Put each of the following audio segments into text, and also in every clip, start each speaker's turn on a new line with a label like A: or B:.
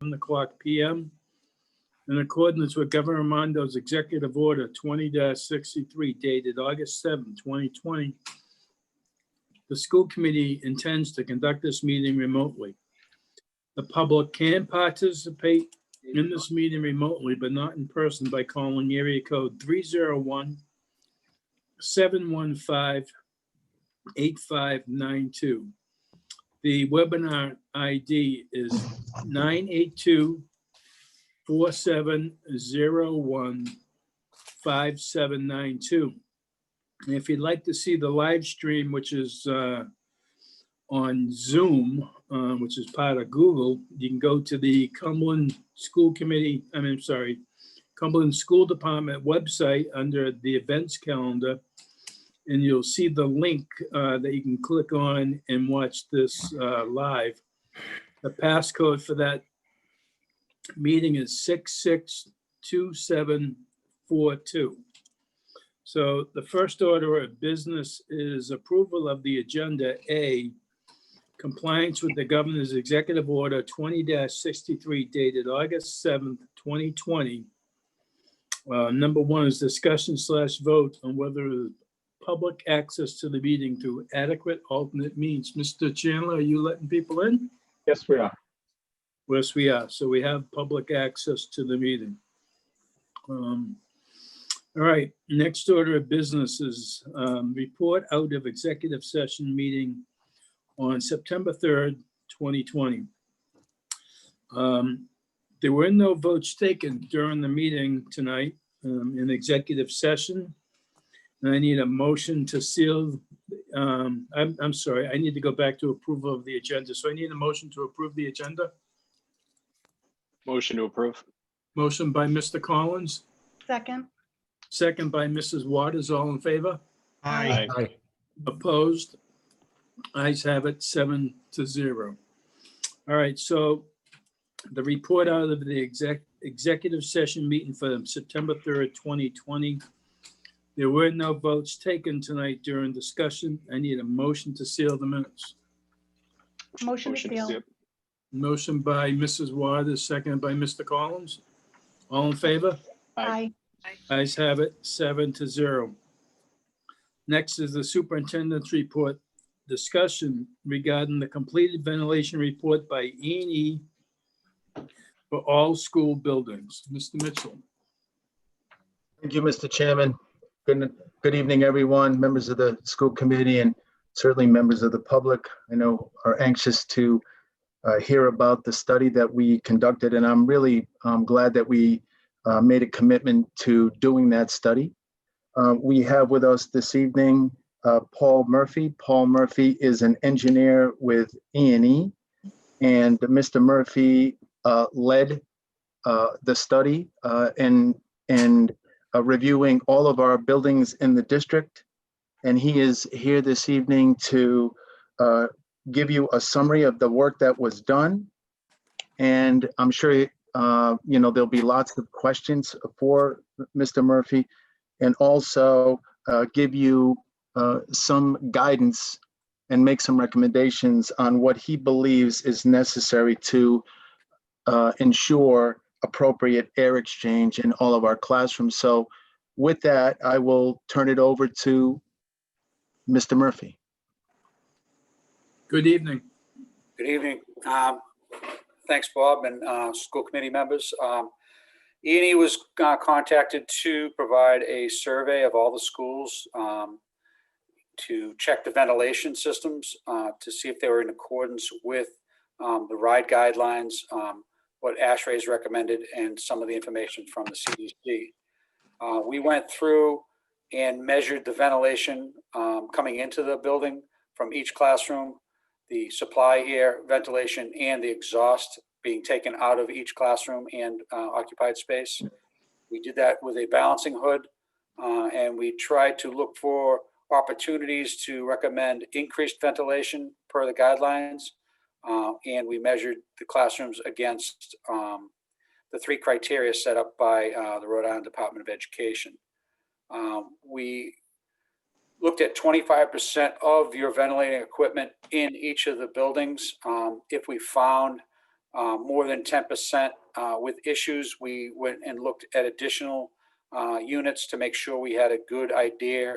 A: 7:00 p.m. In accordance with Governor Armando's Executive Order 20-63 dated August 7, 2020, the school committee intends to conduct this meeting remotely. The public can participate in this meeting remotely, but not in person by calling area code 301-715-8592. The webinar ID is 982-4701-5792. And if you'd like to see the live stream, which is on Zoom, which is part of Google, you can go to the Cumberland School Department website under the events calendar, and you'll see the link that you can click on and watch this live. The passcode for that meeting is 662742. So the first order of business is approval of the agenda A, compliance with the governor's executive order 20-63 dated August 7th, 2020. Number one is discussion/vote on whether public access to the meeting through adequate alternate means. Mr. Chandler, are you letting people in?
B: Yes, we are.
A: Yes, we are. So we have public access to the meeting. All right, next order of business is report out of executive session meeting on September 3rd, 2020. There were no votes taken during the meeting tonight in executive session. And I need a motion to seal. I'm sorry, I need to go back to approval of the agenda. So I need a motion to approve the agenda.
B: Motion to approve.
A: Motion by Mr. Collins,
C: Second.
A: second by Mrs. Waters. All in favor?
B: Aye.
A: Opposed? Ayes have it, 7-0. All right, so the report out of the executive session meeting for September 3rd, 2020. There were no votes taken tonight during discussion. I need a motion to seal the minutes.
C: Motion to seal.
A: Motion by Mrs. Waters, seconded by Mr. Collins. All in favor?
C: Aye.
A: Ayes have it, 7-0. Next is the superintendent's report. Discussion regarding the completed ventilation report by E&E for all school buildings. Mr. Mitchell.
D: Thank you, Mr. Chairman. Good evening, everyone, members of the school committee, and certainly members of the public. I know are anxious to hear about the study that we conducted, and I'm really glad that we made a commitment to doing that study. We have with us this evening Paul Murphy. Paul Murphy is an engineer with E&E, and Mr. Murphy led the study and reviewing all of our buildings in the district. And he is here this evening to give you a summary of the work that was done. And I'm sure there'll be lots of questions for Mr. Murphy, and also give you some guidance and make some recommendations on what he believes is necessary to ensure appropriate air exchange in all of our classrooms. So with that, I will turn it over to Mr. Murphy.
A: Good evening.
E: Good evening. Thanks, Bob, and school committee members. E&E was contacted to provide a survey of all the schools to check the ventilation systems to see if they were in accordance with the RIDE guidelines, what ASHRAE's recommended, and some of the information from the CDC. We went through and measured the ventilation coming into the building from each classroom, the supply air ventilation, and the exhaust being taken out of each classroom and occupied space. We did that with a balancing hood, and we tried to look for opportunities to recommend increased ventilation per the guidelines. And we measured the classrooms against the 3 criteria set up by the Rhode Island Department of Education. We looked at 25% of your ventilating equipment in each of the buildings. If we found more than 10% with issues, we went and looked at additional units to make sure we had a good idea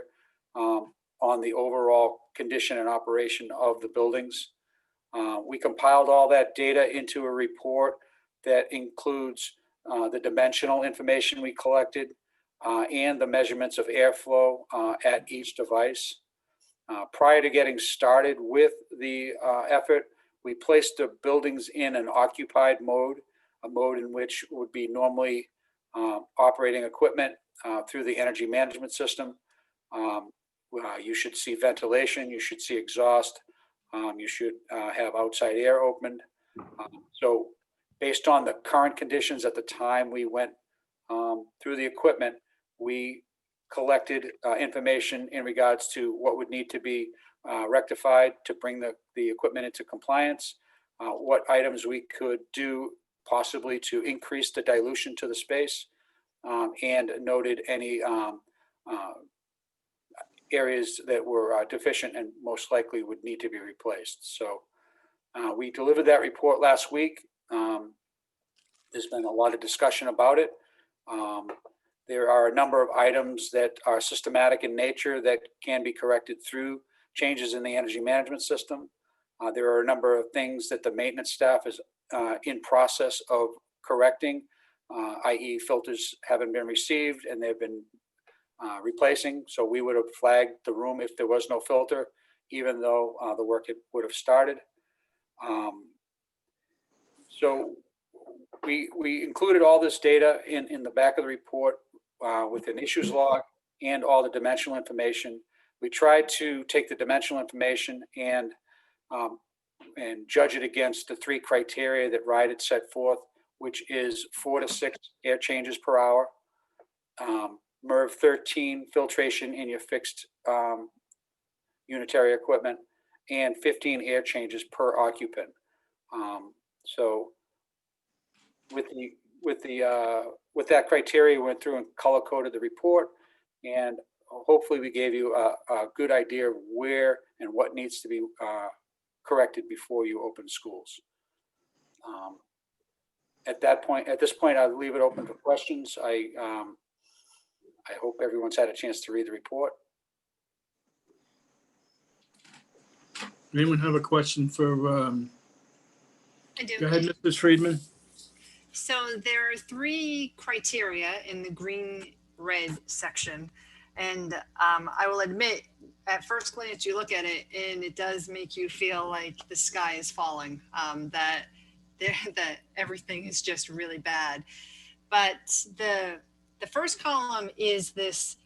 E: on the overall condition and operation of the buildings. We compiled all that data into a report that includes the dimensional information we collected and the measurements of airflow at each device. Prior to getting started with the effort, we placed the buildings in an occupied mode, a mode in which would be normally operating equipment through the energy management system. You should see ventilation, you should see exhaust, you should have outside air opened. So based on the current conditions at the time we went through the equipment, we collected information in regards to what would need to be rectified to bring the equipment into compliance, what items we could do possibly to increase the dilution to the space, and noted any areas that were deficient and most likely would need to be replaced. So we delivered that report last week. There's been a lot of discussion about it. There are a number of items that are systematic in nature that can be corrected through changes in the energy management system. There are a number of things that the maintenance staff is in process of correcting, i.e. filters haven't been received and they've been replacing. So we would have flagged the room if there was no filter, even though the work would have started. So we included all this data in the back of the report with an issues log and all the dimensional information. We tried to take the dimensional information and judge it against the 3 criteria that RIDE had set forth, which is 4 to 6 air changes per hour, MERV 13 filtration in your fixed unitary equipment, and 15 air changes per occupant. So with that criteria, we went through and color coded the report, and hopefully we gave you a good idea of where and what needs to be corrected before you open schools. At this point, I'll leave it open for questions. I hope everyone's had a chance to read the report.
A: Anyone have a question for,
F: I do.
A: go ahead, Mrs. Friedman.
F: So there are 3 criteria in the green-red section. And I will admit, at first glance, you look at it and it does make you feel like the sky is falling, that everything is just really bad. But the first column is this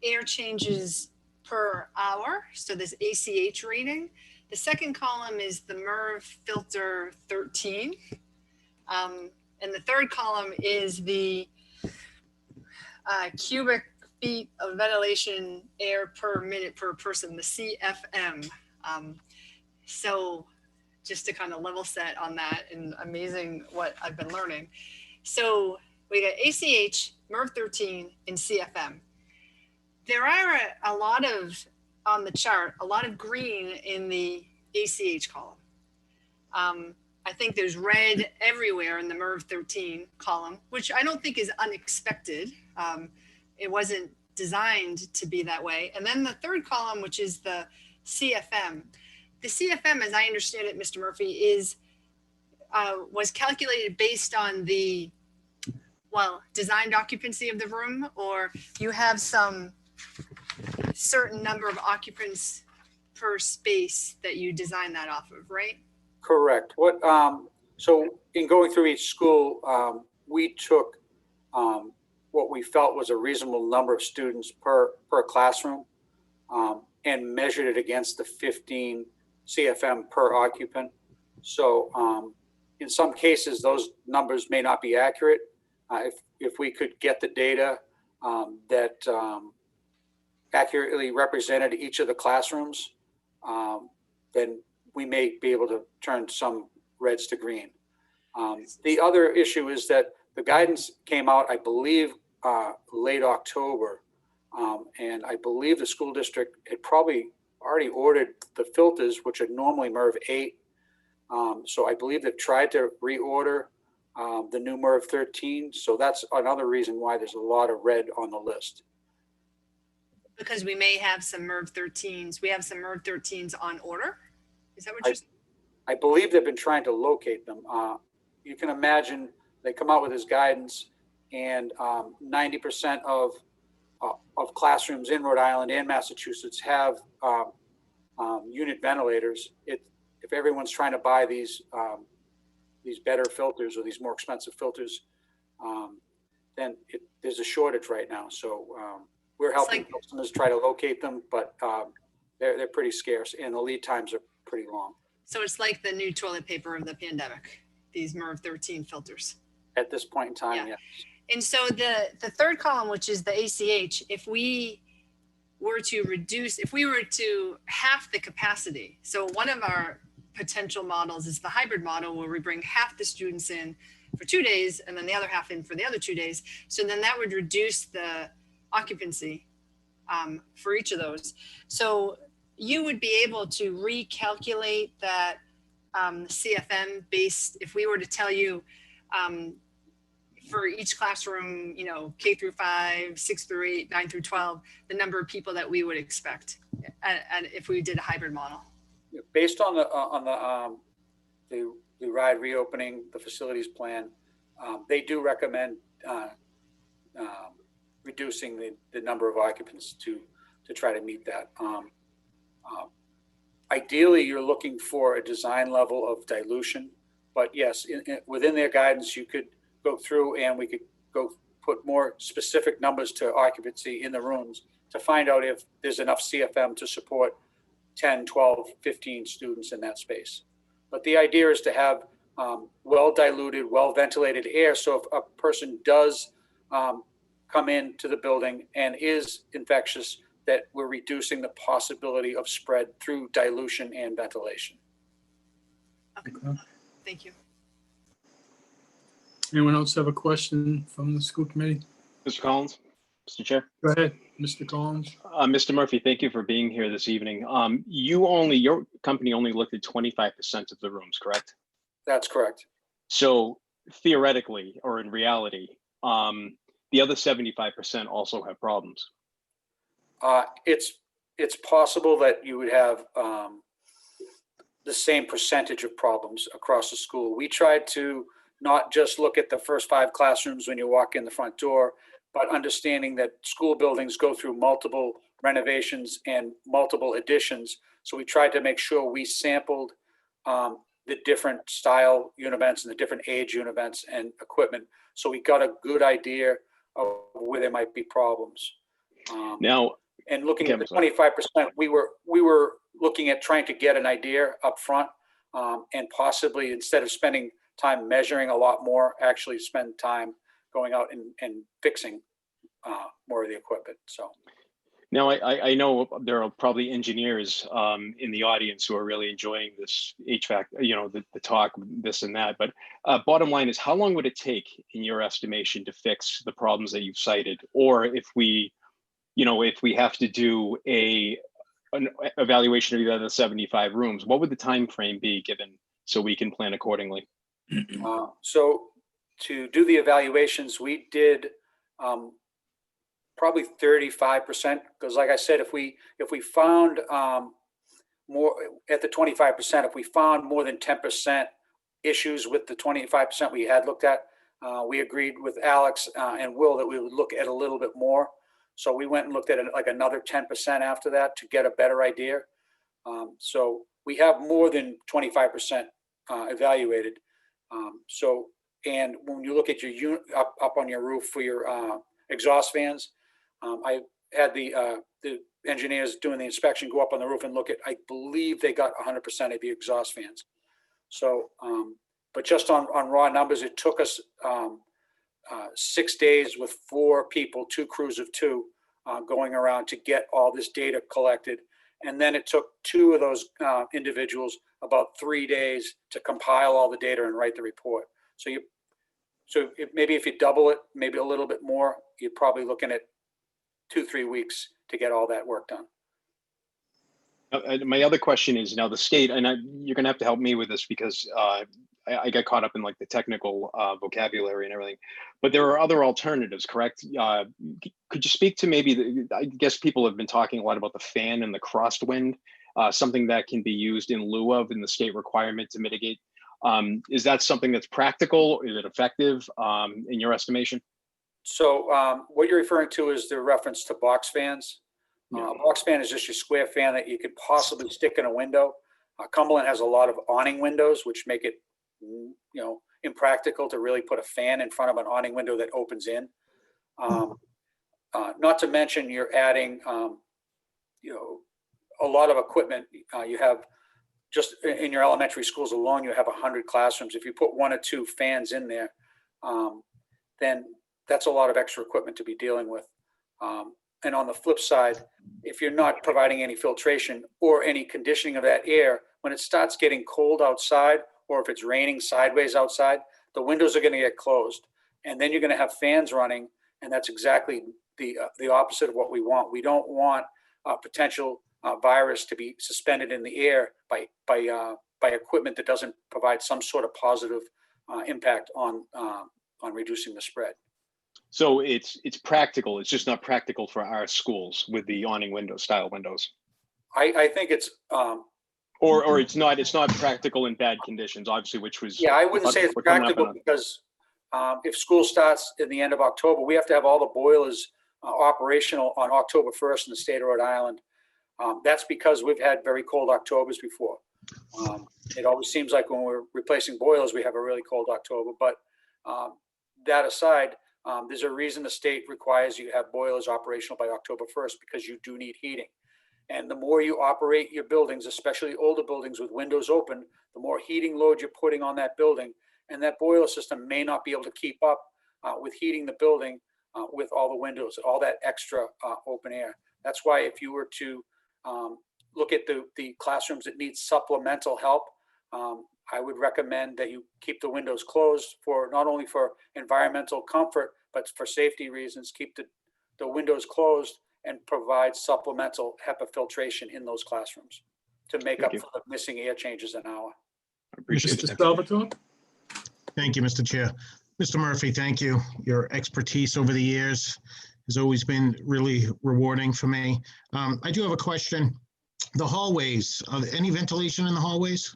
F: air changes per hour, so this ACH rating. The second column is the MERV filter 13. And the third column is the cubic feet of ventilation air per minute per person, the CFM. So just to kind of level set on that, and amazing what I've been learning. So we got ACH, MERV 13, and CFM. There are a lot of, on the chart, a lot of green in the ACH column. I think there's red everywhere in the MERV 13 column, which I don't think is unexpected. It wasn't designed to be that way. And then the third column, which is the CFM. The CFM, as I understand it, Mr. Murphy, was calculated based on the, designed occupancy of the room, or you have some certain number of occupants per space that you design that off of, right?
E: Correct. So in going through each school, we took what we felt was a reasonable number of students per classroom and measured it against the 15 CFM per occupant. So in some cases, those numbers may not be accurate. If we could get the data that accurately represented each of the classrooms, then we may be able to turn some reds to green. The other issue is that the guidance came out, I believe, late October. And I believe the school district had probably already ordered the filters, which are normally MERV 8. So I believe they've tried to reorder the new MERV 13. So that's another reason why there's a lot of red on the list.
F: Because we may have some MERV 13s. We have some MERV 13s on order. Is that what you're saying?
E: I believe they've been trying to locate them. You can imagine they come out with this guidance, and 90% of classrooms in Rhode Island and Massachusetts have unit ventilators. If everyone's trying to buy these better filters or these more expensive filters, then there's a shortage right now. So we're helping customers try to locate them, but they're pretty scarce, and the lead times are pretty long.
F: So it's like the new toilet paper of the pandemic, these MERV 13 filters.
E: At this point in time, yeah.
F: And so the third column, which is the ACH, if we were to reduce, if we were to half the capacity, so one of our potential models is the hybrid model where we bring half the students in for 2 days and then the other half in for the other 2 days. So then that would reduce the occupancy for each of those. So you would be able to recalculate that CFM based, if we were to tell you for each classroom, you know, K through 5, 6 through 8, 9 through 12, the number of people that we would expect, and if we did a hybrid model.
E: Based on the RIDE reopening, the facilities plan, they do recommend reducing the number of occupants to try to meet that. Ideally, you're looking for a design level of dilution, but yes, within their guidance, you could go through and we could go put more specific numbers to occupancy in the rooms to find out if there's enough CFM to support 10, 12, 15 students in that space. But the idea is to have well-diluted, well-ventilated air. So if a person does come into the building and is infectious, that we're reducing the possibility of spread through dilution and ventilation.
F: Okay. Thank you.
A: Anyone else have a question from the school committee?
B: Mr. Collins, Mr. Chair.
A: Go ahead, Mr. Collins.
B: Mr. Murphy, thank you for being here this evening. Your company only looked at 25% of the rooms, correct?
E: That's correct.
B: So theoretically, or in reality, the other 75% also have problems.
E: It's possible that you would have the same percentage of problems across the school. We tried to not just look at the first 5 classrooms when you walk in the front door, but understanding that school buildings go through multiple renovations and multiple additions. So we tried to make sure we sampled the different style univents and the different age univents and equipment. So we got a good idea of where there might be problems.
B: Now,
E: and looking at the 25%, we were looking at trying to get an idea up front, and possibly instead of spending time measuring a lot more, actually spend time going out and fixing more of the equipment. So
B: now I know there are probably engineers in the audience who are really enjoying this HVAC, you know, the talk, this and that. But bottom line is, how long would it take, in your estimation, to fix the problems that you've cited? Or if we have to do an evaluation of the other 75 rooms, what would the time frame be given so we can plan accordingly?
E: So to do the evaluations, we did probably 35%, because like I said, if we found more at the 25%, if we found more than 10% issues with the 25% we had looked at, we agreed with Alex and Will that we would look at a little bit more. So we went and looked at it like another 10% after that to get a better idea. So we have more than 25% evaluated. And when you look at your unit up on your roof for your exhaust fans, I had the engineers doing the inspection go up on the roof and look at, I believe they got 100% of the exhaust fans. So, but just on raw numbers, it took us 6 days with 4 people, 2 crews of 2 going around to get all this data collected. And then it took 2 of those individuals about 3 days to compile all the data and write the report. So maybe if you double it, maybe a little bit more, you're probably looking at 2-3 weeks to get all that work done.
B: My other question is now the state, and you're going to have to help me with this because I got caught up in like the technical vocabulary and everything, but there are other alternatives, correct? Could you speak to maybe, I guess people have been talking a lot about the fan and the crosswind, something that can be used in lieu of in the state requirement to mitigate. Is that something that's practical? Is it effective in your estimation?
E: So what you're referring to is the reference to box fans. A box fan is just your square fan that you could possibly stick in a window. Cumberland has a lot of awning windows, which make it, impractical to really put a fan in front of an awning window that opens in. Not to mention you're adding, a lot of equipment. You have just in your elementary schools alone, you have 100 classrooms. If you put 1 or 2 fans in there, then that's a lot of extra equipment to be dealing with. And on the flip side, if you're not providing any filtration or any conditioning of that air, when it starts getting cold outside, or if it's raining sideways outside, the windows are going to get closed. And then you're going to have fans running. And that's exactly the opposite of what we want. We don't want a potential virus to be suspended in the air by equipment that doesn't provide some sort of positive impact on reducing the spread.
B: So it's practical. It's just not practical for our schools with the awning window style windows.
E: I think it's
B: or it's not practical in bad conditions, obviously, which was
E: I wouldn't say it's practical because if school starts in the end of October, we have to have all the boilers operational on October 1st in the state of Rhode Island. That's because we've had very cold Octobers before. It always seems like when we're replacing boilers, we have a really cold October. But that aside, there's a reason the state requires you to have boilers operational by October 1st because you do need heating. And the more you operate your buildings, especially older buildings with windows open, the more heating load you're putting on that building. And that boiler system may not be able to keep up with heating the building with all the windows, all that extra open air. That's why if you were to look at the classrooms that need supplemental help, I would recommend that you keep the windows closed for not only for environmental comfort, but for safety reasons, keep the windows closed and provide supplemental HEPA filtration in those classrooms to make up for the missing air changes an hour.
B: I appreciate
A: Mr.
B: it.
A: Salvatore?
G: Thank you, Mr. Chair. Mr. Murphy, thank you. Your expertise over the years has always been really rewarding for me. I do have a question. The hallways, any ventilation in the hallways?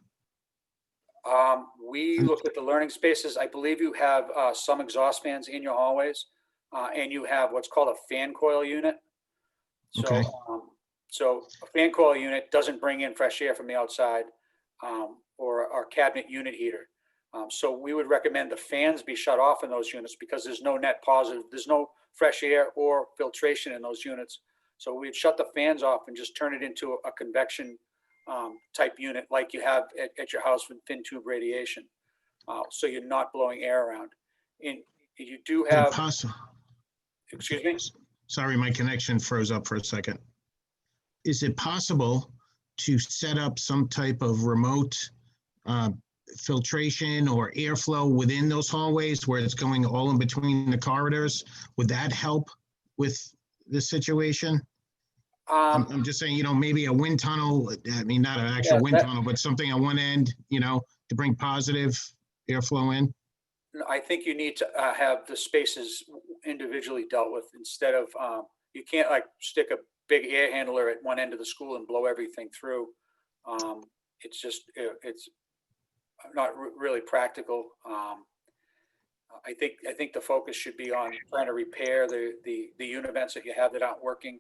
E: We looked at the learning spaces. I believe you have some exhaust fans in your hallways, and you have what's called a fan coil unit. So,
G: Okay.
E: So a fan coil unit doesn't bring in fresh air from the outside, or our cabinet unit heater. So we would recommend the fans be shut off in those units because there's no net positive, there's no fresh air or filtration in those units. So we'd shut the fans off and just turn it into a convection type unit like you have at your house with thin tube radiation. So you're not blowing air around. And you do have, excuse me?
G: Sorry, my connection froze up for a second. Is it possible to set up some type of remote filtration or airflow within those hallways where it's going all in between the corridors? Would that help with the situation? I'm just saying, maybe a wind tunnel, I mean, not an actual wind tunnel, but something on one end, to bring positive airflow in.
E: I think you need to have the spaces individually dealt with instead of, you can't like stick a big air handler at one end of the school and blow everything through. It's just, it's not really practical. I think the focus should be on trying to repair the univents that you have that aren't working,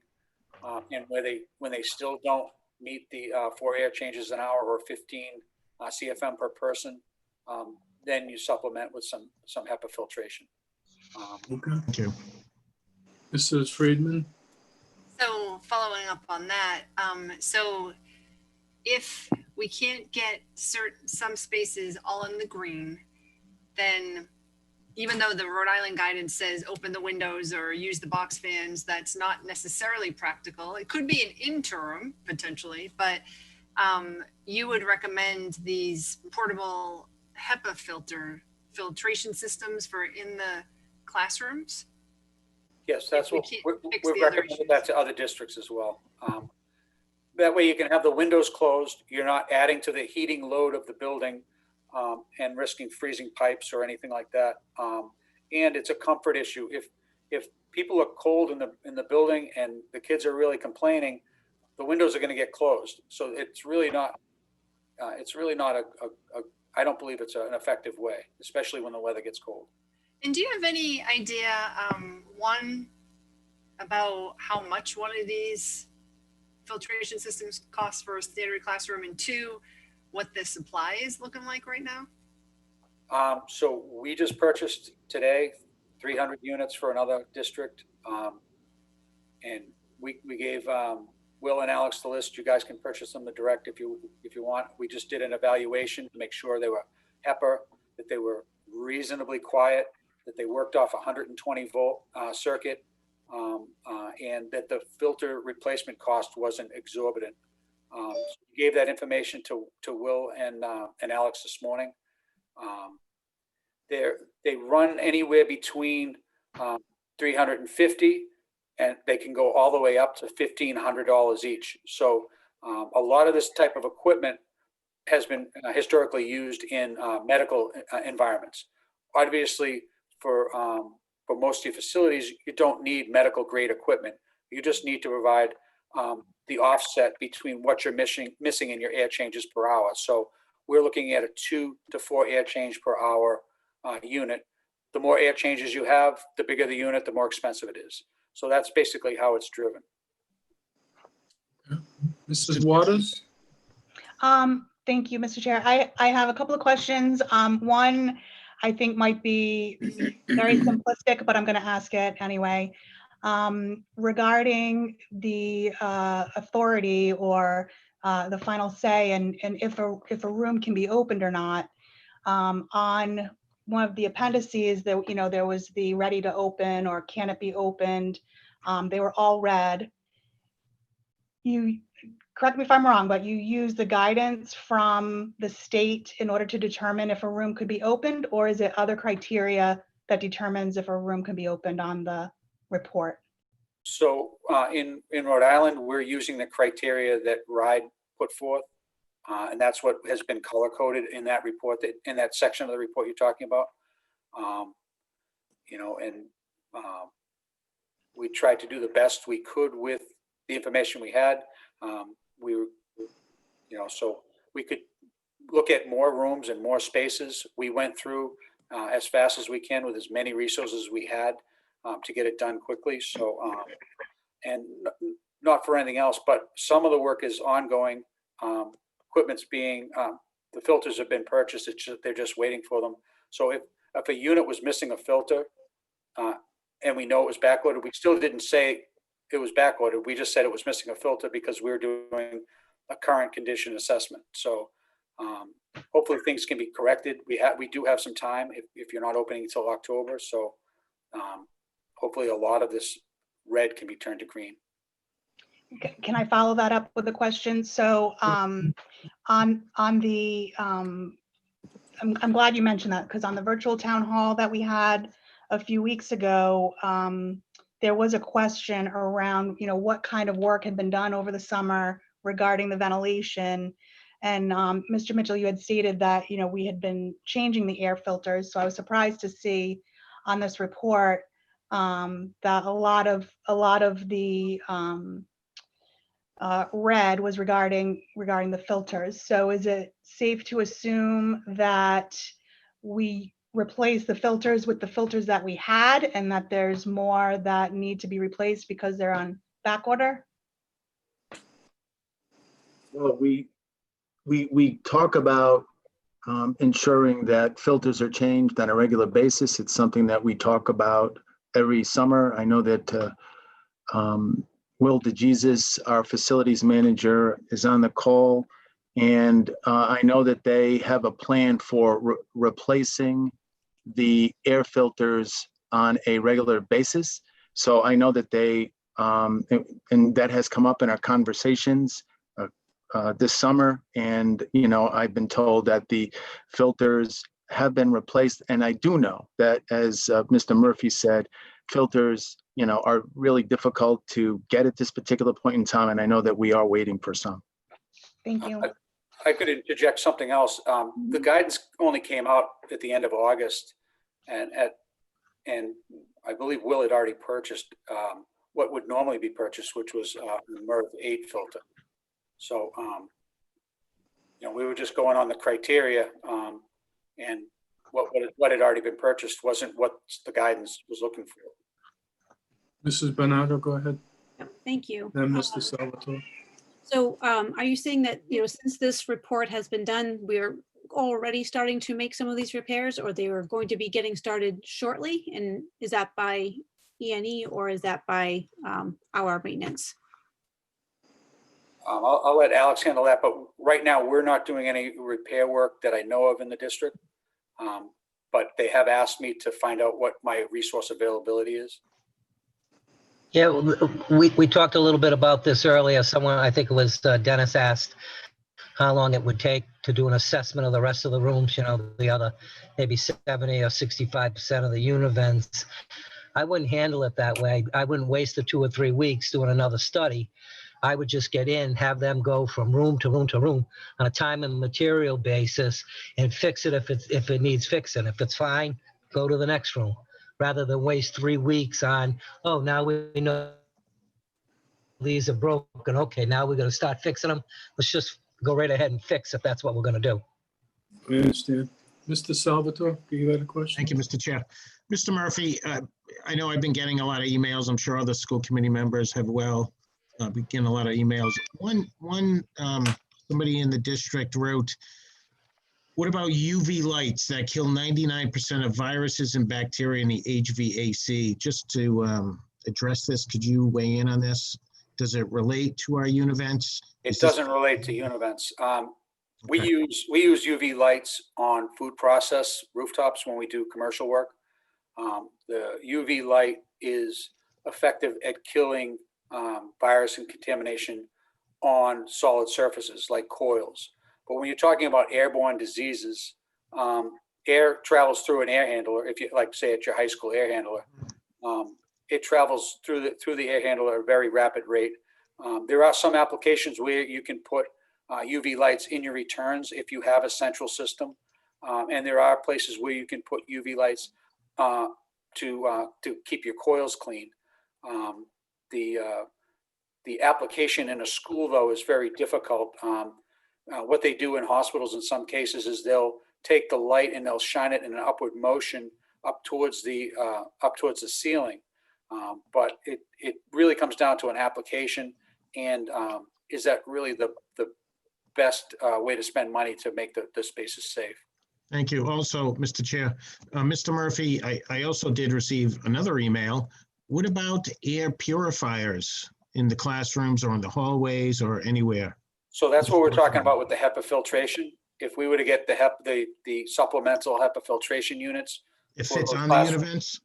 E: and when they still don't meet the 4 air changes an hour or 15 CFM per person, then you supplement with some HEPA filtration.
A: Okay.
G: Thank you.
A: Mrs. Friedman?
F: So following up on that, so if we can't get some spaces all in the green, then even though the Rhode Island guidance says open the windows or use the box fans, that's not necessarily practical. It could be an interim potentially, but you would recommend these portable HEPA filtration systems for in the classrooms?
E: Yes, that's what we've recommended that to other districts as well. that way you can have the windows closed. You're not adding to the heating load of the building and risking freezing pipes or anything like that. And it's a comfort issue. If people are cold in the building and the kids are really complaining, the windows are going to get closed. So it's really not I don't believe it's an effective way, especially when the weather gets cold.
F: And do you have any idea, one, about how much one of these filtration systems costs for a standard classroom, and two, what the supply is looking like right now?
E: So we just purchased today 300 units for another district. And we gave Will and Alex the list. You guys can purchase them direct if you want. We just did an evaluation to make sure they were HEPA, that they were reasonably quiet, that they worked off 120 volt circuit, and that the filter replacement cost wasn't exorbitant. So we gave that information to Will and Alex this morning. They run anywhere between $350 and they can go all the way up to $1,500 each. So a lot of this type of equipment has been historically used in medical environments. Obviously, for most of your facilities, you don't need medical grade equipment. You just need to provide the offset between what you're missing in your air changes per hour. So we're looking at a 2 to 4 air change per hour unit. The more air changes you have, the bigger the unit, the more expensive it is. So that's basically how it's driven.
A: Mrs. Waters?
C: Thank you, Mr. Chair. I have a couple of questions. One, I think might be very simplistic, but I'm going to ask it anyway. Regarding the authority or the final say, and if a room can be opened or not, on one of the appendices that, there was the ready to open or can it be opened. They were all red. You correct me if I'm wrong, but you use the guidance from the state in order to determine if a room could be opened, or is it other criteria that determines if a room can be opened on the report?
E: So in Rhode Island, we're using the criteria that RIDE put forth. And that's what has been color coded in that report, in that section of the report you're talking about. We tried to do the best we could with the information we had. So we could look at more rooms and more spaces. We went through as fast as we can with as many resources as we had to get it done quickly. So, and not for anything else, but some of the work is ongoing. Equipment's being, the filters have been purchased. They're just waiting for them. So if a unit was missing a filter and we know it was backordered, we still didn't say it was backordered. We just said it was missing a filter because we're doing a current condition assessment. So hopefully things can be corrected. We do have some time if you're not opening until October. So hopefully a lot of this red can be turned to green.
C: Can I follow that up with a question? So on the, I'm glad you mentioned that, because on the virtual town hall that we had a few weeks ago, there was a question around, what kind of work had been done over the summer regarding the ventilation. And Mr. Mitchell, you had stated that, we had been changing the air filters. So I was surprised to see on this report that a lot of the red was regarding the filters. So is it safe to assume that we replace the filters with the filters that we had, and that there's more that need to be replaced because they're on back order?
D: Well, we talk about ensuring that filters are changed on a regular basis. It's something that we talk about every summer. I know that Will DeJesus, our facilities manager, is on the call, and I know that they have a plan for replacing the air filters on a regular basis. So I know that they, and that has come up in our conversations this summer. And, I've been told that the filters have been replaced. And I do know that, as Mr. Murphy said, filters are really difficult to get at this particular point in time. And I know that we are waiting for some.
C: Thank you.
E: I could interject something else. The guidance only came out at the end of August, and I believe Will had already purchased what would normally be purchased, which was the MERV 8 filter. So, we were just going on the criteria, and what had already been purchased wasn't what the guidance was looking for.
A: Mrs. Bernardo, go ahead.
H: Yep, thank you.
A: Then Mr. Salvatore.
H: So are you saying that, since this report has been done, we're already starting to make some of these repairs, or they are going to be getting started shortly? And is that by E&E or is that by our maintenance?
E: I'll let Alex handle that, but right now we're not doing any repair work that I know of in the district. But they have asked me to find out what my resource availability is.
I: Yeah, we talked a little bit about this earlier. Someone, I think it was Dennis, asked how long it would take to do an assessment of the rest of the rooms, the other maybe 70 or 65% of the univents. I wouldn't handle it that way. I wouldn't waste the 2 or 3 weeks doing another study. I would just get in, have them go from room to room to room on a time and material basis and fix it if it needs fixing. If it's fine, go to the next room, rather than waste 3 weeks on, oh, now we know these are broken. Okay, now we're going to start fixing them. Let's just go right ahead and fix if that's what we're going to do.
A: I understand. Mr. Salvatore, do you have a question?
G: Thank you, Mr. Chair. Mr. Murphy, I know I've been getting a lot of emails. I'm sure other school committee members have been getting a lot of emails. Somebody in the district wrote, what about UV lights that kill 99% of viruses and bacteria in the HVAC? Just to address this, could you weigh in on this? Does it relate to our univents?
E: It doesn't relate to univents. We use UV lights on food process rooftops when we do commercial work. The UV light is effective at killing virus and contamination on solid surfaces like coils. But when you're talking about airborne diseases, air travels through an air handler. If you like, say at your high school air handler, it travels through the air handler at a very rapid rate. There are some applications where you can put UV lights in your returns if you have a central system, and there are places where you can put UV lights to keep your coils clean. The application in a school, though, is very difficult. What they do in hospitals in some cases is they'll take the light and they'll shine it in an upward motion up towards the ceiling. But it really comes down to an application, and is that really the best way to spend money to make the spaces safe?
G: Thank you. Also, Mr. Chair, Mr. Murphy, I also did receive another email. What about air purifiers in the classrooms or in the hallways or anywhere?
E: So that's what we're talking about with the HEPA filtration. If we were to get the supplemental HEPA filtration units,
G: It fits on the univents?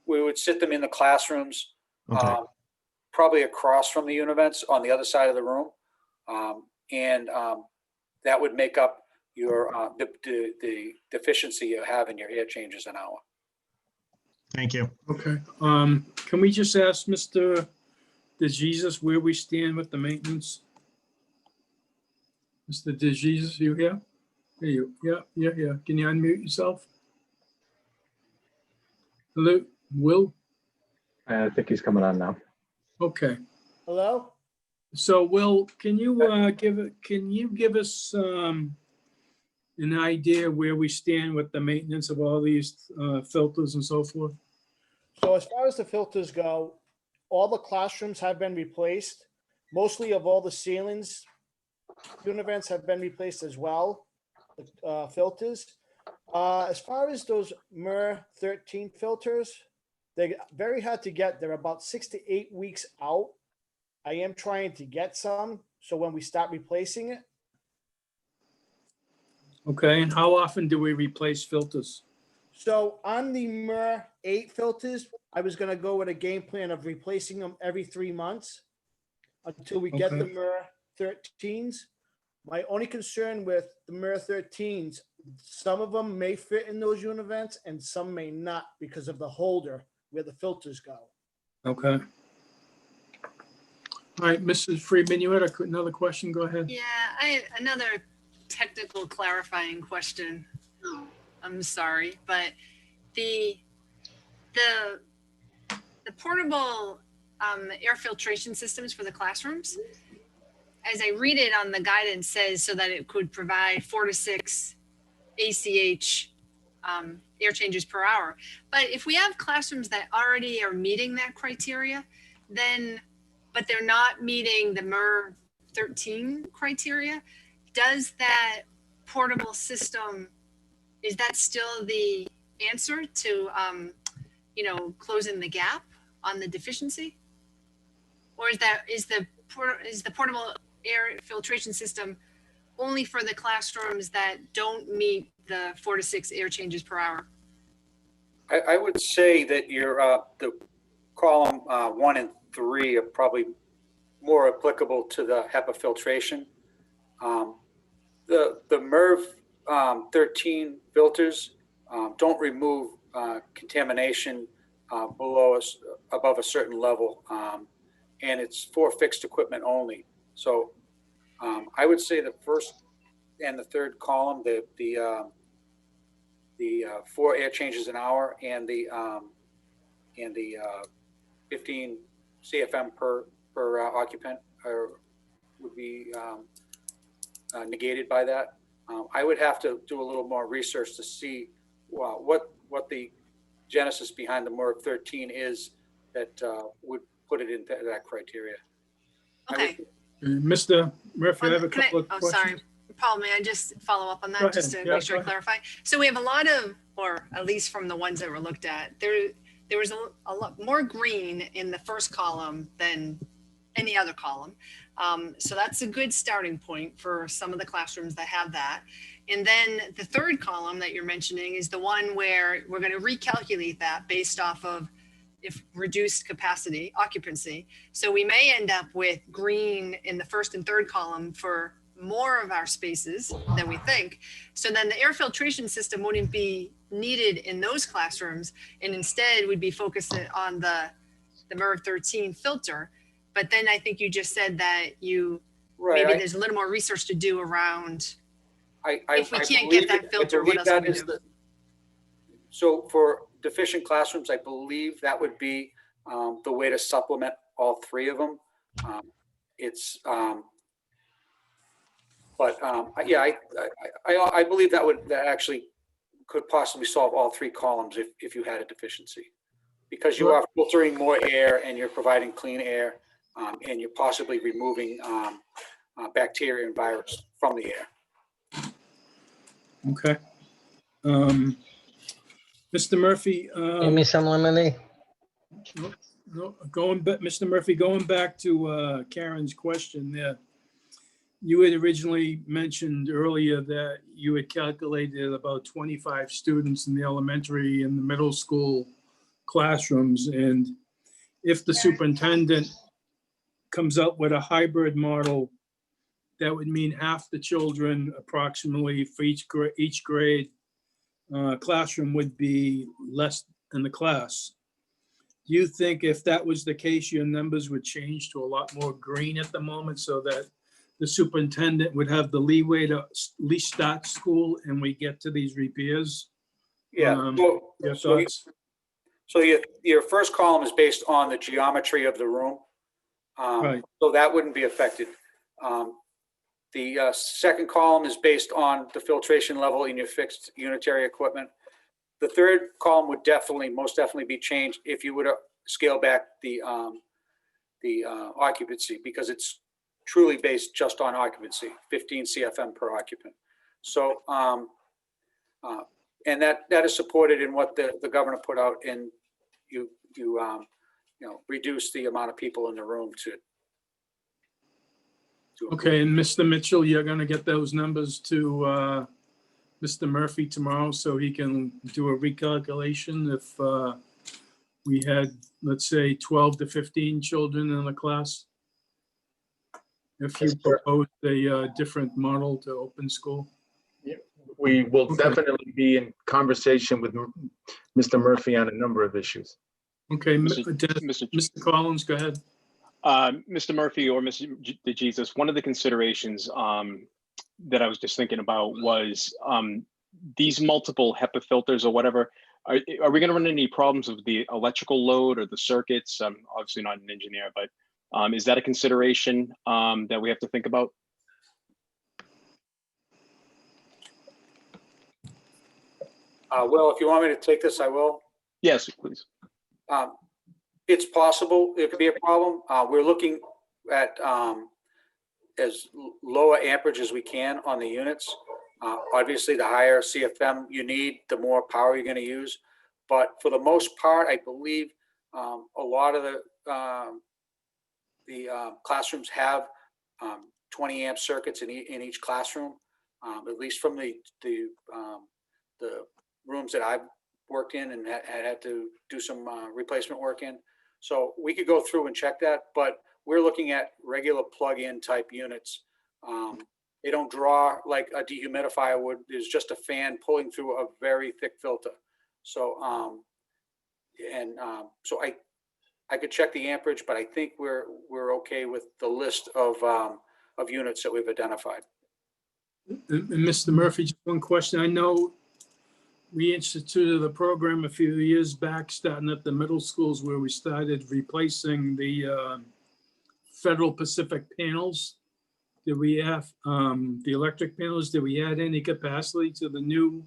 E: we would sit them in the classrooms,
G: Okay.
E: probably across from the univents on the other side of the room. And that would make up your the deficiency you have in your air changes an hour.
G: Thank you.
A: Okay. Can we just ask Mr. DeJesus where we stand with the maintenance? Mr. DeJesus, you here? There you, yeah. Can you unmute yourself? Hello, Will?
J: I think he's coming on now.
A: Okay.
K: Hello?
A: So Will, can you give us an idea where we stand with the maintenance of all these filters and so forth?
K: So as far as the filters go, all the classrooms have been replaced. Mostly of all the ceilings, univents have been replaced as well, the filters. As far as those MER 13 filters, they're very hard to get. They're about 6 to 8 weeks out. I am trying to get some, so when we start replacing it.
A: Okay, and how often do we replace filters?
K: So on the MER 8 filters, I was going to go with a game plan of replacing them every 3 months until we get the
A: Okay.
K: MER 13s. My only concern with the MER 13s, some of them may fit in those univents and some may not because of the holder where the filters go.
A: Okay. All right, Mrs. Friedman, you had another question? Go ahead.
F: Yeah, I another technical clarifying question. I'm sorry, but the portable air filtration systems for the classrooms, as I read it on the guidance, says so that it could provide 4 to 6 ACH air changes per hour. But if we have classrooms that already are meeting that criteria, then, but they're not meeting the MER 13 criteria, does that portable system, is that still the answer to, closing the gap on the deficiency? Or is the portable air filtration system only for the classrooms that don't meet the 4 to 6 air changes per hour?
E: I would say that your the column 1 and 3 are probably more applicable to the HEPA filtration. The MERV 13 filters don't remove contamination above a certain level, and it's for fixed equipment only. So I would say the first and the third column, the 4 air changes an hour and the 15 CFM per occupant would be negated by that. I would have to do a little more research to see what the genesis behind the MERV 13 is that would put it into that criteria.
F: Okay.
A: Mr. Murphy, I have a couple of
F: Oh,
A: questions.
F: sorry. Problem, may I just follow up on
A: Go
F: that just
A: ahead.
F: to
A: Yeah,
F: make sure
A: go
F: I
A: ahead.
F: clarify? So we have a lot of, or at least from the ones that were looked at, there was a lot more green in the first column than any other column. So that's a good starting point for some of the classrooms that have that. And then the third column that you're mentioning is the one where we're going to recalculate that based off of if reduced capacity, occupancy. So we may end up with green in the first and third column for more of our spaces than we think. So then the air filtration system wouldn't be needed in those classrooms, and instead would be focused on the MERV 13 filter. But then I think you just said that maybe there's a little more research to do around if we can't get that filter, what else can we do?
E: So for deficient classrooms, I believe that would be the way to supplement all 3 of them. I believe that actually could possibly solve all 3 columns if you had a deficiency, because you are filtering more air and you're providing clean air, and you're possibly removing bacteria and virus from the air.
A: Okay. Mr. Murphy.
I: Give me some lemonade.
A: No, Mr. Murphy, going back to Karen's question there. You had originally mentioned earlier that you had calculated about 25 students in the elementary and the middle school classrooms. And if the superintendent comes up with a hybrid model, that would mean half the children approximately for each grade classroom would be less than the class. Do you think if that was the case, your numbers would change to a lot more green at the moment so that the superintendent would have the leeway to at least start school and we get to these repairs?
E: Yeah.
A: Your thoughts?
E: So your first column is based on the geometry of the room.
A: Right.
E: So that wouldn't be affected. The second column is based on the filtration level in your fixed unitary equipment. The third column would most definitely be changed if you were to scale back the occupancy, because it's truly based just on occupancy, 15 CFM per occupant. So, and that is supported in what the governor put out, and you reduce the amount of people in the room to.
A: Okay, and Mr. Mitchell, you're gonna get those numbers to Mr. Murphy tomorrow so he can do a recalculation if we had, let's say, 12 to 15 children in the class? If you propose a different model to open school?
D: We will
A: Okay.
D: definitely be in conversation with Mr. Murphy on a number of issues.
A: Okay,
B: Mr.
A: Mr. Collins, go ahead.
B: Mr. Murphy or Mr. DeJesus, one of the considerations that I was just thinking about was these multiple HEPA filters or whatever. Are we going to run into any problems with the electrical load or the circuits? I'm obviously not an engineer, but is that a consideration that we have to think about?
E: Will, if you want me to take this, I will.
B: Yes, please.
E: It's possible it could be a problem. We're looking at as lower amperage as we can on the units. Obviously, the higher CFM you need, the more power you're going to use. But for the most part, I believe a lot of the classrooms have 20 amp circuits in each classroom, at least from the rooms that I've worked in and had to do some replacement work in. So we could go through and check that, but we're looking at regular plug-in type units. They don't draw like a dehumidifier would. There's just a fan pulling through a very thick filter. So, so I could check the amperage, but I think we're okay with the list of units that we've identified.
A: And Mr. Murphy, just one question. I know we instituted a program a few years back, starting at the middle schools, where we started replacing the Federal Pacific panels. Did we have the electric panels? Did we add any capacity to the new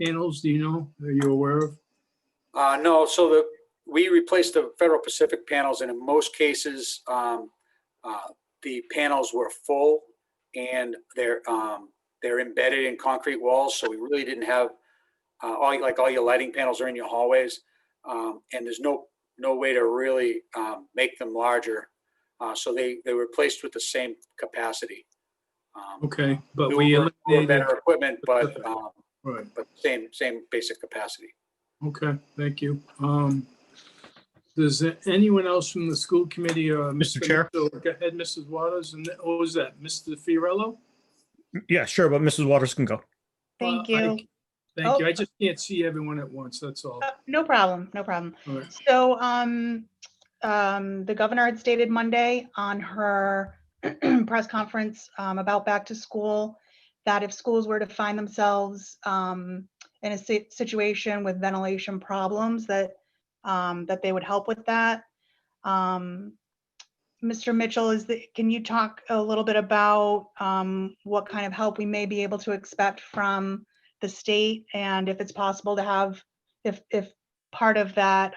A: panels? Do you know? Are you aware of?
E: No, so we replaced the Federal Pacific panels, and in most cases, the panels were full and they're embedded in concrete walls. So we really didn't have all your lighting panels are in your hallways, and there's no way to really make them larger. So they were replaced with the same capacity.
A: Okay, but
E: newer,
A: we eliminated
E: better equipment, but
A: right.
E: but same basic capacity.
A: Okay, thank you. Does anyone else from the school committee or
L: Mr. Chair?
A: Mitchell, go ahead, Mrs. Waters, and what was that, Mr. Fiorello?
L: Yeah, sure, but Mrs. Waters can go.
C: Thank you.
A: Thank you. I just can't see everyone at once. That's all.
C: No problem, no problem.
A: All right.
C: So the governor had stated Monday on her press conference about back to school that if schools were to find themselves in a situation with ventilation problems, that they would help with that. Mr. Mitchell, can you talk a little bit about what kind of help we may be able to expect from the state, and if it's possible to have, if part of that,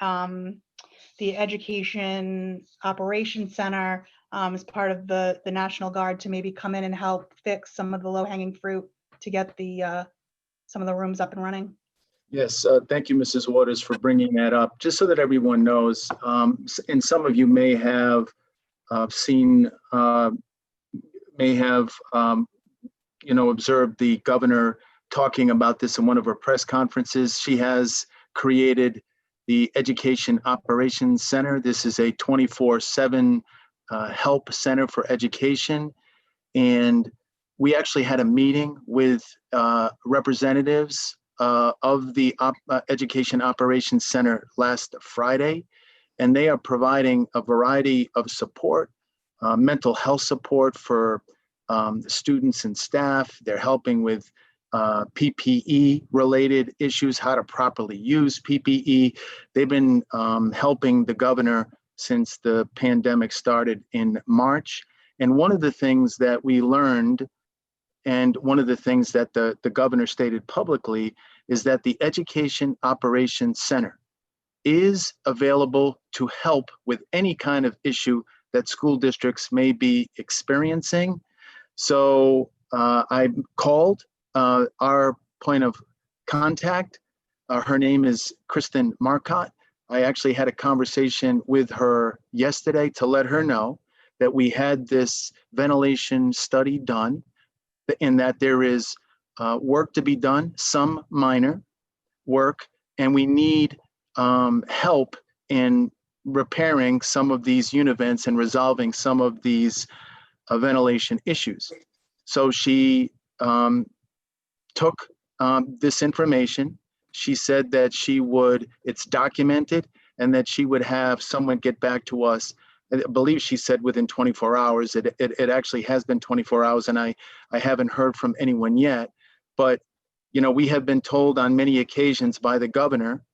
C: the Education Operations Center as part of the National Guard to maybe come in and help fix some of the low-hanging fruit to get the some of the rooms up and running?
D: Yes, thank you, Mrs. Waters, for bringing that up. Just so that everyone knows, and some of you may have seen, may have, observed the governor talking about this in one of her press conferences. She has created the Education Operations Center. This is a 24/7 help center for education. And we actually had a meeting with representatives of the Education Operations Center last Friday, and they are providing a variety of support, mental health support for the students and staff. They're helping with PPE related issues, how to properly use PPE. They've been helping the governor since the pandemic started in March. And one of the things that we learned, and one of the things that the governor stated publicly, is that the Education Operations Center is available to help with any kind of issue that school districts may be experiencing. So I called our point of contact. Her name is Kristen Marcotte. I actually had a conversation with her yesterday to let her know that we had this ventilation study done, and that there is work to be done, some minor work, and we need help in repairing some of these univents and resolving some of these ventilation issues. So she took this information. She said that she would, it's documented, and that she would have someone get back to us. I believe she said within 24 hours. It actually has been 24 hours, and I haven't heard from anyone yet. But, you know, we have been told on many occasions by the governor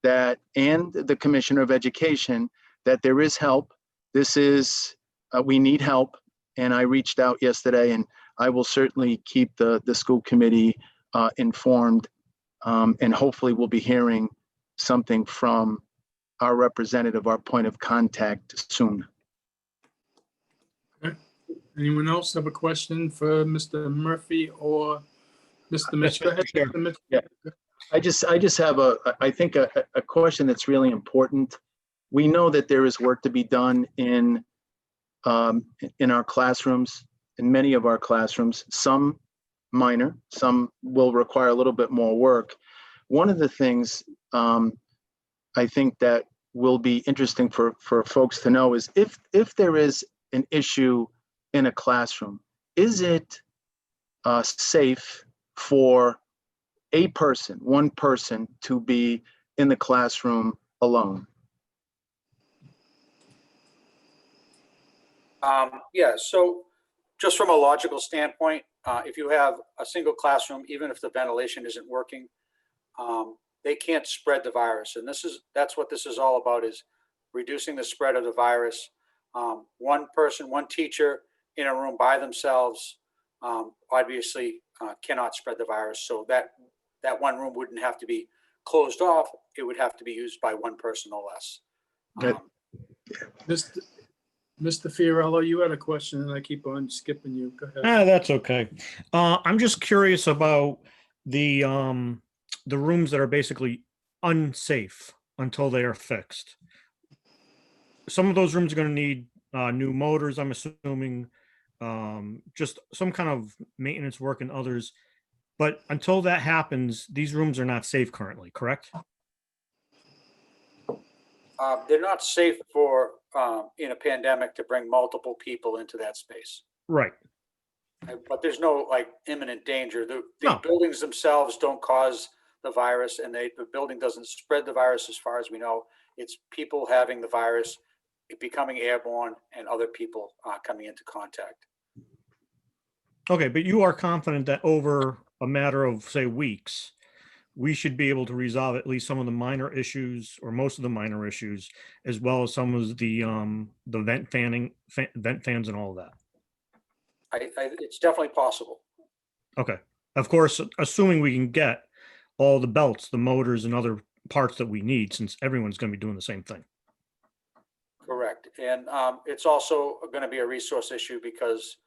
D: that, and the Commissioner of Education, that there is help. This is, we need help. And I reached out yesterday, and I will certainly keep the school committee informed. And hopefully we'll be hearing something from our representative, our point of contact soon.
A: Okay. Anyone else have a question for Mr. Murphy or Mr. Mitchell? Go ahead, Mr. Mitchell.
D: Yeah. I just have I think a question that's really important. We know that there is work to be done in our classrooms, in many of our classrooms, some minor, some will require a little bit more work. One of the things I think that will be interesting for folks to know is if there is an issue in a classroom, is it safe for one person to be in the classroom alone?
E: Yeah, so just from a logical standpoint, if you have a single classroom, even if the ventilation isn't working, they can't spread the virus. And that's what this is all about, is reducing the spread of the virus. One person, one teacher in a room by themselves, obviously cannot spread the virus. So that one room wouldn't have to be closed off. It would have to be used by one person or less.
A: Mr. Fiorello, you had a question and I keep on skipping you. Go ahead.
L: That's okay. I'm just curious about the rooms that are basically unsafe until they are fixed. Some of those rooms are going to need new motors, I'm assuming, just some kind of maintenance work in others. But until that happens, these rooms are not safe currently, correct?
E: They're not safe for in a pandemic to bring multiple people into that space.
L: Right.
E: But there's no like imminent danger. The
L: No.
E: buildings themselves don't cause the virus, and the building doesn't spread the virus as far as we know. It's people having the virus, it becoming airborne, and other people coming into contact.
L: Okay, but you are confident that over a matter of, say, weeks, we should be able to resolve at least some of the minor issues, or most of the minor issues, as well as some of the vent fans and all of that.
E: It's definitely possible.
L: Okay. Of course, assuming we can get all the belts, the motors, and other parts that we need, since everyone's going to be doing the same thing.
E: Correct. And it's also going to be a resource issue because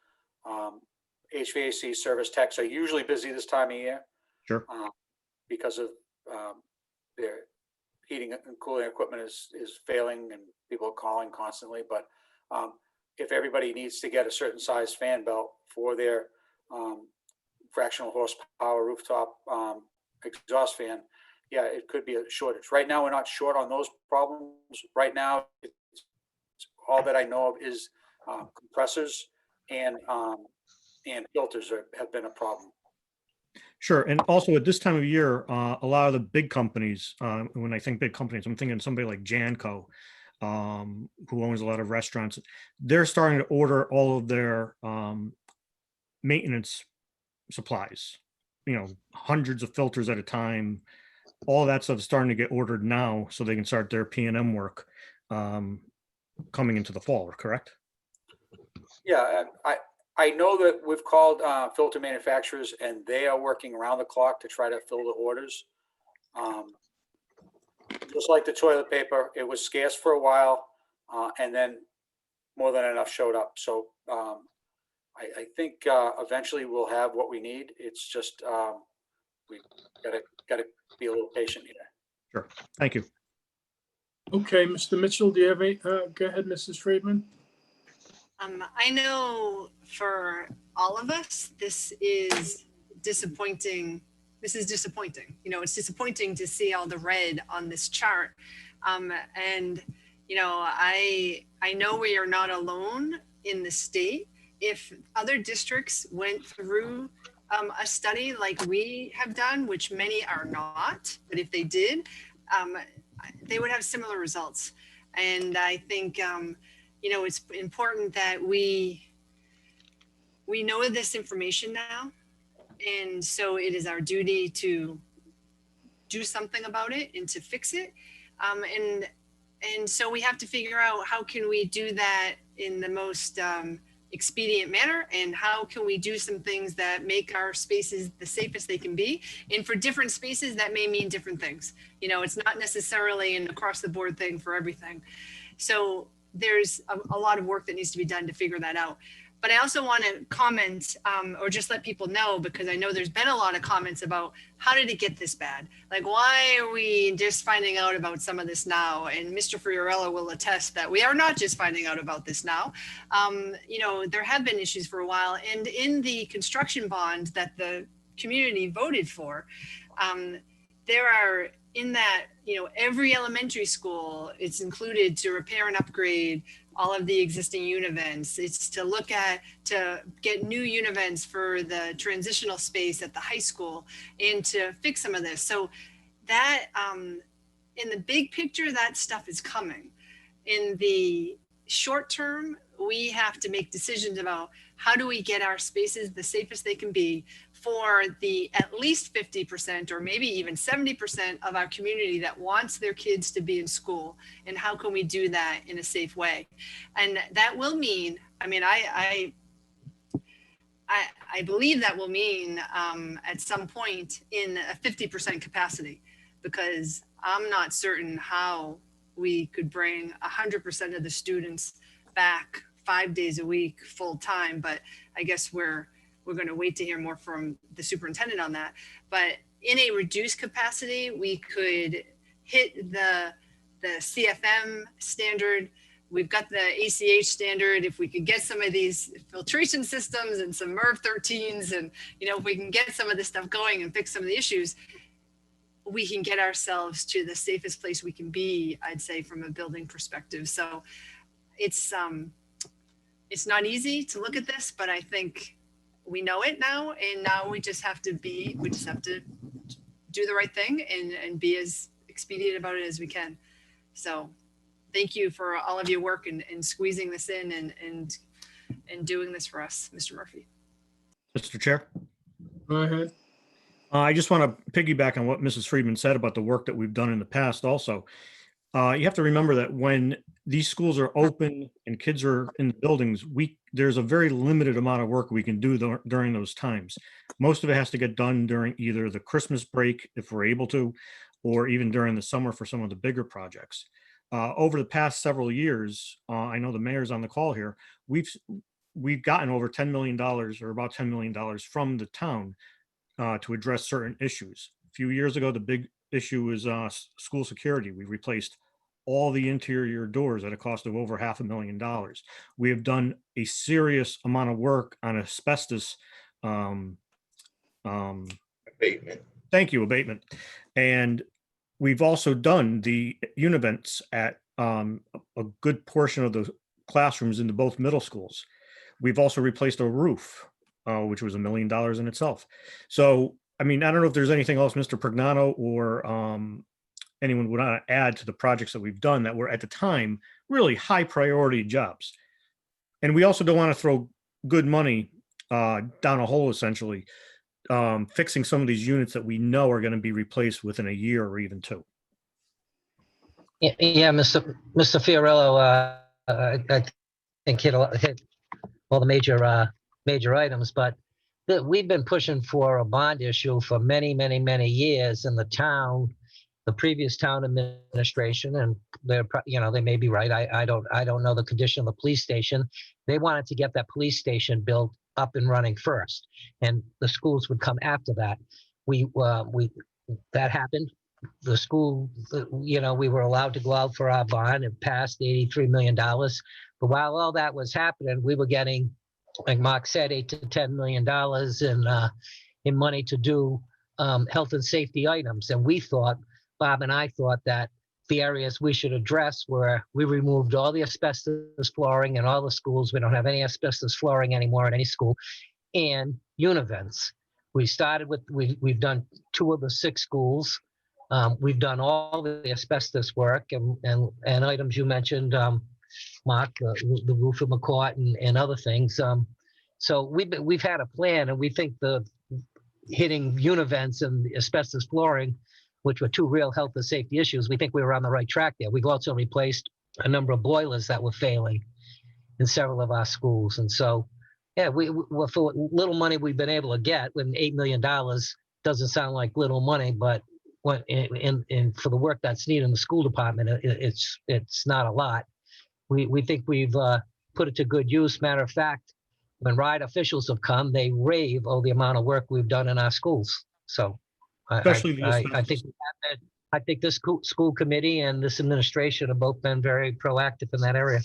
E: HVAC service techs are usually busy this time of year.
L: Sure.
E: Because of their heating and cooling equipment is failing and people are calling constantly. But if everybody needs to get a certain size fan belt for their fractional horsepower rooftop exhaust fan, yeah, it could be a shortage. Right now, we're not short on those problems. Right now, all that I know of is compressors and filters have been a problem.
L: Sure. And also at this time of year, a lot of the big companies, when I think big companies, I'm thinking somebody like Janco, who owns a lot of restaurants. They're starting to order all of their maintenance supplies, hundreds of filters at a time. All that stuff is starting to get ordered now so they can start their P&M work coming into the fall, correct?
E: Yeah, I know that we've called filter manufacturers and they are working around the clock to try to fill the orders. Just like the toilet paper, it was scarce for a while and then more than enough showed up. So I think eventually we'll have what we need. It's just we gotta be a little patient here.
L: Sure. Thank you.
A: Okay, Mr. Mitchell, do you have a, go ahead, Mrs. Friedman.
F: I know for all of us, this is disappointing. This is disappointing. It's disappointing to see all the red on this chart. And, I know we are not alone in the state. If other districts went through a study like we have done, which many are not, but if they did, they would have similar results. And I think, you know, it's important that we know this information now. And so it is our duty to do something about it and to fix it. And so we have to figure out how can we do that in the most expedient manner, and how can we do some things that make our spaces the safest they can be. And for different spaces, that may mean different things. You know, it's not necessarily an across the board thing for everything. So there's a lot of work that needs to be done to figure that out. But I also want to comment or just let people know, because I know there's been a lot of comments about how did it get this bad? Like, why are we just finding out about some of this now? And Mr. Fiorello will attest that we are not just finding out about this now. You know, there have been issues for a while. And in the construction bond that the community voted for, there are in that, you know, every elementary school, it's included to repair and upgrade all of the existing univents. It's to look at, to get new univents for the transitional space at the high school and to fix some of this. So that, in the big picture, that stuff is coming. In the short term, we have to make decisions about how do we get our spaces the safest they can be for the at least 50% or maybe even 70% of our community that wants their kids to be in school, and how can we do that in a safe way? And that will mean, I mean, I believe that will mean at some point in a 50% capacity, because I'm not certain how we could bring 100% of the students back 5 days a week full time, but I guess we're going to wait to hear more from the superintendent on that. But in a reduced capacity, we could hit the CFM standard. We've got the ACH standard. If we could get some of these filtration systems and some MERV 13s, and, you know, if we can get some of this stuff going and fix some of the issues, we can get ourselves to the safest place we can be, I'd say, from a building perspective. So it's not easy to look at this, but I think we know it now, and now we just have to do the right thing and be as expedient about it as we can. So thank you for all of your work and squeezing this in and doing this for us, Mr. Murphy.
L: Mr. Chair.
A: Go ahead.
L: I just want to piggyback on what Mrs. Friedman said about the work that we've done in the past also. You have to remember that when these schools are open and kids are in the buildings, there's a very limited amount of work we can do during those times. Most of it has to get done during either the Christmas break, if we're able to, or even during the summer for some of the bigger projects. Over the past several years, I know the mayor's on the call here, we've gotten over $10 million or about $10 million from the town to address certain issues. A few years ago, the big issue was school security. We replaced all the interior doors at a cost of over $500,000. We have done a serious amount of work on asbestos
M: abatement.
L: Thank you, abatement. And we've also done the univents at a good portion of the classrooms in both middle schools. We've also replaced a roof, which was $1 million in itself. So, I mean, I don't know if there's anything else Mr. Prignano or anyone would want to add to the projects that we've done that were at the time really high priority jobs. And we also don't want to throw good money down a hole, essentially, fixing some of these units that we know are going to be replaced within a year or even two.
I: Yeah, Mr. Fiorello, I think hit all the major items, but we've been pushing for a bond issue for many, many, many years in the town, the previous town administration, and they may be right. I don't know the condition of the police station. They wanted to get that police station built up and running first, and the schools would come after that. That happened. The school, we were allowed to go out for our bond and passed $83 million. But while all that was happening, we were getting, like Mark said, $8 to $10 million in money to do health and safety items. And Bob and I thought that the areas we should address were, we removed all the asbestos flooring in all the schools. We don't have any asbestos flooring anymore in any school, and univents. We started with, we've done 2 of the 6 schools. We've done all the asbestos work and items you mentioned, Mark, the roof of McCourt and other things. So we've had a plan, and we think the hitting univents and the asbestos flooring, which were two real health and safety issues, we think we were on the right track there. We've also replaced a number of boilers that were failing in several of our schools. And so, yeah, for little money we've been able to get, when $8 million doesn't sound like little money, but and for the work that's needed in the school department, it's not a lot. We think we've put it to good use. Matter of fact, when RIDE officials have come, they rave over the amount of work we've done in our schools. So
L: Especially the
I: I think this school committee and this administration have both been very proactive in that area.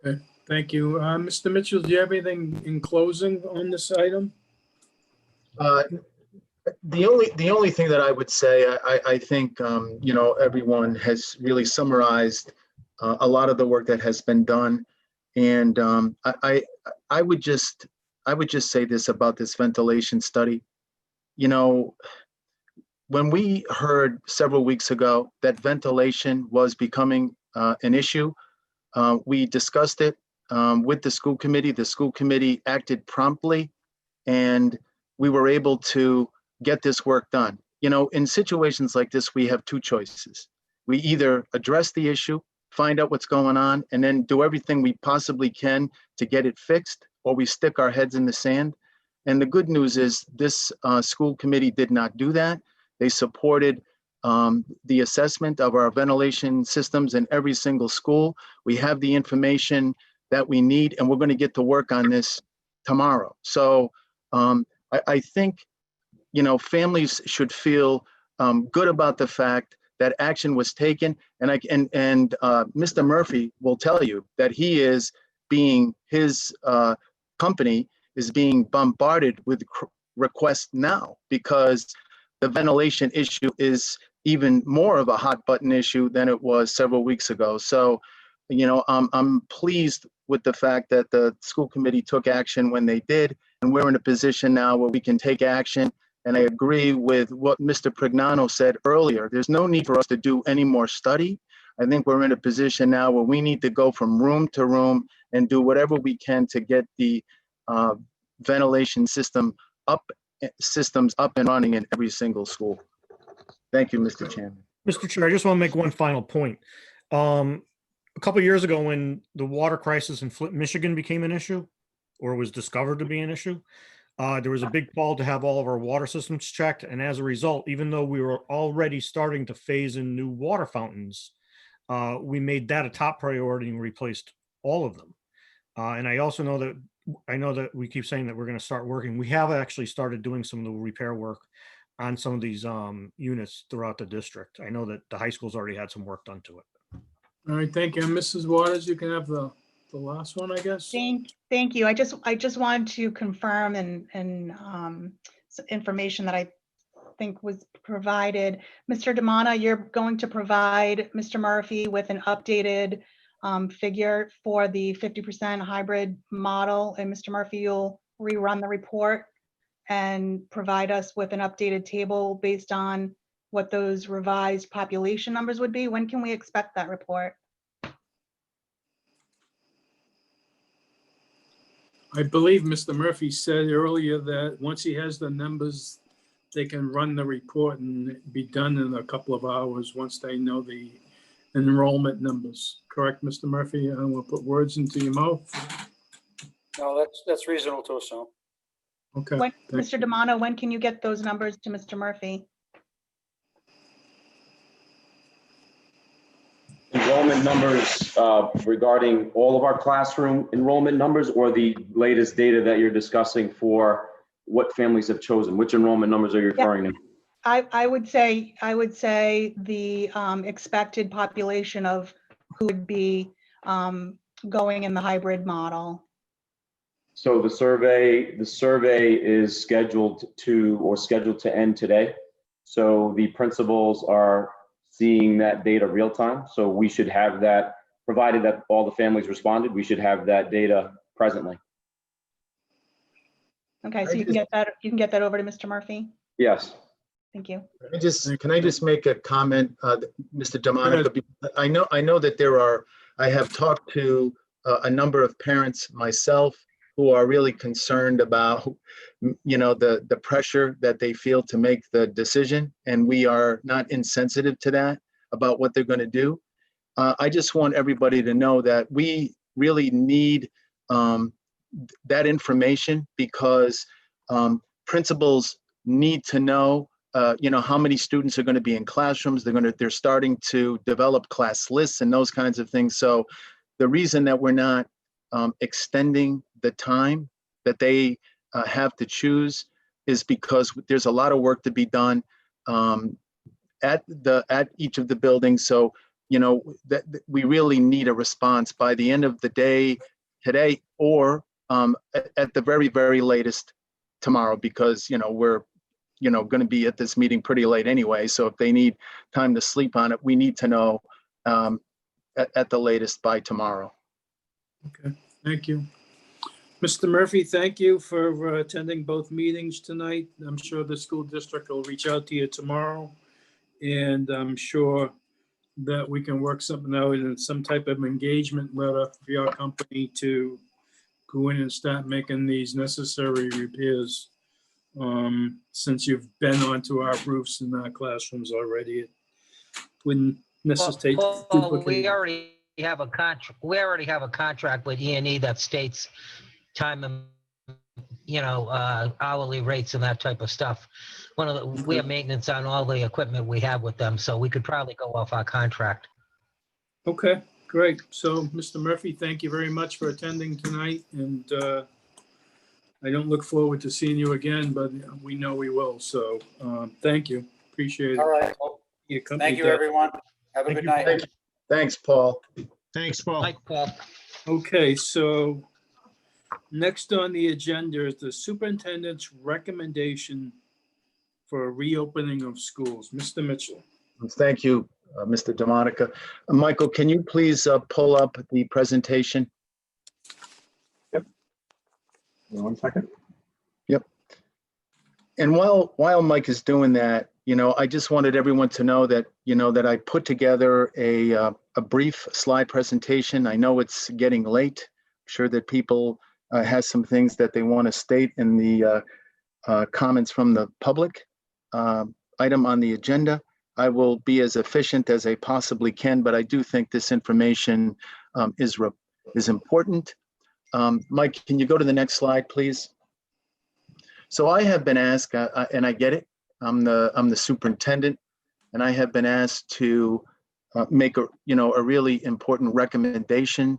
A: Okay, thank you. Mr. Mitchell, do you have anything in closing on this item?
D: The only thing that I would say, I think, everyone has really summarized a lot of the work that has been done. And I would just say this about this ventilation study. When we heard several weeks ago that ventilation was becoming an issue, we discussed it with the school committee. The school committee acted promptly, and we were able to get this work done. In situations like this, we have two choices. We either address the issue, find out what's going on, and then do everything we possibly can to get it fixed, or we stick our heads in the sand. And the good news is this school committee did not do that. They supported the assessment of our ventilation systems in every single school. We have the information that we need, and we're going to get to work on this tomorrow. So I think, families should feel good about the fact that action was taken. And Mr. Murphy will tell you that his company is being bombarded with requests now, because the ventilation issue is even more of a hot button issue than it was several weeks ago. So, I'm pleased with the fact that the school committee took action when they did, and we're in a position now where we can take action. And I agree with what Mr. Prignano said earlier. There's no need for us to do any more study. I think we're in a position now where we need to go from room to room and do whatever we can to get the ventilation systems up and running in every single school. Thank you, Mr. Chairman.
L: Mr. Chair, I just want to make one final point. A couple of years ago, when the water crisis in Flint, Michigan became an issue, or was discovered to be an issue, there was a big call to have all of our water systems checked. And as a result, even though we were already starting to phase in new water fountains, we made that a top priority and replaced all of them. And I also know that we keep saying that we're going to start working. We have actually started doing some of the repair work on some of these units throughout the district. I know that the high school's already had some work done to it.
A: All right, thank you. Mrs. Waters, you can have the last one, I guess.
C: Thank you. I just wanted to confirm and some information that I think was provided. Mr. Damana, you're going to provide Mr. Murphy with an updated figure for the 50% hybrid model, and Mr. Murphy, you'll rerun the report and provide us with an updated table based on what those revised population numbers would be. When can we expect that report?
A: I believe Mr. Murphy said earlier that once he has the numbers, they can run the report and be done in a couple of hours once they know the enrollment numbers. Correct, Mr. Murphy? I don't want to put words into your mouth.
E: No, that's reasonable to assume.
A: Okay.
C: Mr. Damano, when can you get those numbers to Mr. Murphy?
M: Enrollment numbers regarding all of our classroom enrollment numbers, or the latest data that you're discussing for what families have chosen? Which enrollment numbers are you referring to?
C: I would say the expected population of who would be going in the hybrid model.
M: So the survey is scheduled to end today. So the principals are seeing that data real time. So we should have that, provided that all the families responded, we should have that data presently.
C: Okay, so you can get that over to Mr. Murphy?
M: Yes.
C: Thank you.
D: Can I just make a comment, Mr. DeMonica? I know that I have talked to a number of parents myself who are really concerned about, the pressure that they feel to make the decision, and we are not insensitive to that about what they're going to do. I just want everybody to know that we really need that information, because principals need to know how many students are going to be in classrooms. They're starting to develop class lists and those kinds of things. So the reason that we're not extending the time that they have to choose is because there's a lot of work to be done at each of the buildings. So that we really need a response by the end of the day today, or at the very, very latest tomorrow, because we're going to be at this meeting pretty late anyway. So if they need time to sleep on it, we need to know at the latest by tomorrow.
A: Okay, thank you. Mr. Murphy, thank you for attending both meetings tonight. I'm sure the school district will reach out to you tomorrow, and I'm sure that we can work something out in some type of engagement letter for your company to go in and start making these necessary repairs. Since you've been onto our roofs and our classrooms already, it wouldn't necessitate
I: Paul,
A: duplicating.
I: we already have a contract. We already have a contract with E&E that states time and hourly rates and that type of stuff. We have maintenance on all the equipment we have with them, so we could probably go off our contract.
A: Okay, great. So, Mr. Murphy, thank you very much for attending tonight, and I don't look forward to seeing you again, but we know we will. So, thank you. Appreciate it.
E: All right. Well, thank you, everyone. Have a good night.
D: Thanks, Paul.
G: Thanks, Paul.
I: Mike, Paul.
A: Okay, so next on the agenda is the superintendent's recommendation for a reopening of schools. Mr. Mitchell.
D: Thank you, Mr. DeMonica. Michael, can you please pull up the presentation?
J: Yep. 1 second.
D: Yep. And while Mike is doing that, I just wanted everyone to know that, that I put together a brief slide presentation. I know it's getting late. I'm sure that people has some things that they want to state in the comments from the public item on the agenda. I will be as efficient as I possibly can, but I do think this information is important. Mike, can you go to the next slide, please? So I have been asked, and I get it. I'm the superintendent, and I have been asked to make a really important recommendation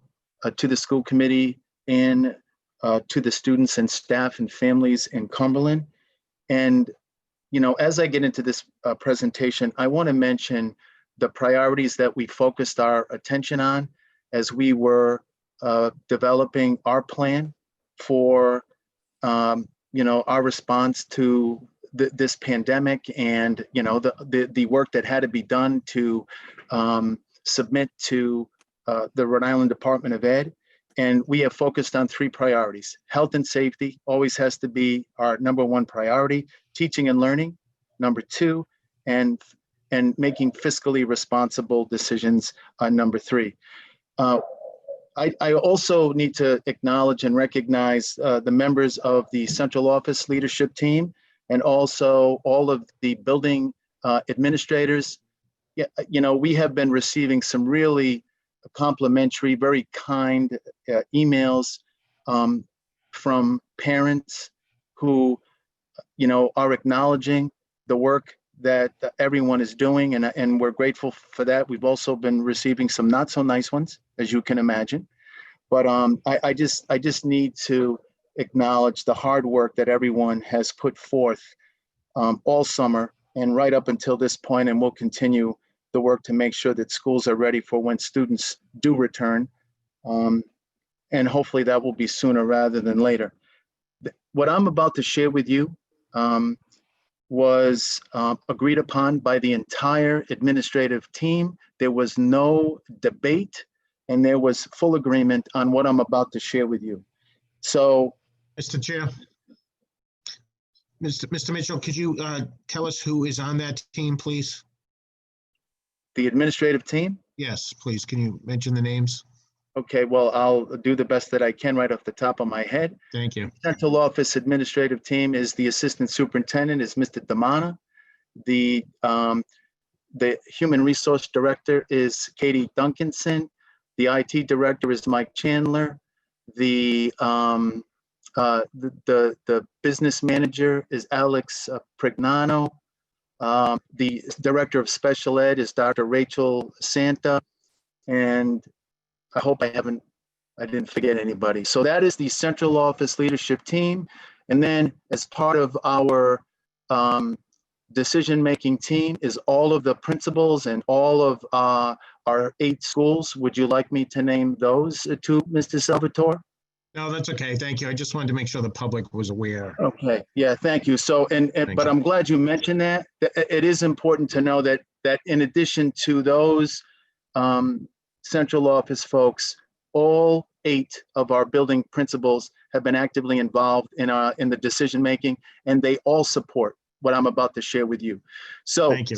D: to the school committee and to the students and staff and families in Cumberland. And as I get into this presentation, I want to mention the priorities that we focused our attention on as we were developing our plan for our response to this pandemic, and the work that had to be done to submit to the Rhode Island Department of Ed. And we have focused on 3 priorities. Health and safety always has to be our #1 priority. Teaching and learning, #2, and making fiscally responsible decisions, #3. I also need to acknowledge and recognize the members of the central office leadership team, and also all of the building administrators. We have been receiving some really complimentary, very kind emails from parents who, are acknowledging the work that everyone is doing, and we're grateful for that. We've also been receiving some not so nice ones, as you can imagine. But I just need to acknowledge the hard work that everyone has put forth all summer and right up until this point, and we'll continue the work to make sure that schools are ready for when students do return. And hopefully that will be sooner rather than later. What I'm about to share with you was agreed upon by the entire administrative team. There was no debate, and there was full agreement on what I'm about to share with you. So,
G: Mr. Chair. Mr. Mitchell, could you tell us who is on that team, please?
D: The administrative team?
G: Yes, please. Can you mention the names?
D: Okay, well, I'll do the best that I can right off the top of my head.
G: Thank you.
D: Central Office Administrative Team is the Assistant Superintendent is Mr. Damana. The Human Resource Director is Katie Duncanson. The IT Director is Mike Chandler. The Business Manager is Alex Prignano. The Director of Special Ed is Dr. Rachel Santa. And I hope I didn't forget anybody. So that is the Central Office Leadership Team. And then as part of our decision-making team is all of the principals and all of our 8 schools. Would you like me to name those to Mr. Salvatore?
G: No, that's okay. Thank you. I just wanted to make sure the public was aware.
D: Okay, yeah, thank you. So, but
G: you.
D: I'm glad you mentioned that. It is important to know that in addition to those central office folks, all 8 of our building principals have been actively involved in the decision-making, and they all support what I'm about to share with you. So,
G: Thank you.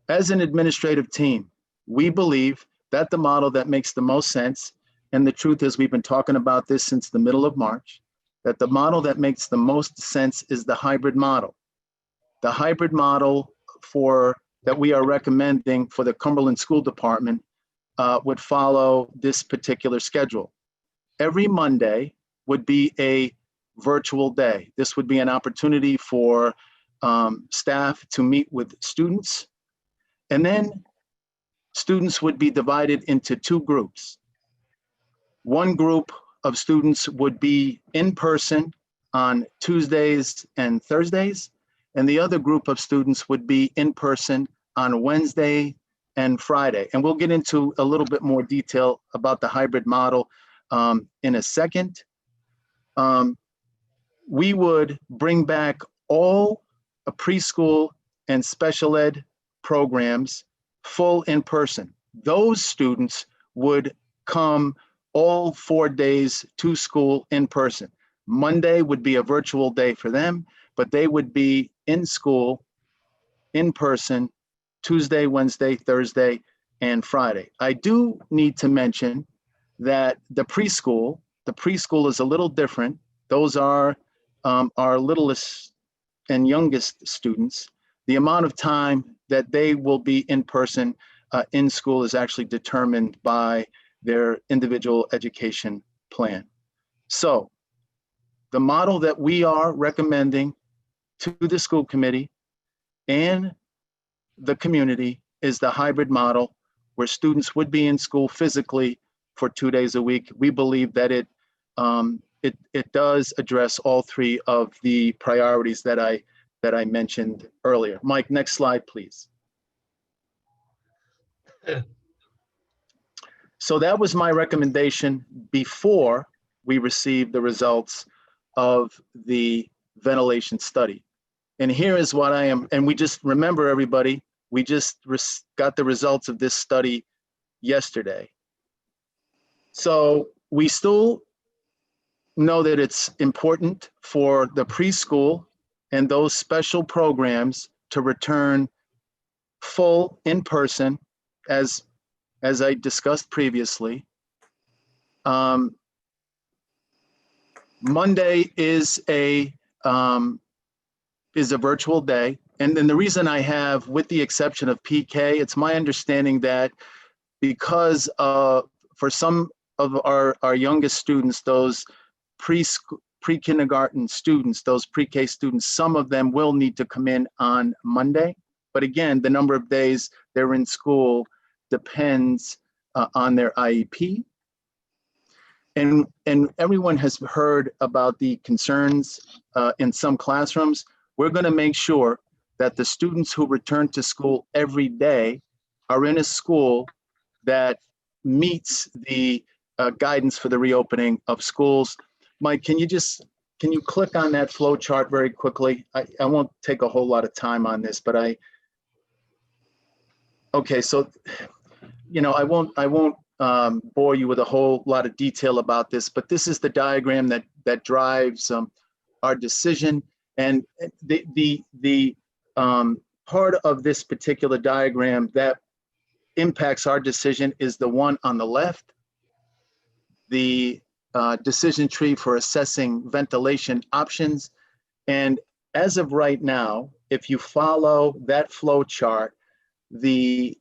D: As an administrative team, we believe that the model that makes the most sense, and the truth is we've been talking about this since the middle of March, that the model that makes the most sense is the hybrid model. The hybrid model that we are recommending for the Cumberland School Department would follow this particular schedule. Every Monday would be a virtual day. This would be an opportunity for staff to meet with students. And then students would be divided into 2 groups. One group of students would be in person on Tuesdays and Thursdays, and the other group of students would be in person on Wednesday and Friday. And we'll get into a little bit more detail about the hybrid model in a second. We would bring back all preschool and special ed programs full in person. Those students would come all 4 days to school in person. Monday would be a virtual day for them, but they would be in school in person Tuesday, Wednesday, Thursday, and Friday. I do need to mention that the preschool is a little different. Those are our littlest and youngest students. The amount of time that they will be in person in school is actually determined by their individual education plan. So the model that we are recommending to the school committee and the community is the hybrid model where students would be in school physically for 2 days a week. We believe that it does address all 3 of the priorities that I mentioned earlier. Mike, next slide, please. So that was my recommendation before we received the results of the ventilation study. And here is what I am, and we just remember everybody, we just got the results of this study yesterday. So we still know that it's important for the preschool and those special programs to return full in person, as I discussed previously. Monday is a virtual day. And then the reason I have, with the exception of PK, it's my understanding that because for some of our youngest students, those pre-kindergarten students, those pre-K students, some of them will need to come in on Monday. But again, the number of days they're in school depends on their IEP. And everyone has heard about the concerns in some classrooms. We're going to make sure that the students who return to school every day are in a school that meets the guidance for the reopening of schools. Mike, can you click on that flow chart very quickly? I won't take a whole lot of time on this, but okay, so, I won't bore you with a whole lot of detail about this, but this is the diagram that drives our decision. And the part of this particular diagram that impacts our decision is the one on the left, the decision tree for assessing ventilation options. And as of right now, if you follow that flow chart, the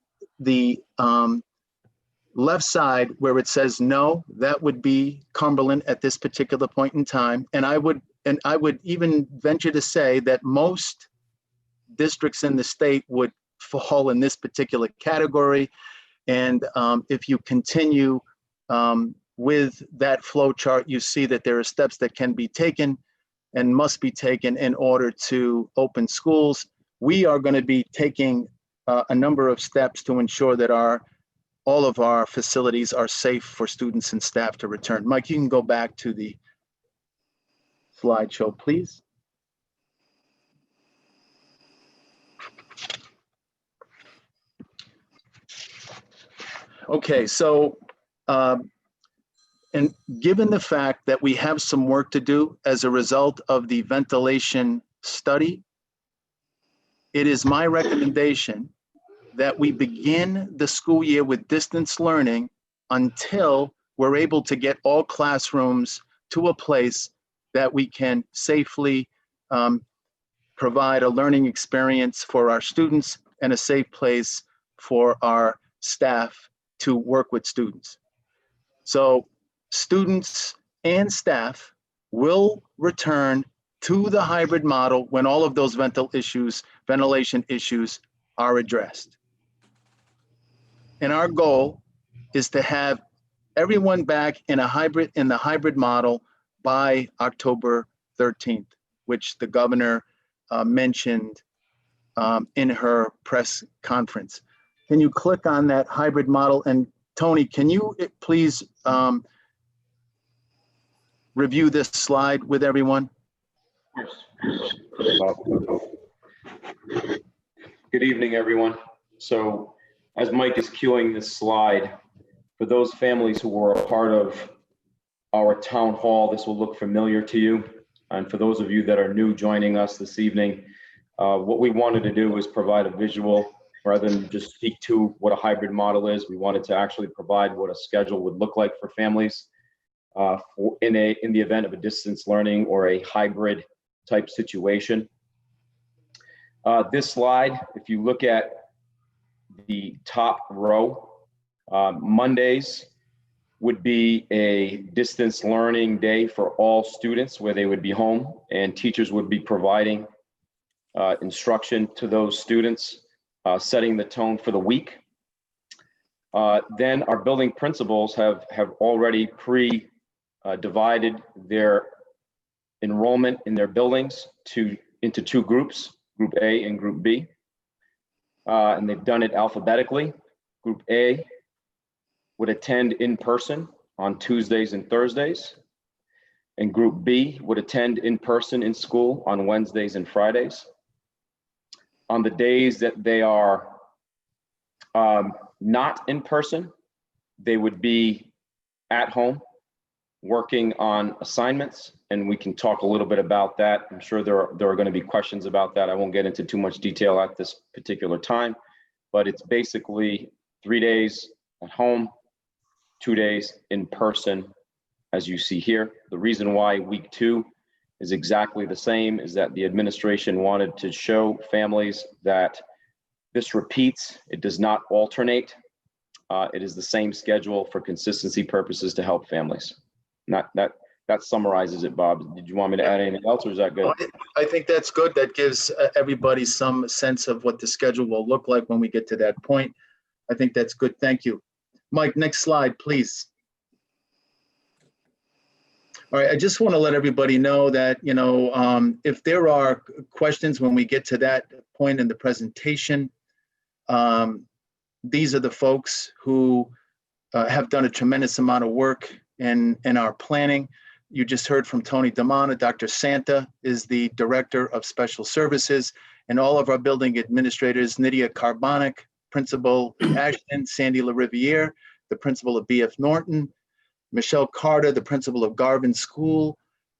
D: left side where it says no, that would be Cumberland at this particular point in time. And I would even venture to say that most districts in the state would fall in this particular category. And if you continue with that flow chart, you see that there are steps that can be taken and must be taken in order to open schools. We are going to be taking a number of steps to ensure that all of our facilities are safe for students and staff to return. Mike, you can go back to the slideshow, please. Okay, so and given the fact that we have some work to do as a result of the ventilation study, it is my recommendation that we begin the school year with distance learning until we're able to get all classrooms to a place that we can safely provide a learning experience for our students and a safe place for our staff to work with students. So students and staff will return to the hybrid model when all of those ventilation issues are addressed. And our goal is to have everyone back in the hybrid model by October 13th, which the governor mentioned in her press conference. Can you click on that hybrid model? And Tony, can you please review this slide with everyone?
M: Good evening, everyone. So as Mike is cueing this slide, for those families who were a part of our town hall, this will look familiar to you. And for those of you that are new joining us this evening, what we wanted to do is provide a visual rather than just speak to what a hybrid model is. We wanted to actually provide what a schedule would look like for families in the event of a distance learning or a hybrid type situation. This slide, if you look at the top row, Mondays would be a distance learning day for all students where they would be home and teachers would be providing instruction to those students, setting the tone for the week. Then our building principals have already divided their enrollment in their buildings into two groups, Group A and Group B. And they've done it alphabetically. Group A would attend in person on Tuesdays and Thursdays. And Group B would attend in person in school on Wednesdays and Fridays. On the days that they are not in person, they would be at home working on assignments, and we can talk a little bit about that. I'm sure there are going to be questions about that. I won't get into too much detail at this particular time, but it's basically 3 days at home, 2 days in person, as you see here. The reason why week 2 is exactly the same is that the administration wanted to show families that this repeats, it does not alternate. It is the same schedule for consistency purposes to help families. That summarizes it, Bob. Did you want me to add anything else, or is that good?
D: I think that's good. That gives everybody some sense of what the schedule will look like when we get to that point. I think that's good. Thank you. Mike, next slide, please. All right, I just want to let everybody know that, if there are questions when we get to that point in the presentation, these are the folks who have done a tremendous amount of work in our planning. You just heard from Tony Damana. Dr. Santa is the Director of Special Services, and all of our building administrators, Nydia Carbonic, Principal Ashton, Sandy LaRiviere, the Principal of BF Norton, Michelle Carter, the Principal of Garvin School,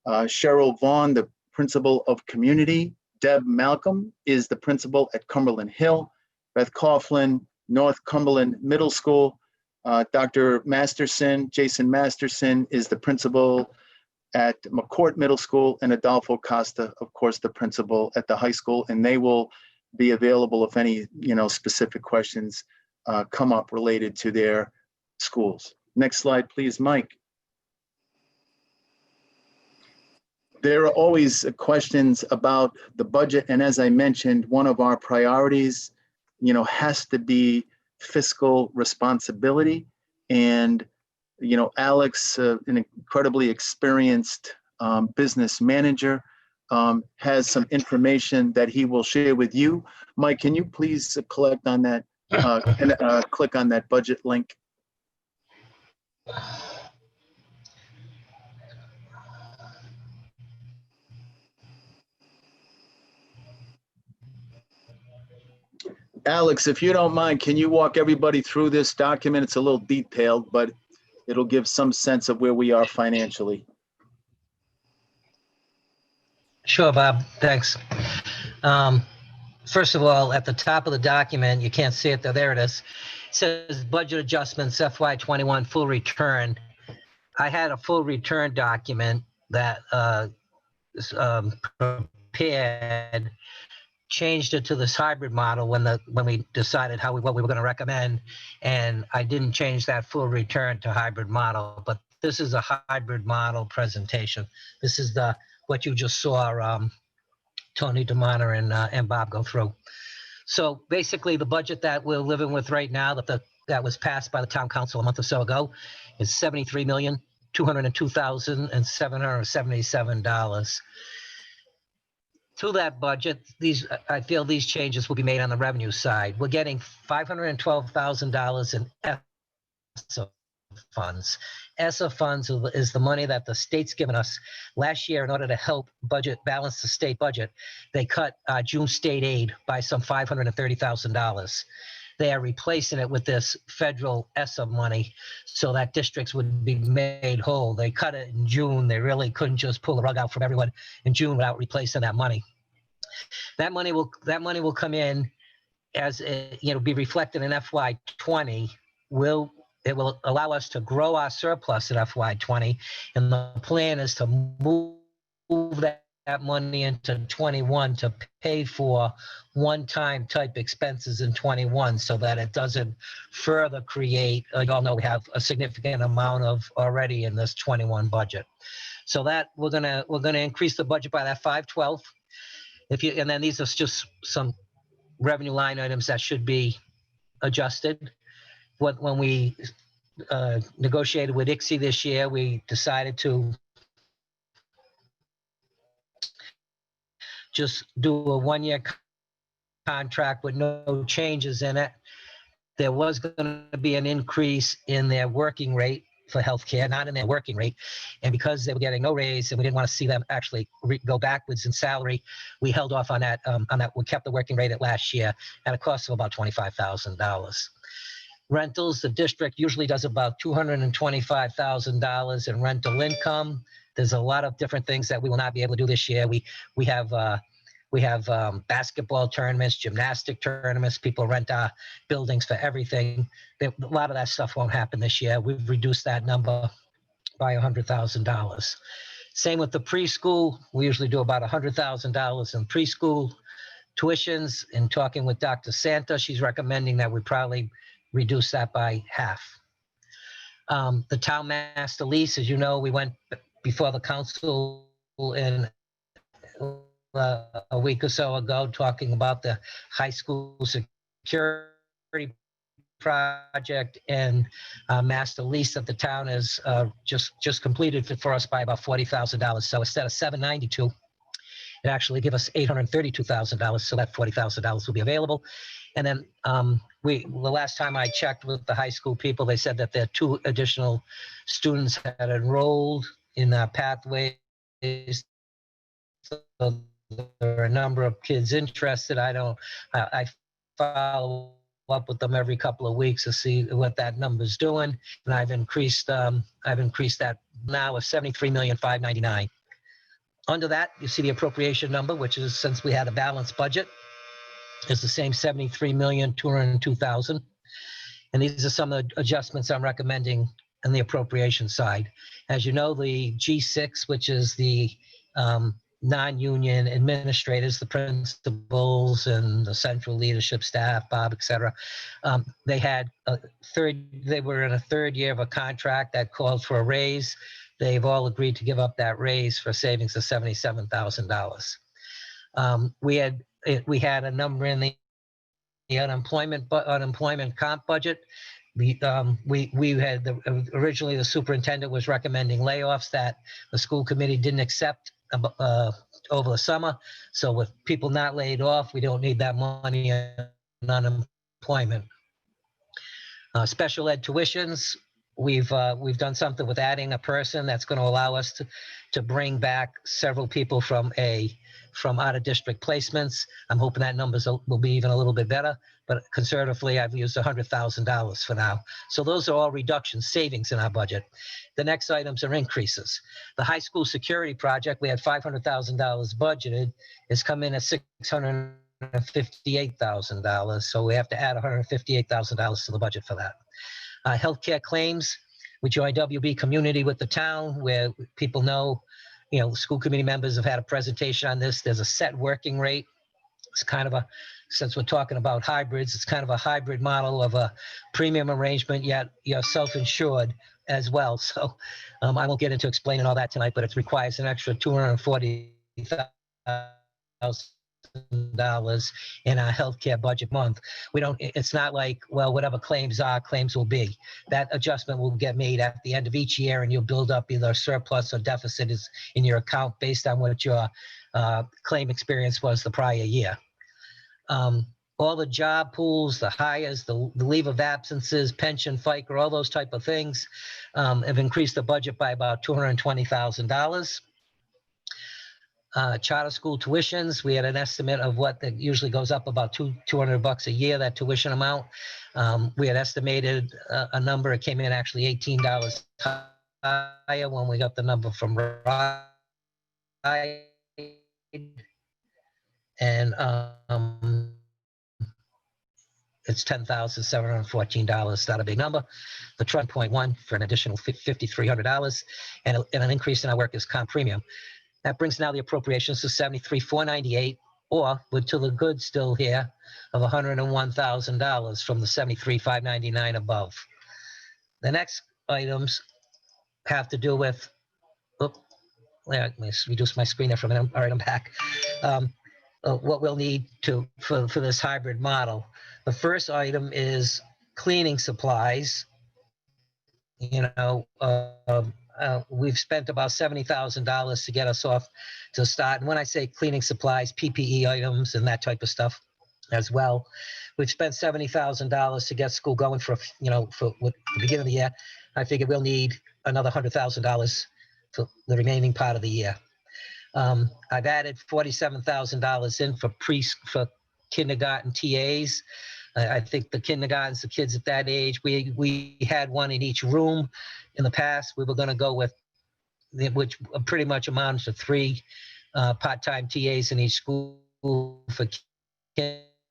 D: Cheryl Vaughn, the Principal of Community. Deb Malcolm is the principal at Cumberland Hill. Beth Coughlin, North Cumberland Middle School. Dr. Masterson, Jason Masterson, is the principal at McCourt Middle School, and Adolfo Costa, of course, the principal at the high school, and they will be available if any, specific questions come up related to their schools. Next slide, please, Mike. There are always questions about the budget, and as I mentioned, one of our priorities, has to be fiscal responsibility. And, Alex, an incredibly experienced business manager, has some information that he will share with you. Mike, can you please collect on that and click on that budget link? Alex, if you don't mind, can you walk everybody through this document? It's a little detailed, but it'll give some sense of where we are financially.
I: Sure, Bob, thanks. First of all, at the top of the document, you can't see it, there it is. It says budget adjustments FY21 full return. I had a full return document that is prepared, changed it to this hybrid model when we decided what we were going to recommend, and I didn't change that full return to hybrid model. But this is a hybrid model presentation. This is what you just saw Tony DeMonter and Bob go through. So basically, the budget that we're living with right now, that was passed by the town council a month or so ago, is $73,202,777. To that budget, I feel these changes will be made on the revenue side. We're getting $512,000 in ESSA funds. ESSA funds is the money that the state's given us. Last year, in order to help balance the state budget, they cut June state aid by some $530,000. They are replacing it with this federal ESSA money so that districts would be made whole. They cut it in June. They really couldn't just pull the rug out from everyone in June without replacing that money. That money will come in as be reflected in FY20. It will allow us to grow our surplus at FY20, and the plan is to move that money into 21 to pay for one-time type expenses in 21 so that it doesn't further create, you all know we have a significant amount of already in this 21 budget. So that we're gonna increase the budget by that 512. And then these are just some revenue line items that should be adjusted. When we negotiated with ICSI this year, we decided to just do a one-year contract with no changes in it. There was going to be an increase in their working rate for healthcare, not in their working rate. And because they were getting no raise and we didn't want to see them actually go backwards in salary, we held off on that. We kept the working rate at last year at a cost of about $25,000. Rentals, the district usually does about $225,000 in rental income. There's a lot of different things that we will not be able to do this year. We have basketball tournaments, gymnastic tournaments. People rent our buildings for everything. A lot of that stuff won't happen this year. We've reduced that number by $100,000. Same with the preschool. We usually do about $100,000 in preschool tuitions. In talking with Dr. Santa, she's recommending that we probably reduce that by half. The town master lease, as you know, we went before the council in a week or so ago talking about the high school security project, and master lease that the town has just completed for us by about $40,000. So instead of $792, it actually give us $832,000. So that $40,000 will be available. And then the last time I checked with the high school people, they said that there are 2 additional students had enrolled in pathways. So there are a number of kids interested. I follow up with them every couple of weeks to see what that number's doing, and I've increased that now of $73,599,000. Under that, you see the appropriation number, which is, since we had a balanced budget, is the same 73,202,000. And these are some of the adjustments I'm recommending on the appropriation side. As you know, the G6, which is the non-union administrators, the principals and the central leadership staff, Bob, et cetera, they were in a third year of a contract that called for a raise. They've all agreed to give up that raise for savings of $77,000. We had a number in the unemployment comp budget. We had originally the superintendent was recommending layoffs that the school committee didn't accept over the summer. So with people not laid off, we don't need that money in unemployment. Special ed tuitions, we've done something with adding a person that's going to allow us to bring back several people from out of district placements. I'm hoping that numbers will be even a little bit better, but conservatively, I've used $100,000 for now. So those are all reductions, savings in our budget. The next items are increases. The high school security project, we had $500,000 budgeted, is come in at $658,000. So we have to add $158,000 to the budget for that. Healthcare claims, we joined WB Community with the town, where people know, school committee members have had a presentation on this. There's a set working rate. It's kind of since we're talking about hybrids, it's kind of a hybrid model of a premium arrangement, yet you're self-insured as well. So I won't get into explaining all that tonight, but it requires an extra $240,000 in our healthcare budget month. It's not like, well, whatever claims will be. That adjustment will get made at the end of each year, and you'll build up either surplus or deficit in your account based on what your claim experience was the prior year. All the job pools, the hires, the leave of absences, pension, FICA, all those type of things have increased the budget by about $220,000. Charter school tuitions, we had an estimate of what that usually goes up about $200 a year, that tuition amount. We had estimated a number, it came in actually $18 higher when we got the number from Ride. And it's $10,714, not a big number. The Trust 0.1 for an additional $5,300 and an increase in our workers' comp premium. That brings now the appropriations to $73,498, or with to the good still here of $101,000 from the $73,599 above. The next items have to do with, let me reduce my screen there for a minute. All right, I'm back. What we'll need for this hybrid model. The first item is cleaning supplies. We've spent about $70,000 to get us off to start. And when I say cleaning supplies, PPE items and that type of stuff as well. We've spent $70,000 to get school going for the beginning of the year. I figure we'll need another $100,000 for the remaining part of the year. I've added $47,000 in for kindergarten TAs. I think the kindergartens, the kids at that age, we had one in each room. In the past, we were going to go with, which pretty much amounts to 3 part-time TAs in each school. For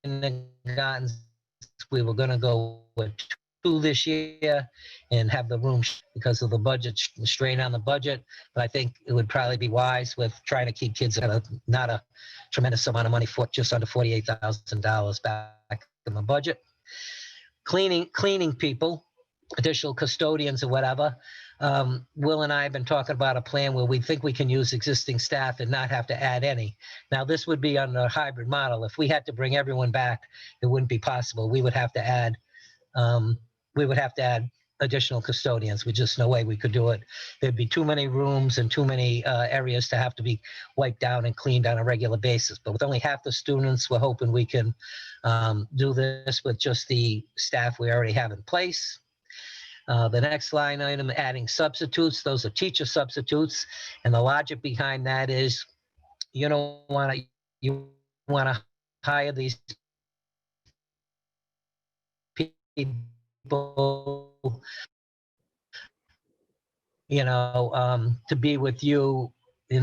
I: kindergartens, we were going to go with 2 this year and have the room because of the budget strain on the budget. But I think it would probably be wise with trying to keep kids at not a tremendous amount of money, for just under $48,000 back in the budget. Cleaning people, additional custodians or whatever. Will and I have been talking about a plan where we think we can use existing staff and not have to add any. Now, this would be on a hybrid model. If we had to bring everyone back, it wouldn't be possible. We would have to add additional custodians. With just no way we could do it. There'd be too many rooms and too many areas to have to be wiped down and cleaned on a regular basis. But with only half the students, we're hoping we can do this with just the staff we already have in place. The next line item, adding substitutes. Those are teacher substitutes. And the logic behind that is you want to hire these people, to be with you in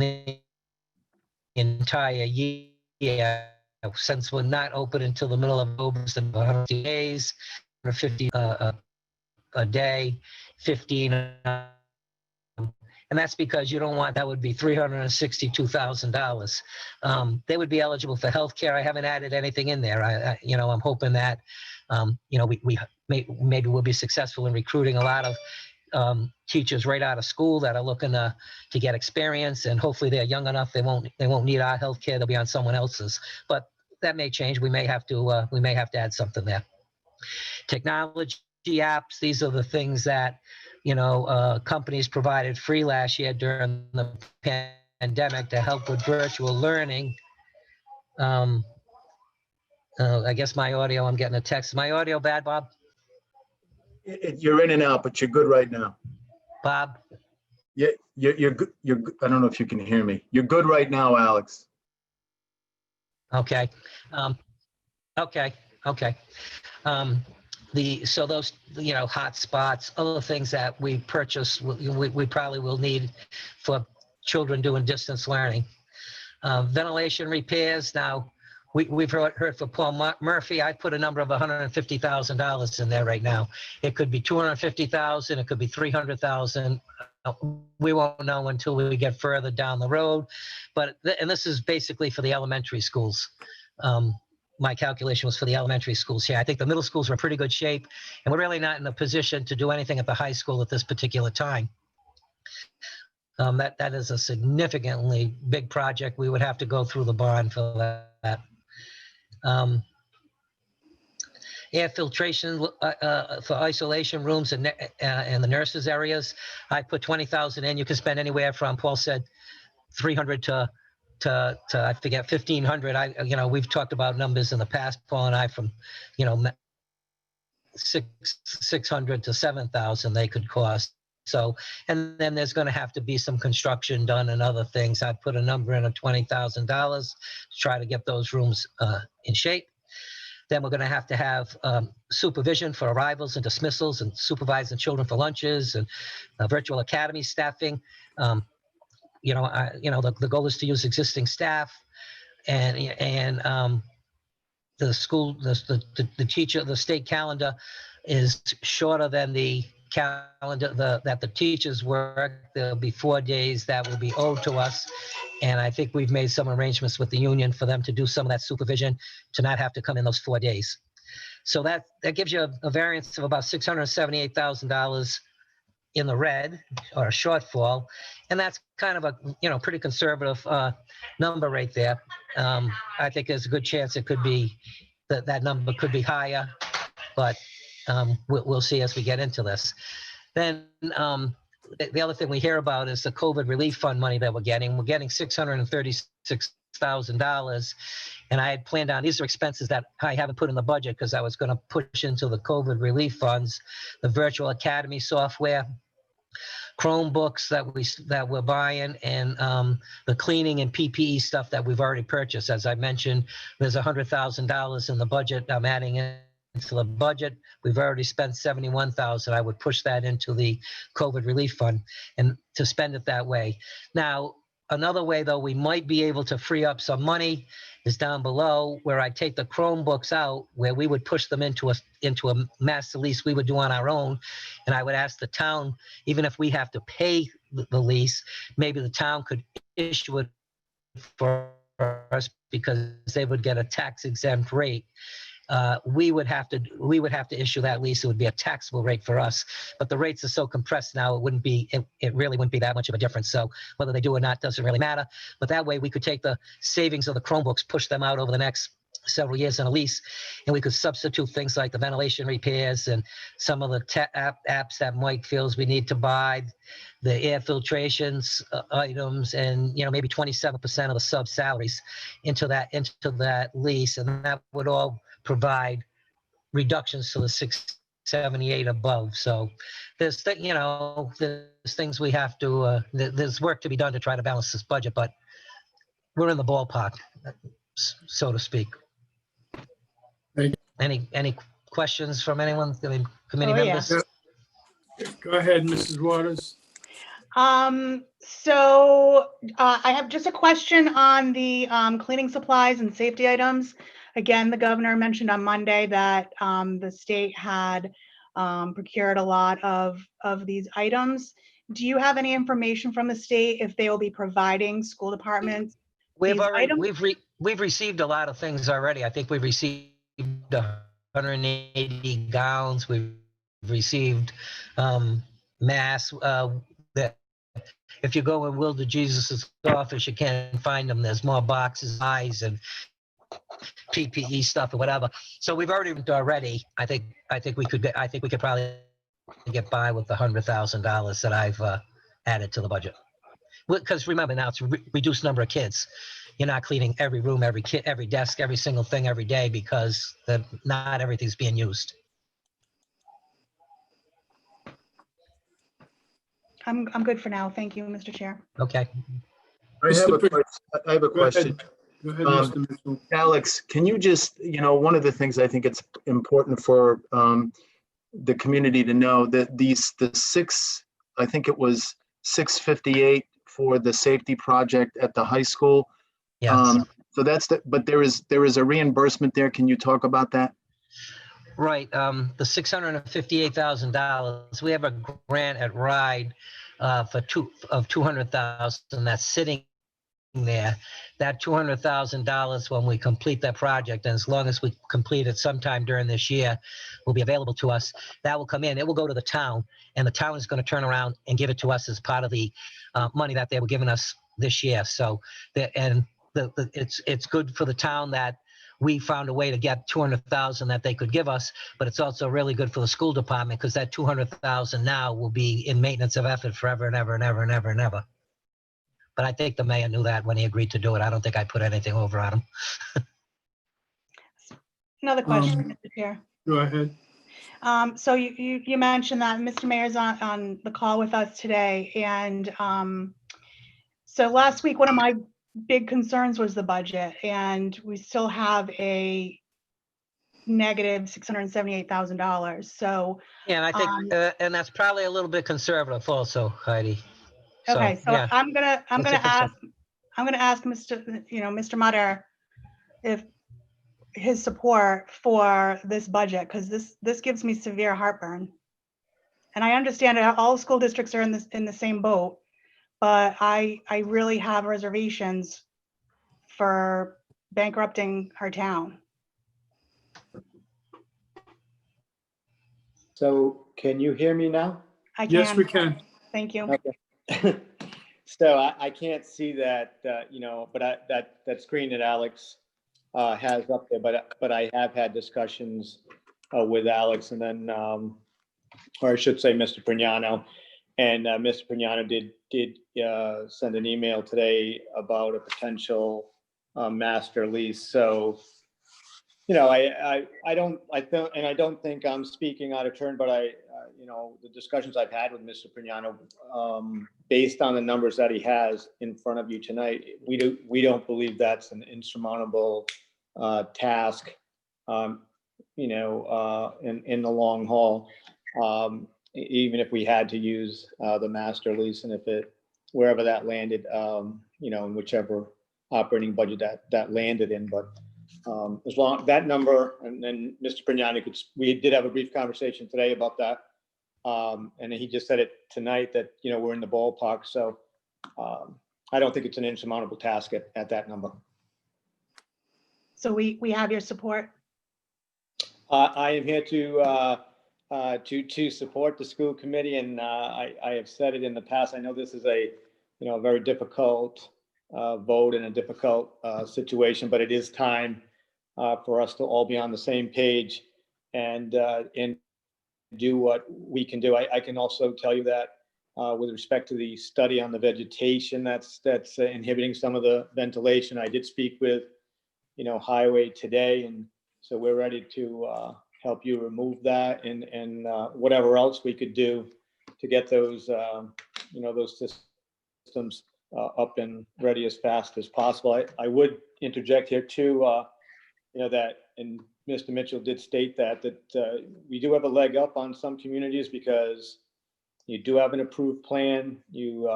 I: entire year. Since we're not open until the middle of August, and 150 days, 50 a day, 15. And that's because you don't want, that would be $362,000. They would be eligible for health care. I haven't added anything in there. I'm hoping that, maybe we'll be successful in recruiting a lot of teachers right out of school that are looking to get experience, and hopefully they're young enough, they won't need our health care. They'll be on someone else's, but that may change. We may have to add something there. Technology apps, these are the things that, companies provided free last year during the pandemic to help with virtual learning. I guess my audio, I'm getting a text. My audio bad, Bob?
D: You're in and out, but you're good right now.
I: Bob?
D: Yeah, you're good. I don't know if you can hear me. You're good right now, Alex.
I: Okay. Okay. So those, hot spots, other things that we purchase, we probably will need for children doing distance learning. Ventilation repairs. Now, we've heard for Paul Murphy, I put a number of $150,000 in there right now. It could be $250,000, it could be $300,000. We won't know until we get further down the road. But, and this is basically for the elementary schools. My calculation was for the elementary schools here. I think the middle schools are in pretty good shape, and we're really not in a position to do anything at the high school at this particular time. That is a significantly big project. We would have to go through the bond for that. Air filtration for isolation rooms and the nurses' areas. I put 20,000 in. You can spend anywhere from, Paul said, 300 to I forget, 1,500. We've talked about numbers in the past, Paul and I, from 600 to 7,000 they could cost. So, and then there's going to have to be some construction done and other things. I put a number in of $20,000 to try to get those rooms in shape. Then we're going to have supervision for arrivals and dismissals, and supervising children for lunches, and virtual academy staffing. The goal is to use existing staff, and the school, the teacher, the state calendar is shorter than the calendar that the teachers work. There'll be 4 days that will be owed to us, and I think we've made some arrangements with the union for them to do some of that supervision to not have to come in those 4 days. So that gives you a variance of about $678,000 in the red, or a shortfall, and that's kind of a pretty conservative number right there. I think there's a good chance it could be that number could be higher, but we'll see as we get into this. Then the other thing we hear about is the COVID relief fund money that we're getting. We're getting $636,000, and I had planned on, these are expenses that I haven't put in the budget because I was going to push into the COVID relief funds, the virtual academy software, Chromebooks that we're buying, and the cleaning and PPE stuff that we've already purchased. As I mentioned, there's $100,000 in the budget. I'm adding into the budget. We've already spent $71,000. I would push that into the COVID relief fund and to spend it that way. Now, another way, though, we might be able to free up some money is down below, where I take the Chromebooks out, where we would push them into a master lease we would do on our own. And I would ask the town, even if we have to pay the lease, maybe the town could issue it for us because they would get a tax exempt rate. We would have to issue that lease. It would be a taxable rate for us, but the rates are so compressed now, it really wouldn't be that much of a difference. So whether they do or not doesn't really matter. But that way we could take the savings of the Chromebooks, push them out over the next several years in a lease, and we could substitute things like the ventilation repairs and some of the apps that Mike feels we need to buy, the air filtrations items, and maybe 27% of the sub salaries into that lease, and that would all provide reductions to the 678 above. So there's things we have to there's work to be done to try to balance this budget, but we're in the ballpark, so to speak.
A: Thank
I: Any questions from anyone, committee
C: Oh, yeah.
I: members?
A: Go ahead, Mrs. Waters.
C: I have just a question on the cleaning supplies and safety items. Again, the governor mentioned on Monday that the state had procured a lot of these items. Do you have any information from the state if they will be providing school departments
I: We've
C: these
I: already,
C: items?
I: we've received a lot of things already. I think we've received 180 gowns. We've received masks. That if you go in Will to Jesus' office, you can't find them. There's more boxes, eyes, and PPE stuff or whatever. So we've already. I think we could probably get by with the $100,000 that I've added to the budget. Because remember now, it's a reduced number of kids. You're not cleaning every room, every kid, every desk, every single thing every day because not everything's being used.
C: I'm good for now. Thank you, Mr. Chair.
I: Okay.
D: I have a
A: Mr.
D: question. I have a question.
A: Go ahead,
D: Um,
A: Mr. Mitchell.
D: Alex, can you just, one of the things I think it's important for the community to know that the six, I think it was 658 for the safety project at the high school.
I: Yes.
D: So but there is a reimbursement there. Can you talk about that?
I: Right. The $658,000. We have a grant at RIDE for $200,000 that's sitting there. That $200,000 when we complete that project, and as long as we complete it sometime during this year, will be available to us. That will come in. It will go to the town, and the town is going to turn around and give it to us as part of the money that they were giving us this year. So, it's good for the town that we found a way to get $200,000 that they could give us, but it's also really good for the school department because that $200,000 now will be in maintenance of effort forever and ever and ever and ever and ever. But I think the mayor knew that when he agreed to do it. I don't think I put anything over on him.
C: Another question, Mr. Chair.
A: Go ahead.
C: So you mentioned that Mr. Mayor's on the call with us today. And so last week, one of my big concerns was the budget, and we still have a negative $678,000. So
I: Yeah, and I think, and that's probably a little bit conservative also, Heidi.
C: okay, so
I: yeah.
C: I'm gonna
I: That's
C: ask Mr. Mutter if his support for this budget, because this gives me severe heartburn. And I understand that all school districts are in the same boat, but I really have reservations for bankrupting our town.
J: So can you hear me now?
C: I can.
A: Yes, we can.
C: Thank you.
J: Okay. So I can't see that, but that screen that Alex has up there, but I have had discussions with Alex and then, or I should say Mr. Prignano. And Mr. Prignano did send an email today about a potential master lease. So, I don't think I'm speaking out of turn, but the discussions I've had with Mr. Prignano, based on the numbers that he has in front of you tonight, we don't believe that's an insurmountable task, in the long haul. Even if we had to use the master lease, and wherever that landed, in whichever operating budget that landed in, but as long that number, and then Mr. Prignano we did have a brief conversation today about that, and he just said it tonight that we're in the ballpark. So I don't think it's an insurmountable task at that number.
C: So we have your support.
J: I am here to support the school committee, and I have said it in the past. I know this is a very difficult vote and a difficult situation, but it is time for us to all be on the same page and do what we can do. I can also tell you that with respect to the study on the vegetation that's inhibiting some of the ventilation, I did speak with Highway today, and so we're ready to help you remove that and whatever else we could do to get those those systems up and ready as fast as possible. I would interject here too, that, and Mr. Mitchell did state that we do have a leg up on some communities because You do have an approved plan. You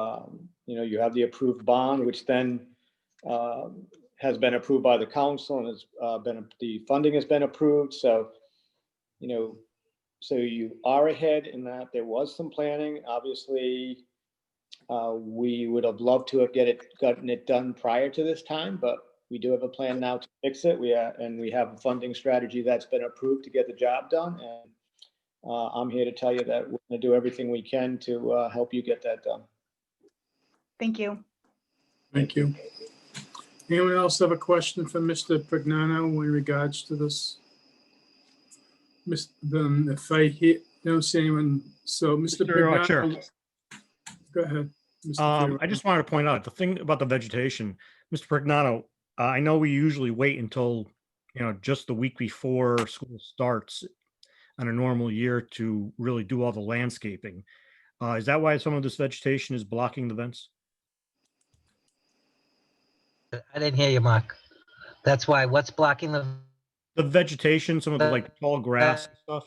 J: you have the approved bond, which then has been approved by the council and has the funding has been approved. So, so you are ahead in that. There was some planning. Obviously, we would have loved to have gotten it done prior to this time, but we do have a plan now to fix it. We have a funding strategy that's been approved to get the job done. And I'm here to tell you that we're going to do everything we can to help you get that done.
C: Thank you.
A: Thank you. Anyone else have a question for Mr. Pregnano in regards to this? Then if I don't see anyone, so Mr. Pregnano,
L: Chair.
A: go ahead. Mr.
L: I just wanted to point out the thing about the vegetation, Mr. Pregnano. I know we usually wait until just the week before school starts on a normal year to really do all the landscaping. Is that why some of this vegetation is blocking the vents?
I: I didn't hear you, Mark. That's why. What's blocking the
L: vegetation, some of the like tall grass and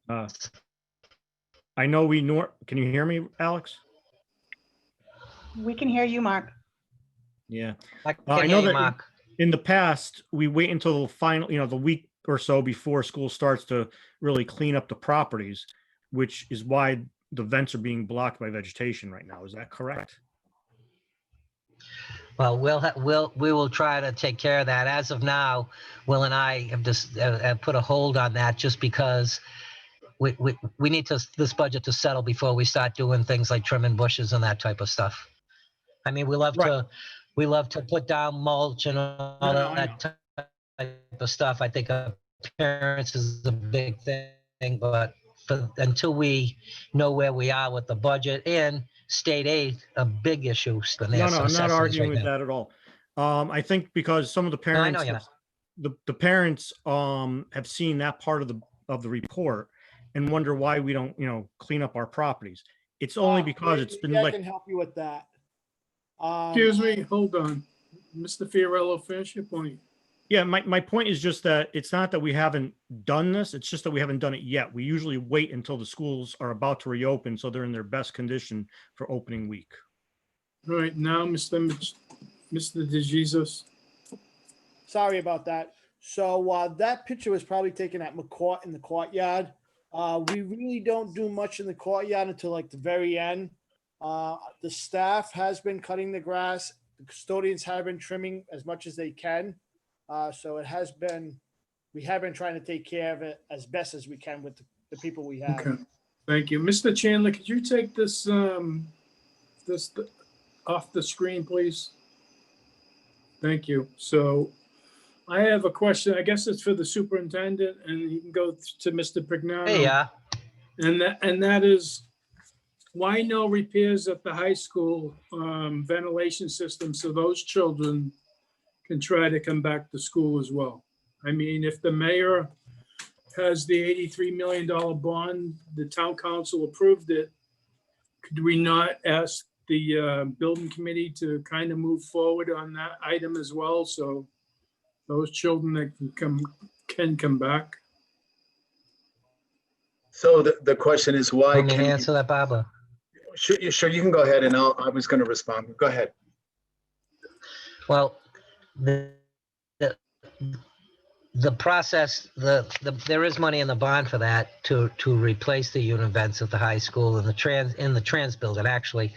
L: stuff. I know can you hear me, Alex?
C: We can hear you, Mark.
L: Yeah.
I: I know that Mark.
L: In the past, we wait until the final, the week or so before school starts to really clean up the properties, which is why the vents are being blocked by vegetation right now. Is that correct?
I: Well, we will try to take care of that. As of now, Will and I have just put a hold on that just because we need this budget to settle before we start doing things like trimming bushes and that type of stuff. I mean, we love to put down mulch and all that type of stuff. I think appearance is a big thing, but until we know where we are with the budget and state aid, a big issue.
L: No, I'm not arguing with that at all. I think because some of the parents, the parents have seen that part of the report and wonder why we don't, clean up our properties. It's only because it's been
K: I can help you with that.
A: Excuse me, hold on. Mr. Fiorello, finish your point.
L: Yeah, my point is just that it's not that we haven't done this, it's just that we haven't done it yet. We usually wait until the schools are about to reopen so they're in their best condition for opening week.
A: All right, now, Mr. DeJesus.
K: Sorry about that. So that picture was probably taken at McCourt in the courtyard. We really don't do much in the courtyard until like the very end. The staff has been cutting the grass. The custodians have been trimming as much as they can. So we have been trying to take care of it as best as we can with the people we have.
A: Okay, thank you. Mr. Chandler, could you take this, this off the screen, please? Thank you. So I have a question. I guess it's for the superintendent, and you can go to Mr. Pregnano.
I: Hey, yeah.
A: And that is, why no repairs at the high school ventilation system so those children can try to come back to school as well? I mean, if the mayor has the $83 million bond, the town council approved it, could we not ask the building committee to kind of move forward on that item as well? So those children that can come back.
D: So the question is why
I: Can you answer that, Barbara?
D: Sure, you can go ahead, and I was going to respond. Go ahead.
I: Well, the process, there is money in the bond for that to replace the unit vents at the high school and the trans building actually,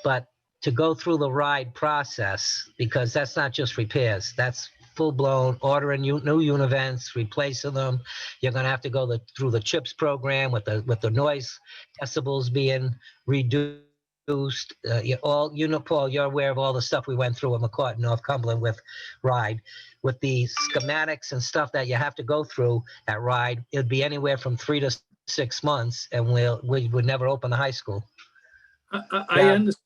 I: but to go through the RIDE process, because that's not just repairs, that's full-blown ordering new unit vents, replacing them. You're going to have to go through the CHIPS program with the noise decibels being reduced. Paul, you're aware of all the stuff we went through at McCourt, North Cumberland with RIDE. With the schematics and stuff that you have to go through at RIDE, it'd be anywhere from 3 to 6 months, and we would never open the high school.
A: I understand.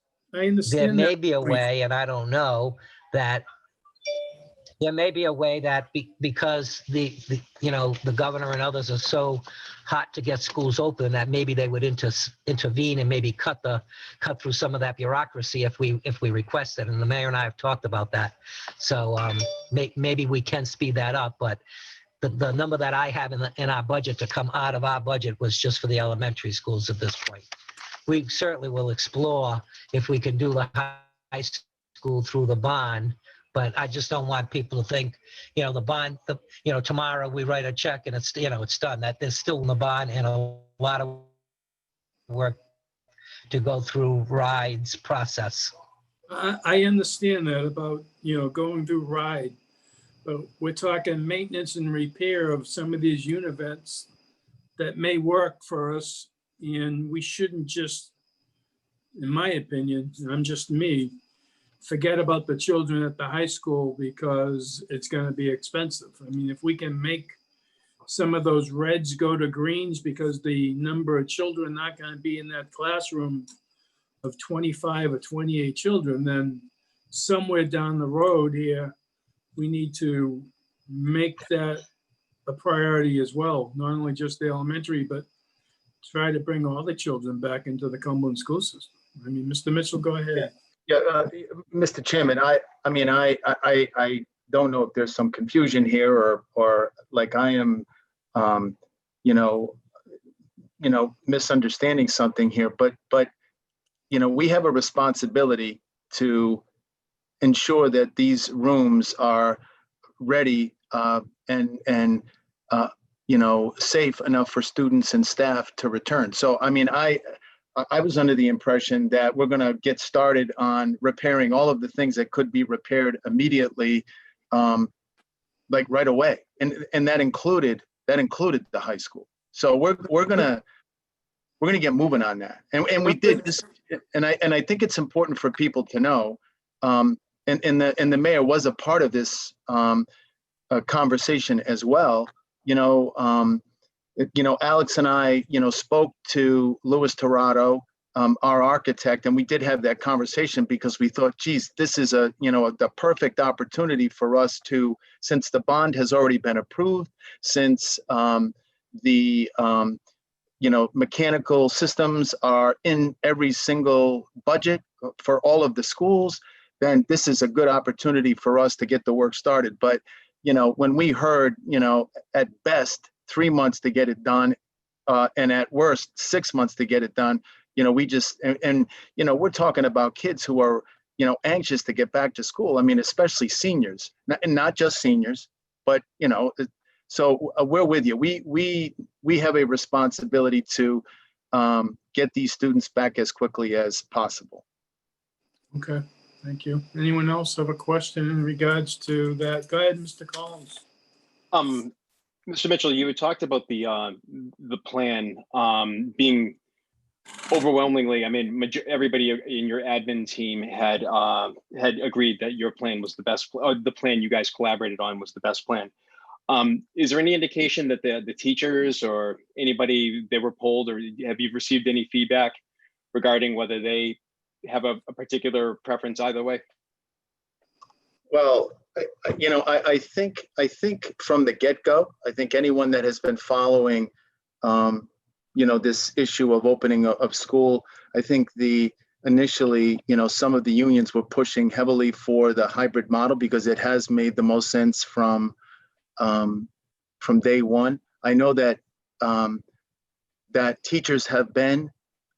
I: There may be a way, and I don't know, that there may be a way that because the governor and others are so hot to get schools open, that maybe they would intervene and maybe cut through some of that bureaucracy if we request it. And the mayor and I have talked about that. So maybe we can speed that up. But the number that I have in our budget to come out of our budget was just for the elementary schools at this point. We certainly will explore if we can do the high school through the bond, but I just don't want people to think, the bond, tomorrow we write a check and it's, it's done. That there's still in the bond and a lot of work to go through rides process.
A: I understand that about, going through RIDE, but we're talking maintenance and repair of some of these univents that may work for us, and we shouldn't just, in my opinion, and I'm just me, forget about the children at the high school because it's going to be expensive. I mean, if we can make some of those reds go to greens because the number of children not going to be in that classroom of 25 or 28 children, then somewhere down the road here, we need to make that a priority as well, not only just the elementary, but try to bring all the children back into the Cumberland school system. I mean, Mr. Mitchell, go ahead.
D: Yeah, Mr. Chairman, I don't know if there's some confusion here or like I am, misunderstanding something here, but we have a responsibility to ensure that these rooms are ready and safe enough for students and staff to return. So, I mean, I was under the impression that we're going to get started on repairing all of the things that could be repaired immediately, like right away, and that included the high school. So we're gonna get moving on that, and we did this, and I think it's important for people to know, and the mayor was a part of this conversation as well. Alex and I, spoke to Louis Torado, our architect, and we did have that conversation because we thought, geez, this is the perfect opportunity for us to, since the bond has already been approved, since the mechanical systems are in every single budget for all of the schools, then this is a good opportunity for us to get the work started. But, when we heard, at best, 3 months to get it done, and at worst, 6 months to get it done, we just, and we're talking about kids who are, anxious to get back to school. I mean, especially seniors, and not just seniors, but, so we're with you. We have a responsibility to get these students back as quickly as possible.
A: Okay, thank you. Anyone else have a question in regards to that? Go ahead, Mr. Collins.
B: Mr. Mitchell, you had talked about the plan being overwhelmingly, I mean, everybody in your admin team had agreed that your plan was the best, or the plan you guys collaborated on was the best plan. Is there any indication that the teachers or anybody they were polled, or have you received any feedback regarding whether they have a particular preference either way?
D: Well, I think from the get-go, I think anyone that has been following, this issue of opening of school, I think initially, some of the unions were pushing heavily for the hybrid model because it has made the most sense from day one. I know that that teachers have been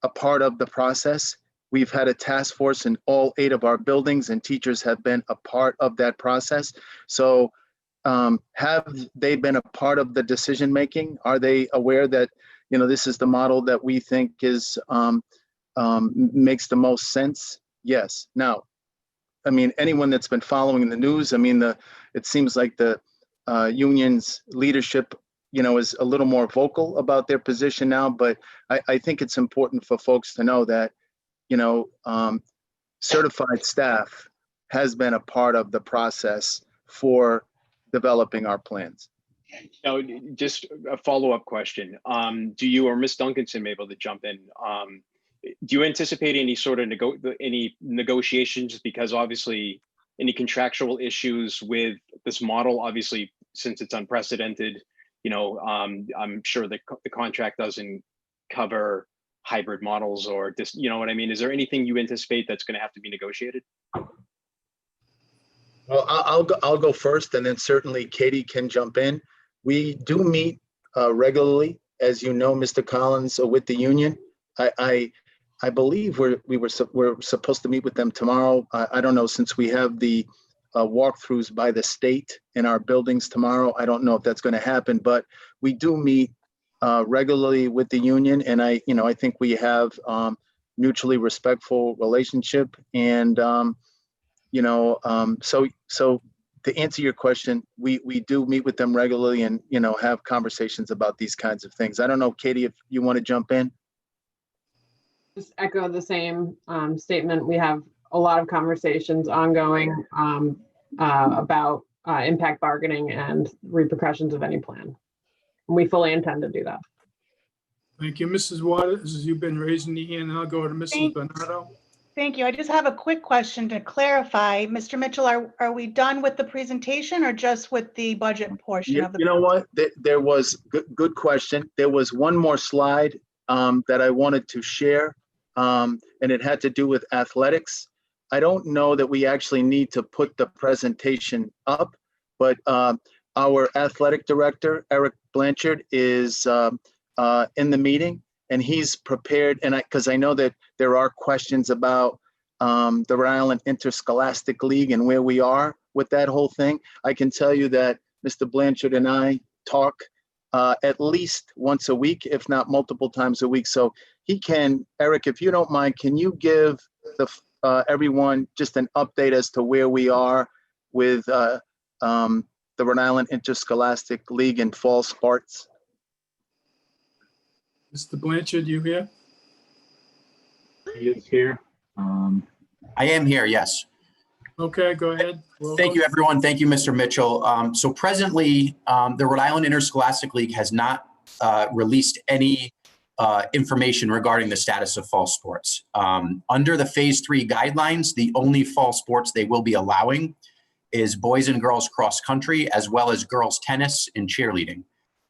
D: a part of the process. We've had a task force in all 8 of our buildings, and teachers have been a part of that process. So have they been a part of the decision making? Are they aware that, this is the model that we think is makes the most sense? Yes. Now, I mean, anyone that's been following the news, I mean, it seems like the union's leadership, is a little more vocal about their position now, but I think it's important for folks to know that certified staff has been a part of the process for developing our plans.
B: Now, just a follow-up question. Do you or Ms. Duncanson be able to jump in? Do you anticipate any sort of any negotiations? Because obviously any contractual issues with this model, obviously, since it's unprecedented, I'm sure the contract doesn't cover hybrid models or this, what I mean? Is there anything you anticipate that's going to have to be negotiated?
D: Well, I'll go first, and then certainly Katie can jump in. We do meet regularly, as you know, Mr. Collins, with the union. I believe we're supposed to meet with them tomorrow. I don't know, since we have the walkthroughs by the state in our buildings tomorrow. I don't know if that's going to happen, but we do meet regularly with the union, and I think we have mutually respectful relationship, and so to answer your question, we do meet with them regularly, and have conversations about these kinds of things. I don't know, Katie, if you want to jump in.
N: Just echo the same statement. We have a lot of conversations ongoing about impact bargaining and repercussions of any plan. We fully intend to do that.
A: Thank you. Mrs. Waters, you've been raising the hand, and I'll go to Mrs. Bernardo.
C: Thank you. I just have a quick question to clarify. Mr. Mitchell, are we done with the presentation or just with the budget portion of the?
D: You know what? There was, good question. There was one more slide that I wanted to share, and it had to do with athletics. I don't know that we actually need to put the presentation up, but our athletic director, Eric Blanchard, is in the meeting, and he's prepared. And because I know that there are questions about the Rhode Island Interscholastic League and where we are with that whole thing. I can tell you that Mr. Blanchard and I talk at least once a week, if not multiple times a week. So he can, Eric, if you don't mind, can you give everyone just an update as to where we are with the Rhode Island Interscholastic League and fall sports?
A: Mr. Blanchard, you here?
O: He is here. I am here, yes.
A: Okay, go ahead.
O: Thank you, everyone. Thank you, Mr. Mitchell. So presently, the Rhode Island Interscholastic League has not released any information regarding the status of fall sports. Under the Phase 3 guidelines, the only fall sports they will be allowing is boys and girls cross country, as well as girls tennis and cheerleading.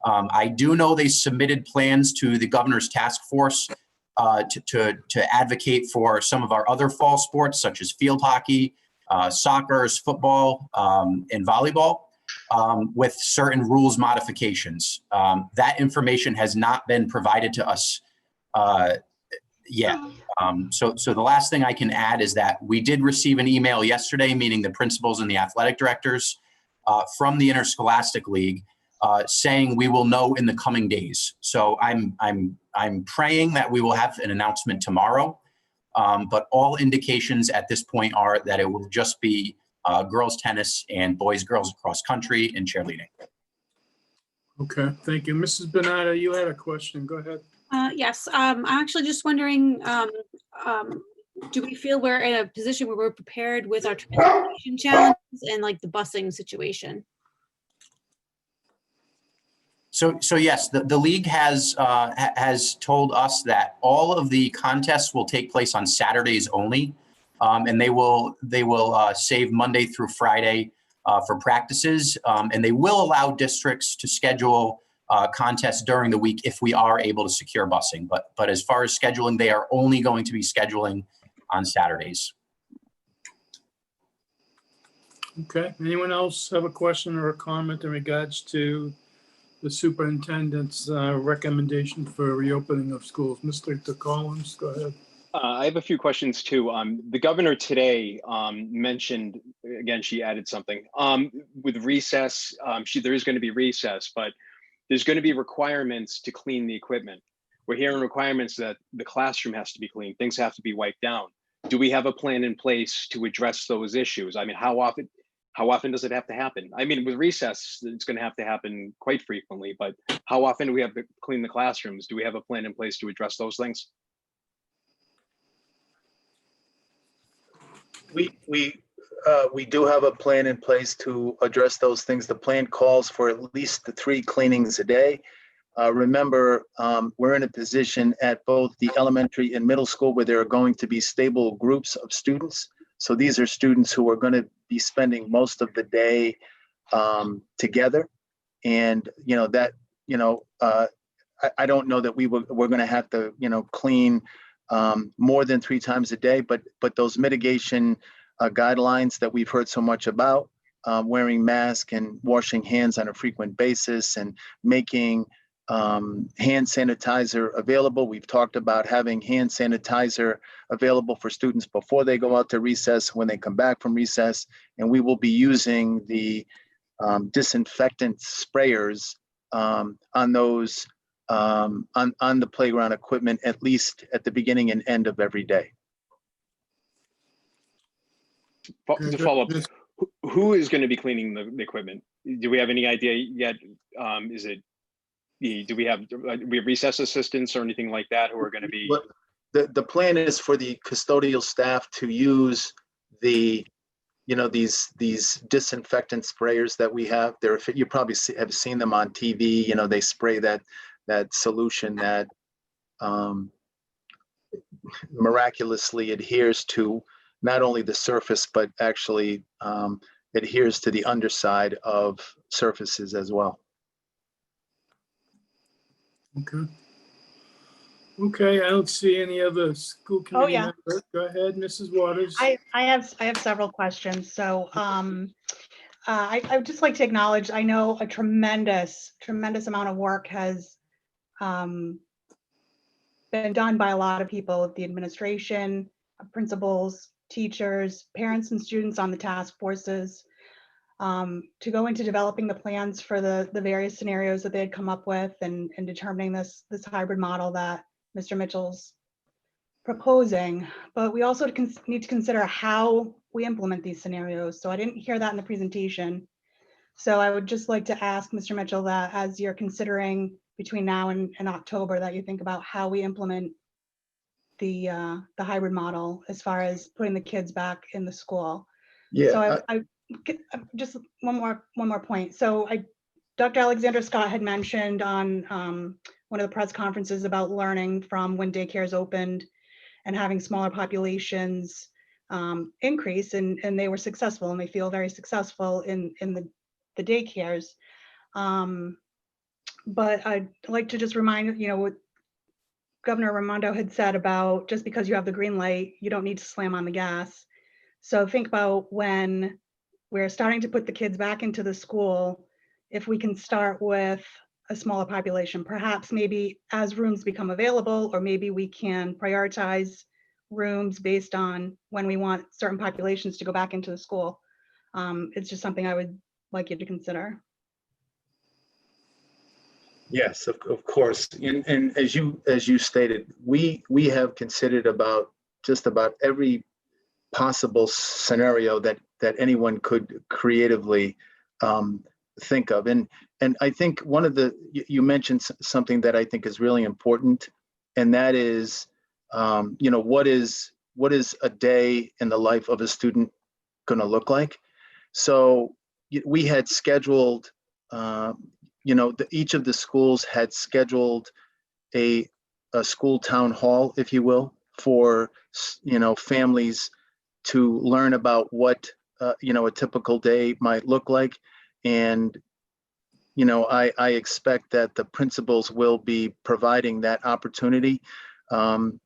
O: I do know they submitted plans to the governor's task force to advocate for some of our other fall sports, such as field hockey, soccer, football, and volleyball, with certain rules modifications. That information has not been provided to us yet. So the last thing I can add is that we did receive an email yesterday, meeting the principals and the athletic directors from the Interscholastic League, saying we will know in the coming days. So I'm praying that we will have an announcement tomorrow. But all indications at this point are that it will just be girls tennis and girls cross country and cheerleading.
A: Okay, thank you. Mrs. Bernardo, you had a question. Go ahead.
H: Yes, I'm actually just wondering, do we feel we're in a position where we're prepared with our transportation challenges and like the busing situation?
O: So yes, the league has told us that all of the contests will take place on Saturdays only, and they will save Monday through Friday for practices, and they will allow districts to schedule contests during the week if we are able to secure busing. But as far as scheduling, they are only going to be scheduling on Saturdays.
A: Okay. Anyone else have a question or a comment in regards to the superintendent's recommendation for reopening of schools? Mr. Collins, go ahead.
B: I have a few questions too. The governor today mentioned, again, she added something with recess. There is going to be recess, but there's going to be requirements to clean the equipment. We're hearing requirements that the classroom has to be cleaned, things have to be wiped down. Do we have a plan in place to address those issues? I mean, how often does it have to happen? I mean, with recess, it's going to have to happen quite frequently, but how often do we have to clean the classrooms? Do we have a plan in place to address those things?
D: We do have a plan in place to address those things. The plan calls for at least 3 cleanings a day. Remember, we're in a position at both the elementary and middle school where there are going to be stable groups of students. So these are students who are going to be spending most of the day together. And, I don't know that we're going to have to, clean more than 3 times a day, but those mitigation guidelines that we've heard so much about, wearing masks and washing hands on a frequent basis and making hand sanitizer available. We've talked about having hand sanitizer available for students before they go out to recess, when they come back from recess, and we will be using the disinfectant sprayers on those on the playground equipment, at least at the beginning and end of every day.
B: To follow up, who is going to be cleaning the equipment? Do we have any idea yet? Do we have recess assistants or anything like that who are going to be?
D: The plan is for the custodial staff to use the, these disinfectant sprayers that we have. You probably have seen them on TV. They spray that solution that miraculously adheres to not only the surface, but actually adheres to the underside of surfaces as well.
A: Okay, I don't see any other school committee
C: yeah.
A: members. Go ahead, Mrs. Waters.
C: I have several questions. So I would just like to acknowledge, I know a tremendous amount of work has been done by a lot of people, the administration, principals, teachers, parents and students on the task forces, to go into developing the plans for the various scenarios that they had come up with and determining this hybrid model that Mr. Mitchell's proposing. But we also need to consider how we implement these scenarios. So I didn't hear that in the presentation. So I would just like to ask Mr. Mitchell that as you're considering between now and October, that you think about how we implement the hybrid model as far as putting the kids back in the school.
D: Yeah.
C: So I just one more point. So Dr. Alexander Scott had mentioned on one of the press conferences about learning from when daycares opened and having smaller populations increase, and they were successful, and they feel very successful in the daycares. But I'd like to just remind, what Governor Raimondo had said about just because you have the green light, you don't need to slam on the gas. So think about when we're starting to put the kids back into the school, if we can start with a smaller population, perhaps maybe as rooms become available, or maybe we can prioritize rooms based on when we want certain populations to go back into the school. It's just something I would like you to consider.
D: Yes, of course. And as you stated, we have considered just about every possible scenario that anyone could creatively think of. And I think you mentioned something that I think is really important, and that is, what is a day in the life of a student going to look like? So we had scheduled, each of the schools had scheduled a school town hall, if you will, for, families to learn about what, a typical day might look like. And, I expect that the principals will be providing that opportunity. They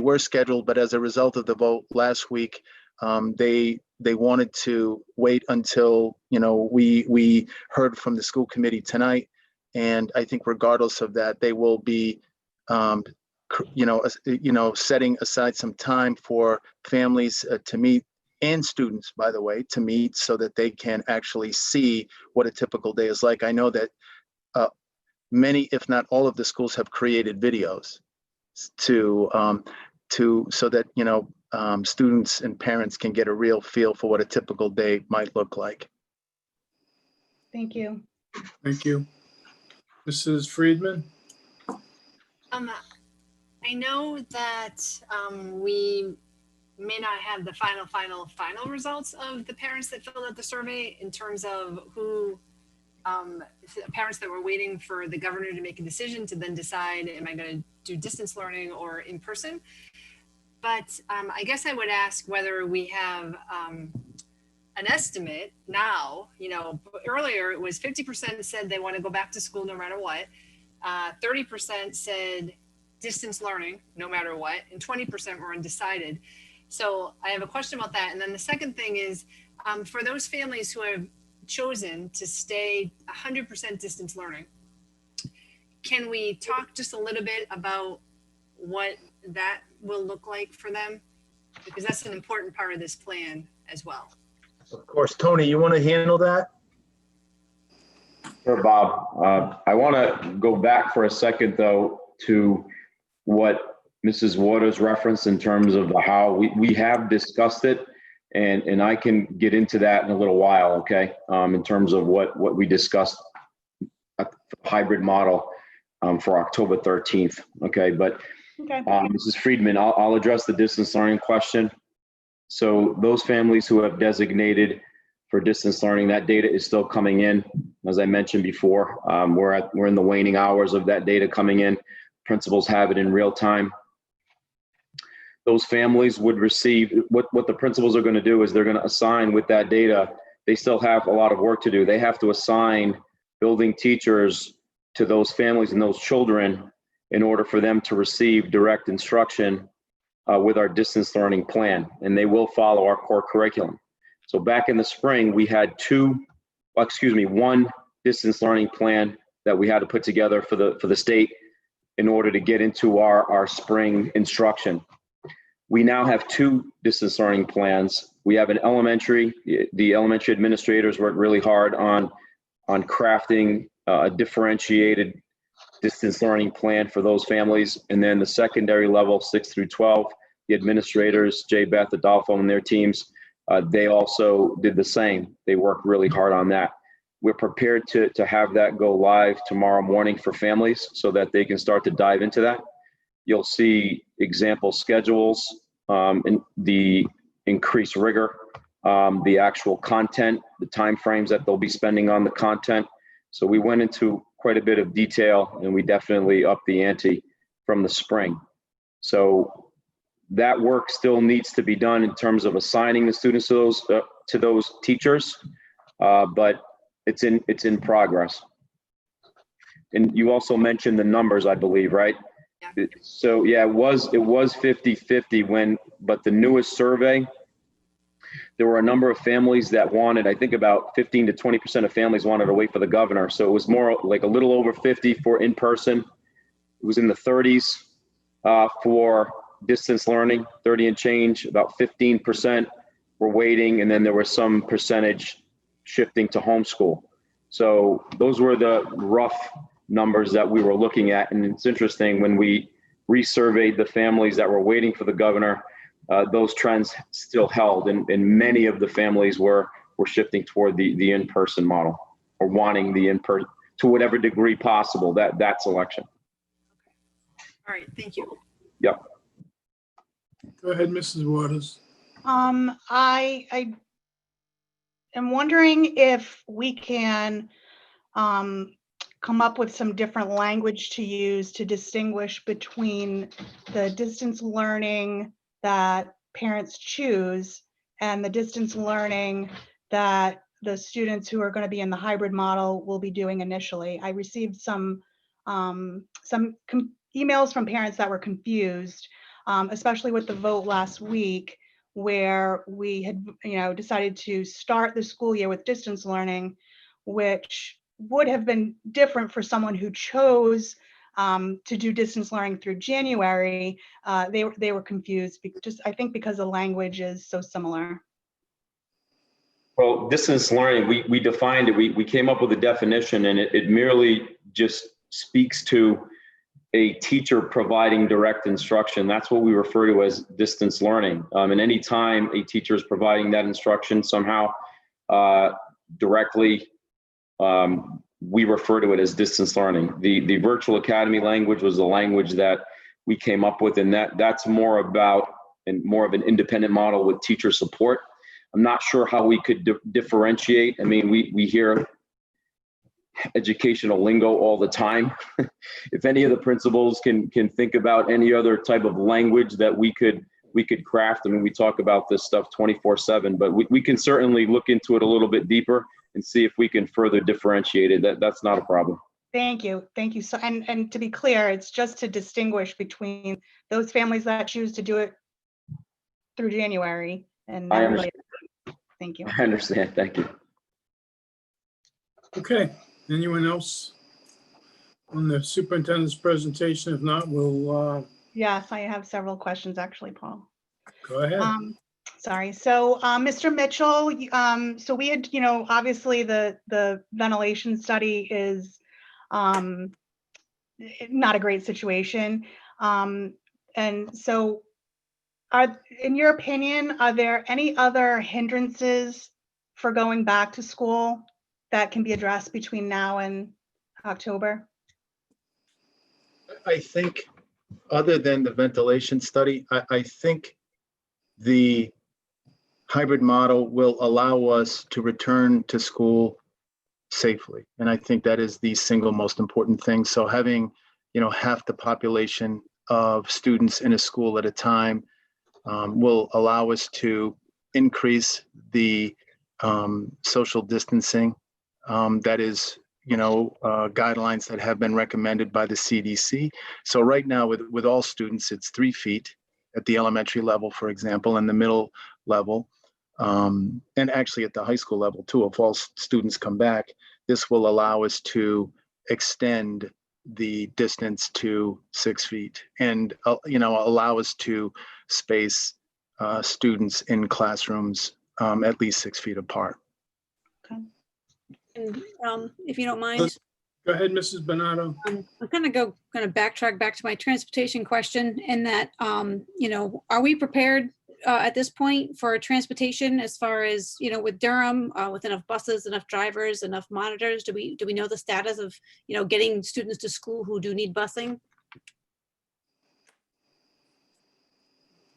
D: were scheduled, but as a result of the vote last week, they wanted to wait until, we heard from the school committee tonight. And I think regardless of that, they will be, setting aside some time for families to meet, and students, by the way, to meet, so that they can actually see what a typical day is like. I know that many, if not all of the schools have created videos so that, students and parents can get a real feel for what a typical day might look like.
C: Thank you.
A: Thank you. Mrs. Friedman?
F: I know that we may not have the final results of the parents that filled out the survey in terms of who parents that were waiting for the governor to make a decision to then decide, am I going to do distance learning or in person? But I guess I would ask whether we have an estimate now. Earlier it was 50% said they want to go back to school no matter what. 30% said distance learning no matter what, and 20% were undecided. So I have a question about that. And then the second thing is, For those families who have chosen to stay 100% distance learning, can we talk just a little bit about what that will look like for them? Because that's an important part of this plan as well.
D: Of course, Tony, you want to handle that?
M: Sure, Bob. I want to go back for a second, though, to what Mrs. Waters referenced in terms of how we have discussed it, and I can get into that in a little while, okay? In terms of what we discussed at the hybrid model for October 13th, okay? But
C: Okay.
M: Mrs. Friedman, I'll address the distance learning question. So those families who have designated for distance learning, that data is still coming in. As I mentioned before, we're in the waning hours of that data coming in. Principals have it in real time. Those families would receive, what the principals are going to do is they're going to assign with that data. They still have a lot of work to do. They have to assign building teachers to those families and those children in order for them to receive direct instruction with our distance learning plan, and they will follow our core curriculum. So back in the spring, we had one distance learning plan that we had to put together for the state in order to get into our spring instruction. We now have 2 distance learning plans. We have an elementary. The elementary administrators worked really hard on crafting a differentiated distance learning plan for those families. And then the secondary level, 6 through 12, the administrators, Jay, Beth, Adolfo, and their teams, they also did the same. They worked really hard on that. We're prepared to have that go live tomorrow morning for families so that they can start to dive into that. You'll see example schedules, and the increased rigor, the actual content, the timeframes that they'll be spending on the content. So we went into quite a bit of detail, and we definitely upped the ante from the spring. So that work still needs to be done in terms of assigning the students to those teachers, but it's in progress. And you also mentioned the numbers, I believe, right?
F: Yeah.
M: So yeah, it was 50-50 but the newest survey, there were a number of families that wanted, I think about 15 to 20% of families wanted to wait for the governor. So it was more like a little over 50 for in-person. It was in the 30s for distance learning, 30 and change, about 15% were waiting. And then there was some percentage shifting to homeschool. So those were the rough numbers that we were looking at. And it's interesting, when we resurveyed the families that were waiting for the governor, those trends still held, and many of the families were shifting toward the in-person model, or wanting the in-person to whatever degree possible, that selection.
F: All right, thank you.
M: Yep.
A: Go ahead, Mrs. Waters.
C: I am wondering if we can come up with some different language to use to distinguish between the distance learning that parents choose and the distance learning that the students who are going to be in the hybrid model will be doing initially. I received some emails from parents that were confused, especially with the vote last week, where we had decided to start the school year with distance learning, which would have been different for someone who chose to do distance learning through January. They were confused, I think because the language is so similar.
M: Well, distance learning, we defined it. We came up with a definition, and it merely just speaks to a teacher providing direct instruction. That's what we refer to as distance learning. And any time a teacher is providing that instruction somehow directly, we refer to it as distance learning. The virtual academy language was the language that we came up with, and that's more about and more of an independent model with teacher support. I'm not sure how we could differentiate. I mean, we hear educational lingo all the time. If any of the principals can think about any other type of language that we could craft. I mean, we talk about this stuff 24/7, but we can certainly look into it a little bit deeper and see if we can further differentiate it. That's not a problem.
C: Thank you. So, and to be clear, it's just to distinguish between those families that choose to do it through January and
M: I
C: everybody. Thank you.
M: I understand. Thank you.
A: Okay, anyone else on the superintendent's presentation? If not, we'll
C: Yes, I have several questions actually, Paul.
A: go ahead.
C: Sorry. So, Mr. Mitchell, so we had, obviously the ventilation study is not a great situation. And so in your opinion, are there any other hindrances for going back to school that can be addressed between now and October?
D: I think other than the ventilation study, I think the hybrid model will allow us to return to school safely. And I think that is the single most important thing. So having, half the population of students in a school at a time will allow us to increase the social distancing that is, guidelines that have been recommended by the CDC. So right now with all students, it's 3 feet at the elementary level, for example, and the middle level. And actually at the high school level too, if all students come back, this will allow us to extend the distance to 6 feet and, allow us to space students in classrooms at least 6 feet apart.
H: And if you don't mind,
A: Go ahead, Mrs. Bernardo.
H: I'm going to backtrack back to my transportation question in that, are we prepared at this point for transportation as far as, with Durham, with enough buses, enough drivers, enough monitors? Do we know the status of, getting students to school who do need busing?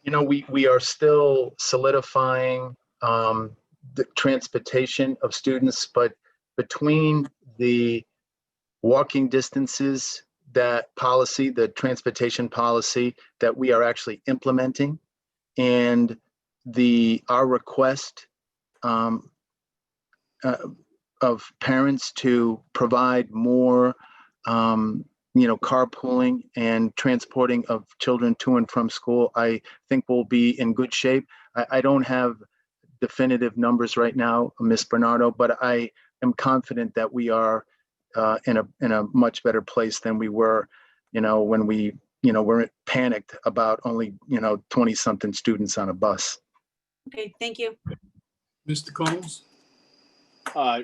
D: We are still solidifying the transportation of students, but between the walking distances, that policy, the transportation policy that we are actually implementing, and our request of parents to provide more carpooling and transporting of children to and from school, I think we'll be in good shape. I don't have definitive numbers right now, Ms. Bernardo, but I am confident that we are in a much better place than we were, when we, were panicked about only, 20 something students on a bus.
H: Okay, thank you.
A: Mr. Combs?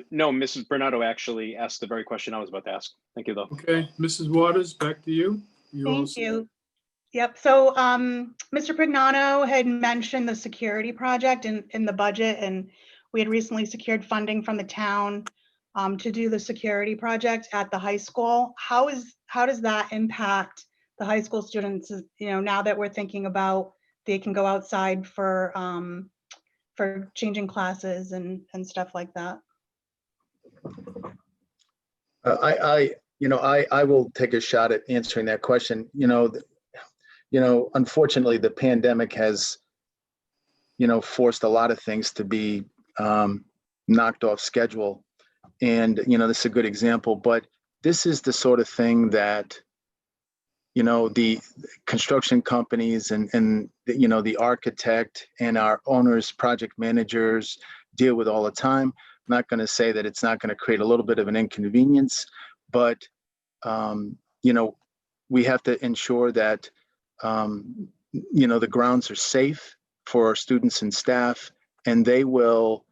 B: No, Mrs. Bernardo actually asked the very question I was about to ask. Thank you, though.
A: Okay, Mrs. Waters, back to you.
C: Thank you. Yep. So Mr. Prignano had mentioned the security project in the budget, and we had recently secured funding from the town to do the security project at the high school. How does that impact the high school students, now that we're thinking about they can go outside for changing classes and stuff like that?
D: I will take a shot at answering that question. Unfortunately, the pandemic has, forced a lot of things to be knocked off schedule. And, this is a good example, but this is the sort of thing that, the construction companies and the architect and our owners, project managers deal with all the time. I'm not going to say that it's not going to create a little bit of an inconvenience, but, we have to ensure that, the grounds are safe for our students and staff, and they will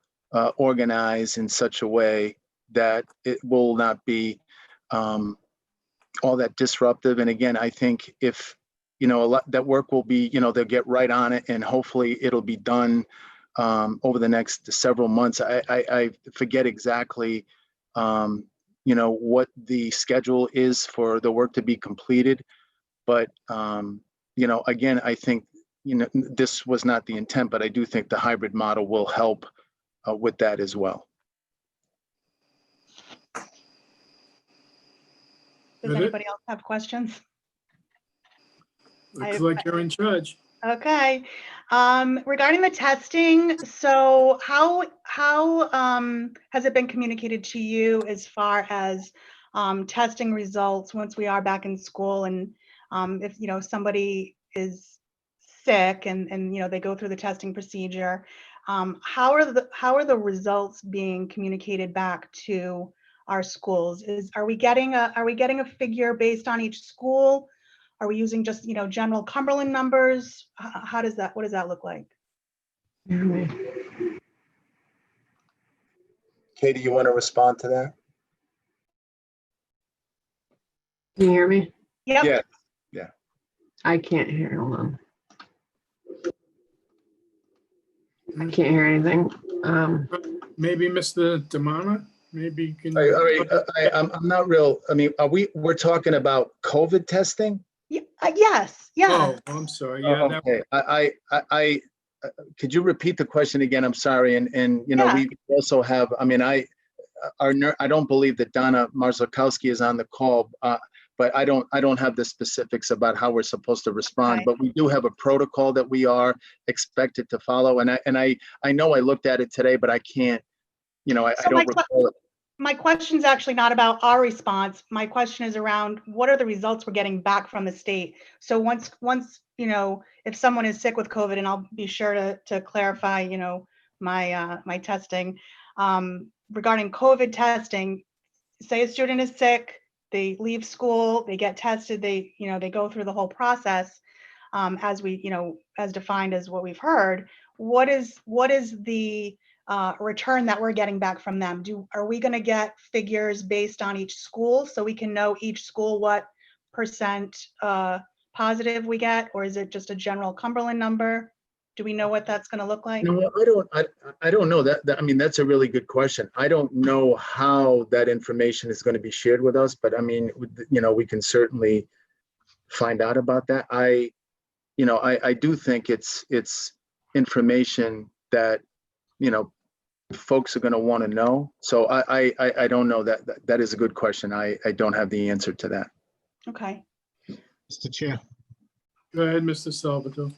D: organize in such a way that it will not be all that disruptive. And again, I think if, a lot that work will be, they'll get right on it, and hopefully it'll be done over the next several months. I forget exactly, what the schedule is for the work to be completed. But, again, I think, this was not the intent, but I do think the hybrid model will help with that as well.
C: Does anybody else have questions?
A: Looks like you're in charge.
C: Okay. Regarding the testing, so how has it been communicated to you as far as testing results once we are back in school? And if somebody is sick and they go through the testing procedure, How are the results being communicated back to our schools? Are we getting a figure based on each school? Are we using just, general Cumberland numbers? What does that look like?
D: Katie, you want to respond to that?
N: Can you hear me?
C: Yep.
D: Yeah. Yeah.
N: I can't hear. Hold on. I can't hear anything.
A: Maybe Mr. Damana, maybe you can.
D: I'm not real. I mean, we're talking about COVID testing?
C: Yes. Yeah.
A: Oh, I'm sorry. Yeah.
D: Okay. Could you repeat the question again? I'm sorry. And we also have, I don't believe that Donna Marzakowski is on the call, but I don't have the specifics about how we're supposed to respond.
C: Okay.
D: But we do have a protocol that we are expected to follow. And I know I looked at it today, but I can't, I don't recall it.
C: My question is actually not about our response. My question is around what are the results we're getting back from the state? So once if someone is sick with COVID, and I'll be sure to clarify, my testing regarding COVID testing. Say a student is sick, they leave school, they get tested, they go through the whole process as as defined as what we've heard. What is the return that we're getting back from them? Are we going to get figures based on each school so we can know each school what percent positive we get, or is it just a general Cumberland number? Do we know what that's going to look like?
D: No, I don't know that. That's a really good question. I don't know how that information is going to be shared with us, but we can certainly find out about that. I do think it's information that, folks are going to want to know. So I don't know that is a good question. I don't have the answer to that.
C: Okay.
G: Mr. Chair.
A: Go ahead, Mr. Salvatore.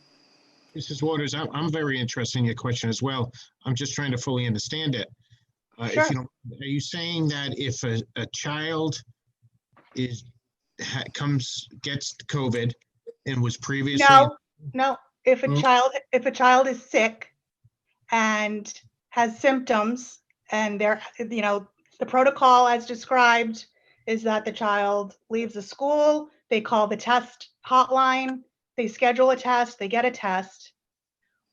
G: Mrs. Waters, I'm very interested in your question as well. I'm just trying to fully understand it.
C: Sure.
G: Are you saying that if a child gets COVID and was previously
C: No. If a child is sick and has symptoms, and the protocol as described is that the child leaves the school, they call the test hotline, they schedule a test, they get a test.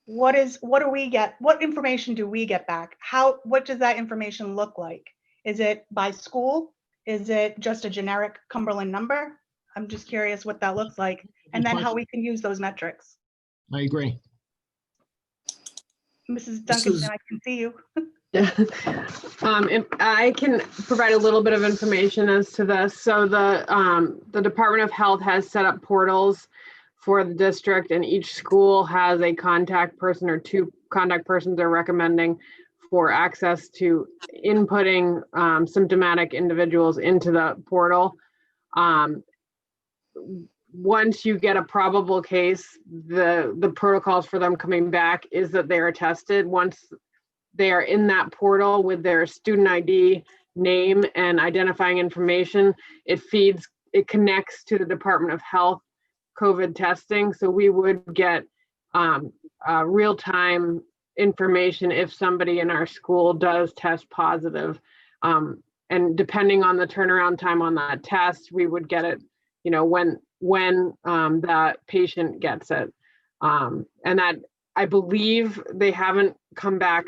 C: What do we get? What information do we get back? What does that information look like? Is it by school? Is it just a generic Cumberland number? I'm just curious what that looks like, and then how we can use those metrics.
G: I agree.
C: Mrs. Duncanson, I can see you.
N: I can provide a little bit of information as to this. So the Department of Health has set up portals for the district, and each school has a contact person or two contact persons they're recommending for access to inputting symptomatic individuals into the portal. Once you get a probable case, the protocols for them coming back is that they are tested. Once they are in that portal with their student ID, name, and identifying information, it connects to the Department of Health COVID testing. So we would get real-time information if somebody in our school does test positive. And depending on the turnaround time on that test, we would get it, when that patient gets it. And that, I believe they haven't come back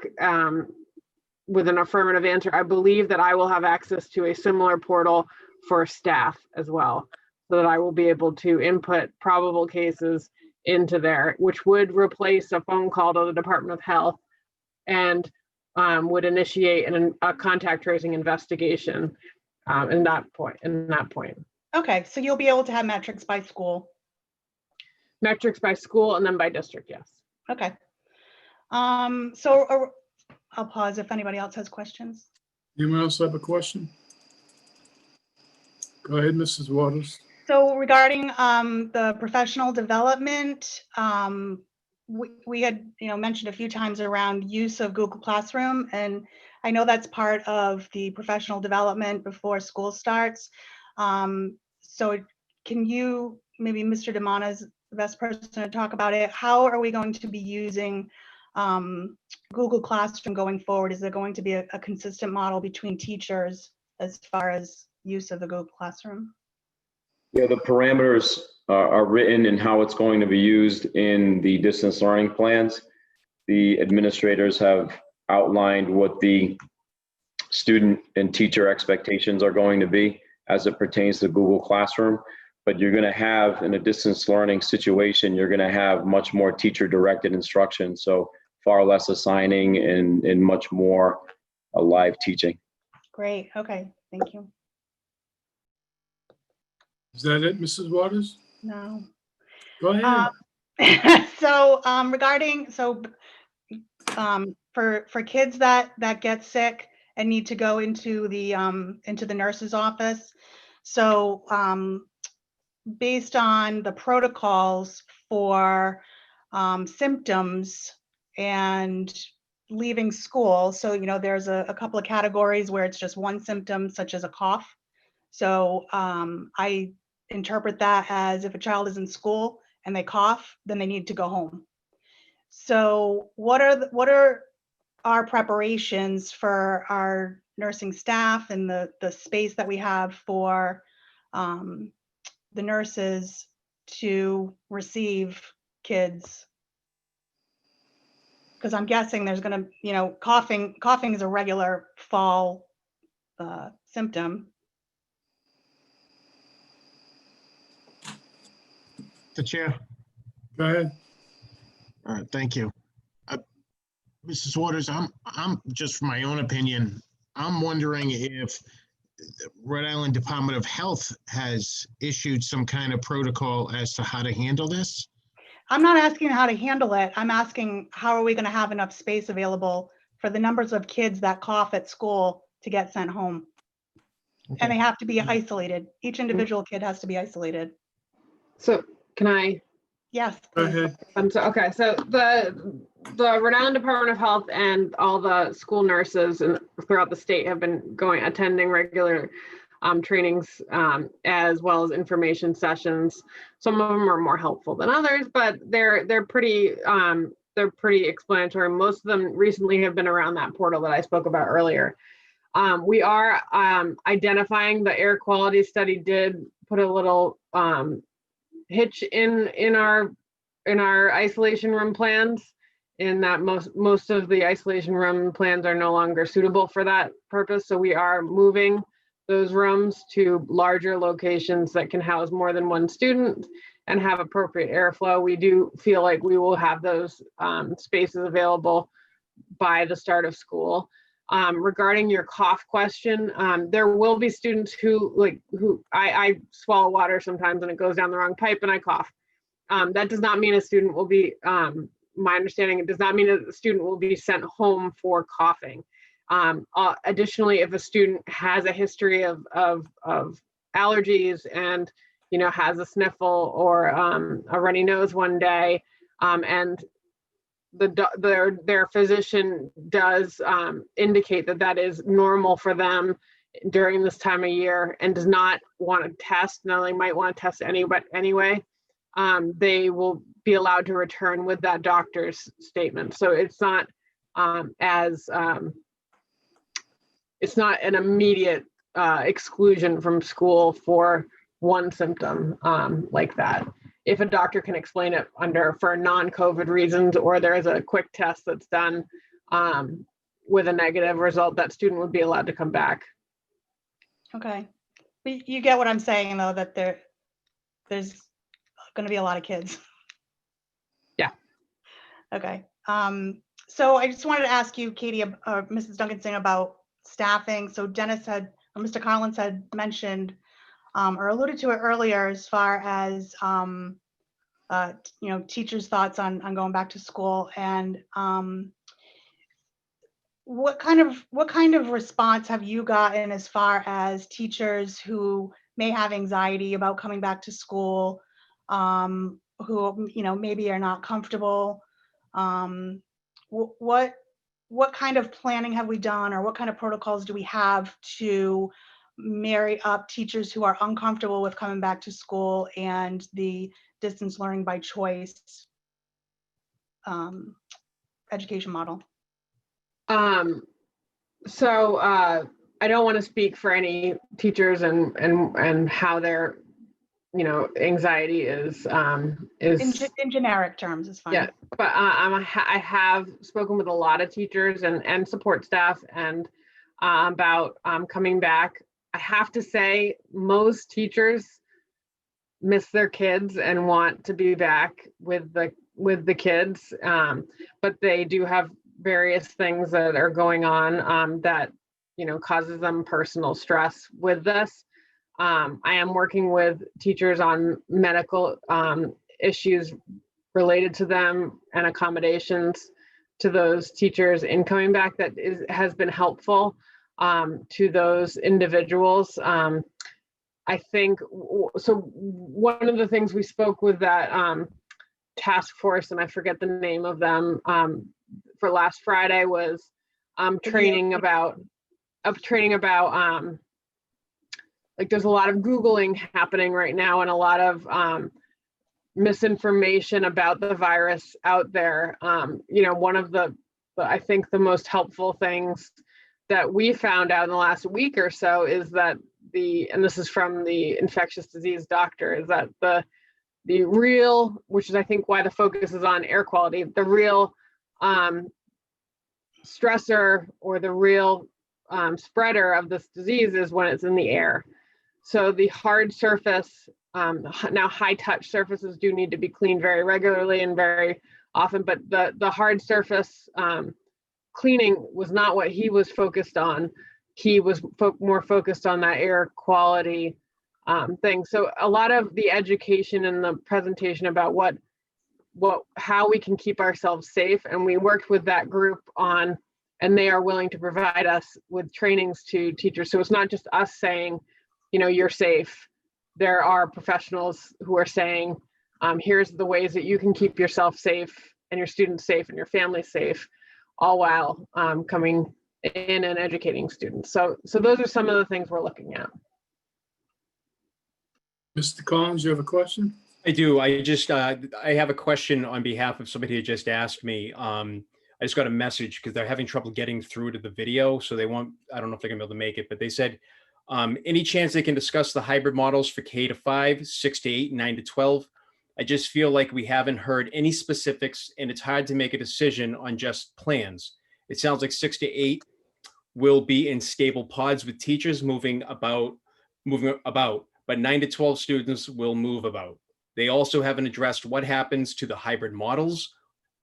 N: with an affirmative answer. I believe that I will have access to a similar portal for staff as well, so that I will be able to input probable cases into there, which would replace a phone call to the Department of Health and would initiate a contact tracing investigation in that point.
C: Okay, so you'll be able to have metrics by school.
N: Metrics by school and then by district, yes.
C: Okay. So I'll pause if anybody else has questions.
A: Anyone else have a question? Go ahead, Mrs. Waters.
C: So regarding the professional development, we had mentioned a few times around use of Google Classroom, and I know that's part of the professional development before school starts. So can you, maybe Mr. Damana is the best person to talk about it. How are we going to be using Google Classroom going forward? Is there going to be a consistent model between teachers as far as use of the Google Classroom?
M: Yeah, the parameters are written and how it's going to be used in the distance learning plans. The administrators have outlined what the student and teacher expectations are going to be as it pertains to Google Classroom. But you're going to have, in a distance learning situation, you're going to have much more teacher-directed instruction. So far less assigning and much more live teaching.
C: Great. Okay. Thank you.
A: Is that it, Mrs. Waters?
C: No.
A: Go ahead.
C: So regarding, for kids that get sick and need to go into the nurse's office. So based on the protocols for symptoms and leaving school, so there's a couple of categories where it's just one symptom, such as a cough. So I interpret that as if a child is in school and they cough, then they need to go home. So what are our preparations for our nursing staff and the space that we have for the nurses to receive kids? Because I'm guessing there's going to, coughing is a regular fall symptom.
G: The chair.
A: Go ahead.
G: All right, thank you. Mrs. Waters, I'm just from my own opinion, I'm wondering if the Rhode Island Department of Health has issued some kind of protocol as to how to handle this.
C: I'm not asking how to handle it. I'm asking how are we going to have enough space available for the numbers of kids that cough at school to get sent home. Okay. And they have to be isolated. Each individual kid has to be isolated.
N: So can I?
C: Yes.
A: Go ahead.
N: Okay, so the Rhode Island Department of Health and all the school nurses and throughout the state have been attending regular trainings as well as information sessions. Some of them are more helpful than others, but they're pretty explanatory. Most of them recently have been around that portal that I spoke about earlier. We are identifying, the air quality study did put a little hitch in our isolation room plans, in that most of the isolation room plans are no longer suitable for that purpose. So we are moving those rooms to larger locations that can house more than one student and have appropriate airflow. We do feel like we will have those spaces available by the start of school. Regarding your cough question, there will be students who I swallow water sometimes and it goes down the wrong pipe and I cough. That does not mean a student will be, my understanding, it does not mean a student will be sent home for coughing. Additionally, if a student has a history of allergies and has a sniffle or a runny nose one day, and their physician does indicate that is normal for them during this time of year and does not want to test, now they might want to test anyway, they will be allowed to return with that doctor's statement. So it's not it's not an immediate exclusion from school for one symptom like that. If a doctor can explain it for non-COVID reasons, or there is a quick test that's done with a negative result, that student would be allowed to come back.
C: Okay. But you get what I'm saying, though, that there's going to be a lot of kids.
N: Yeah.
C: Okay. So I just wanted to ask you, Katie, Mrs. Duncanson, about staffing. So Mr. Collins had mentioned or alluded to it earlier as far as teachers' thoughts on going back to school, and what kind of response have you gotten as far as teachers who may have anxiety about coming back to school, who maybe are not comfortable? What kind of planning have we done, or what kind of protocols do we have to marry up teachers who are uncomfortable with coming back to school and the distance learning by choice education model?
N: So I don't want to speak for any teachers and how their, anxiety is
C: In generic terms is fine.
N: yeah, but I have spoken with a lot of teachers and support staff and about coming back. I have to say, most teachers miss their kids and want to be back with the kids, but they do have various things that are going on that causes them personal stress with this. I am working with teachers on medical issues related to them and accommodations to those teachers in coming back that has been helpful to those individuals. I think, so one of the things we spoke with that task force, and I forget the name of them, for last Friday was training about like there's a lot of Googling happening right now and a lot of misinformation about the virus out there. One of I think the most helpful things that we found out in the last week or so is that and this is from the infectious disease doctor, is that the real, which is I think why the focus is on air quality, the real stressor or the real spreader of this disease is when it's in the air. So the hard surface, now high touch surfaces do need to be cleaned very regularly and very often, but the hard surface cleaning was not what he was focused on. He was more focused on that air quality thing. So a lot of the education and the presentation about how we can keep ourselves safe, and we worked with that group on, and they are willing to provide us with trainings to teachers. So it's not just us saying, you're safe. There are professionals who are saying, here's the ways that you can keep yourself safe and your students safe and your family safe, all while coming in and educating students. So those are some of the things we're looking at.
A: Mr. Collins, you have a question?
P: I do. I have a question on behalf of somebody who just asked me. I just got a message because they're having trouble getting through to the video. So I don't know if they're gonna be able to make it, but they said, any chance they can discuss the hybrid models for K-5, 6 to 8, 9 to 12? I just feel like we haven't heard any specifics and it's hard to make a decision on just plans. It sounds like 6 to 8 will be in stable pods with teachers moving about, but 9 to 12 students will move about. They also haven't addressed what happens to the hybrid models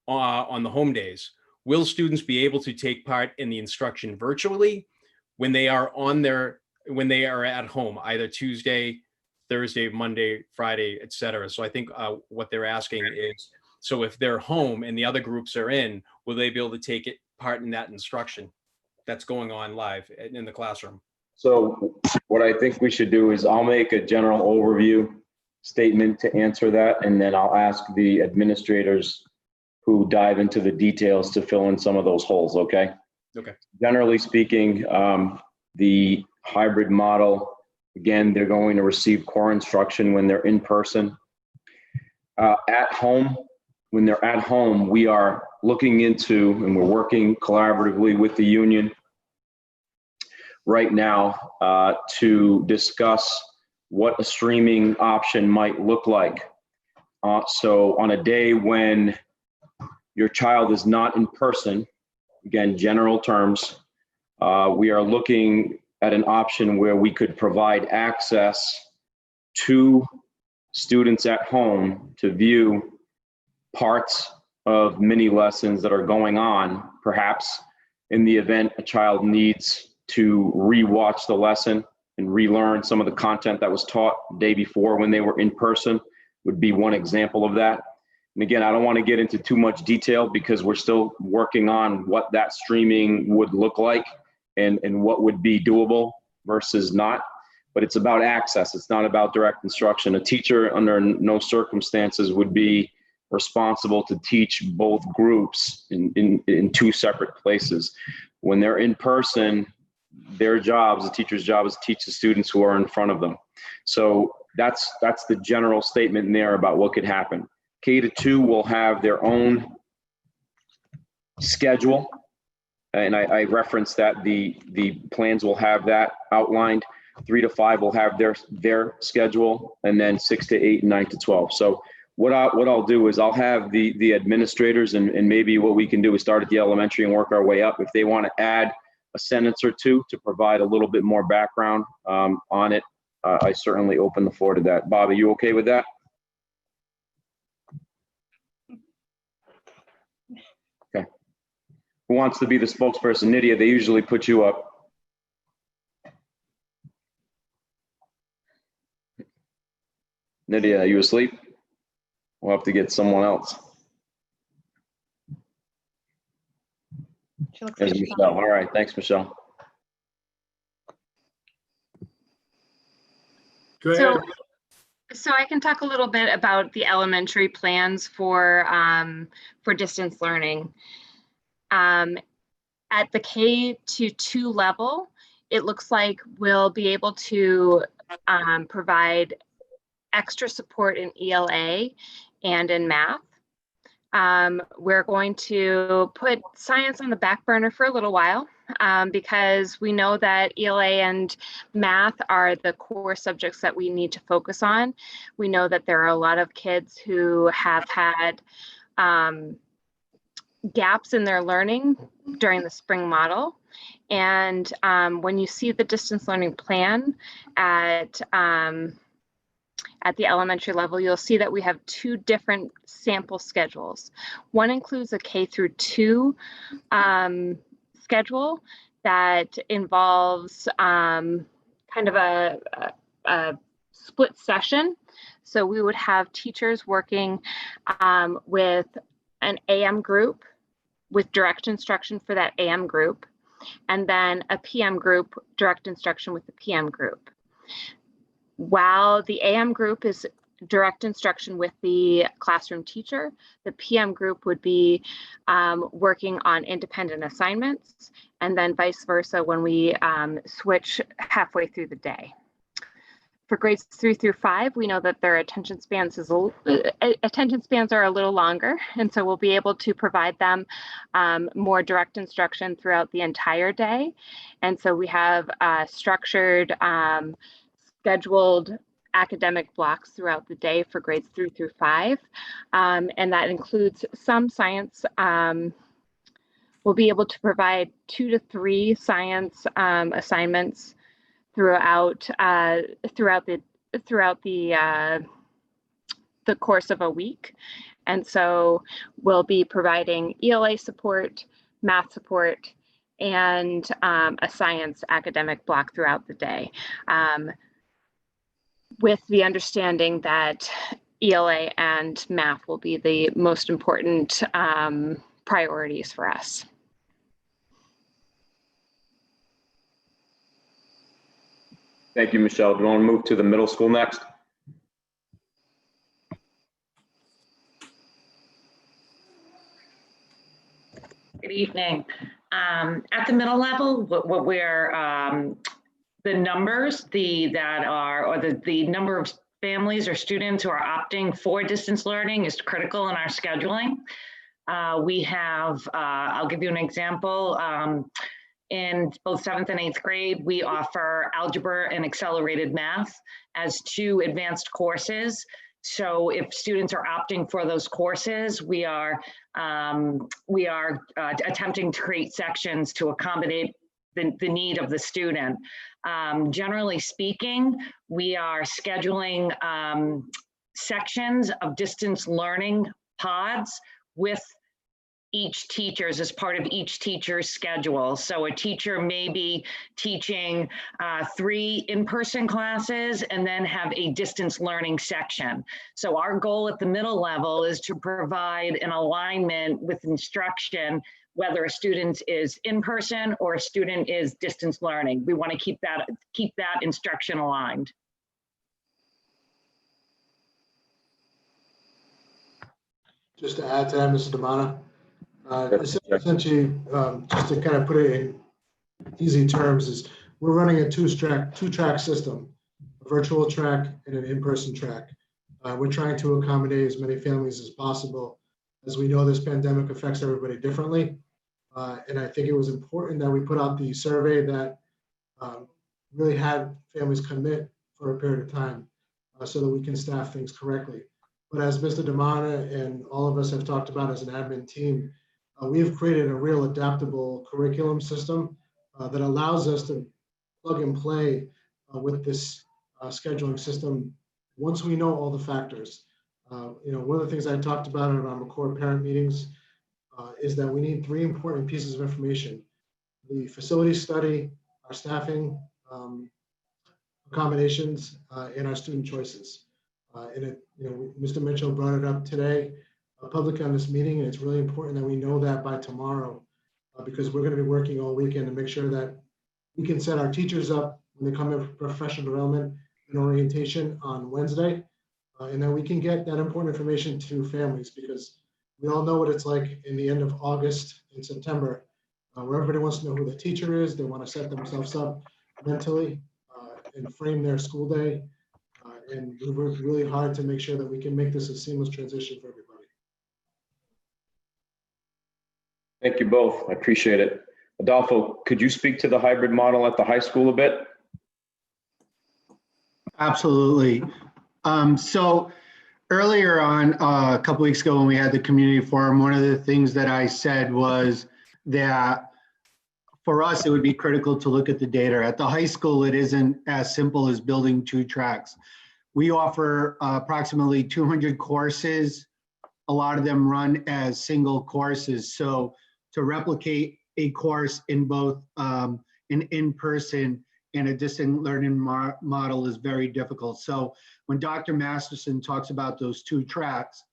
P: on the home days. Will students be able to take part in the instruction virtually when they are at home, either Tuesday, Thursday, Monday, Friday, etc.? So I think what they're asking is, so if they're home and the other groups are in, will they be able to take part in that instruction that's going on live in the classroom?
M: So what I think we should do is I'll make a general overview statement to answer that, and then I'll ask the administrators who dive into the details to fill in some of those holes, okay?
P: Okay.
M: Generally speaking, the hybrid model, again, they're going to receive core instruction when they're in person. At home, when they're at home, we are looking into, and we're working collaboratively with the union right now to discuss what a streaming option might look like. So on a day when your child is not in person, again, general terms, we are looking at an option where we could provide access to students at home to view parts of mini lessons that are going on, perhaps in the event a child needs to re-watch the lesson and relearn some of the content that was taught the day before when they were in person, would be one example of that. And again, I don't want to get into too much detail because we're still working on what that streaming would look like and what would be doable versus not. But it's about access. It's not about direct instruction. A teacher under no circumstances would be responsible to teach both groups in two separate places. When they're in person, their jobs, the teacher's job is to teach the students who are in front of them. So that's the general statement in there about what could happen. K-2 will have their own schedule. And I referenced that the plans will have that outlined. 3 to 5 will have their schedule, and then 6 to 8 and 9 to 12. So what I'll do is I'll have the administrators, and maybe what we can do is start at the elementary and work our way up. If they want to add a sentence or two to provide a little bit more background on it, I certainly open the floor to that. Bob, are you okay with that? Okay. Who wants to be the spokesperson? Nydia, they usually put you up. Nydia, are you asleep? We'll have to get someone else.
C: She looks
M: There's
C: like she's
M: Michelle.
C: on.
M: All right, thanks, Michelle.
A: Go ahead.
Q: So I can talk a little bit about the elementary plans for distance learning. At the K-2 level, it looks like we'll be able to provide extra support in ELA and in math. We're going to put science on the back burner for a little while because we know that ELA and math are the core subjects that we need to focus on. We know that there are a lot of kids who have had gaps in their learning during the spring model. And when you see the distance learning plan at the elementary level, you'll see that we have 2 different sample schedules. One includes a K-2 schedule that involves kind of a split session. So we would have teachers working with an AM group with direct instruction for that AM group, and then a PM group, direct instruction with the PM group. While the AM group is direct instruction with the classroom teacher, the PM group would be working on independent assignments, and then vice versa when we switch halfway through the day. For grades 3 through 5, we know that their attention spans are a little longer, and so we'll be able to provide them more direct instruction throughout the entire day. And so we have structured, scheduled academic blocks throughout the day for grades 3 through 5, and that includes some science. We'll be able to provide 2 to 3 science assignments throughout the course of a week. And so we'll be providing ELA support, math support, and a science academic block throughout the day, with the understanding that ELA and math will be the most important priorities for us.
M: Thank you, Michelle. Do you want to move to the middle school next?
R: Good evening. At the middle level, what we're the numbers the number of families or students who are opting for distance learning is critical in our scheduling. We have, I'll give you an example. In both 7th and 8th grade, we offer algebra and accelerated math as 2 advanced courses. So if students are opting for those courses, we are attempting to create sections to accommodate the need of the student. Generally speaking, we are scheduling sections of distance learning pods with each teacher's as part of each teacher's schedule. So a teacher may be teaching 3 in-person classes and then have a distance learning section. So our goal at the middle level is to provide an alignment with instruction, whether a student is in-person or a student is distance learning. We want to keep that instruction aligned.
S: Just to add to that, Mrs. Damana, essentially, just to kind of put it in easy terms, is we're running a two-track system, a virtual track and an in-person track. We're trying to accommodate as many families as possible. As we know, this pandemic affects everybody differently. And I think it was important that we put out the survey that really had families commit for a period of time so that we can staff things correctly. But as Mr. Damana and all of us have talked about as an admin team, we've created a real adaptable curriculum system that allows us to plug and play with this scheduling system once we know all the factors. One of the things I talked about in our core parent meetings is that we need 3 important pieces of information: the facility study, our staffing accommodations, and our student choices. Mr. Mitchell brought it up today publicly on this meeting, and it's really important that we know that by tomorrow because we're going to be working all weekend to make sure that we can set our teachers up when they come in for professional development and orientation on Wednesday, and then we can get that important information to families because we all know what it's like in the end of August and September, where everybody wants to know who the teacher is. They want to set themselves up mentally and frame their school day. And we worked really hard to make sure that we can make this a seamless transition for everybody.
M: Thank you both. I appreciate it. Adolfo, could you speak to the hybrid model at the high school a bit?
T: Absolutely. So earlier on, a couple weeks ago when we had the community forum, one of the things that I said was that for us, it would be critical to look at the data. At the high school, it isn't as simple as building 2 tracks. We offer approximately 200 courses. A lot of them run as single courses. So to replicate a course in both an in-person and a distant learning model is very difficult. So when Dr. Masterson talks about those 2 tracks,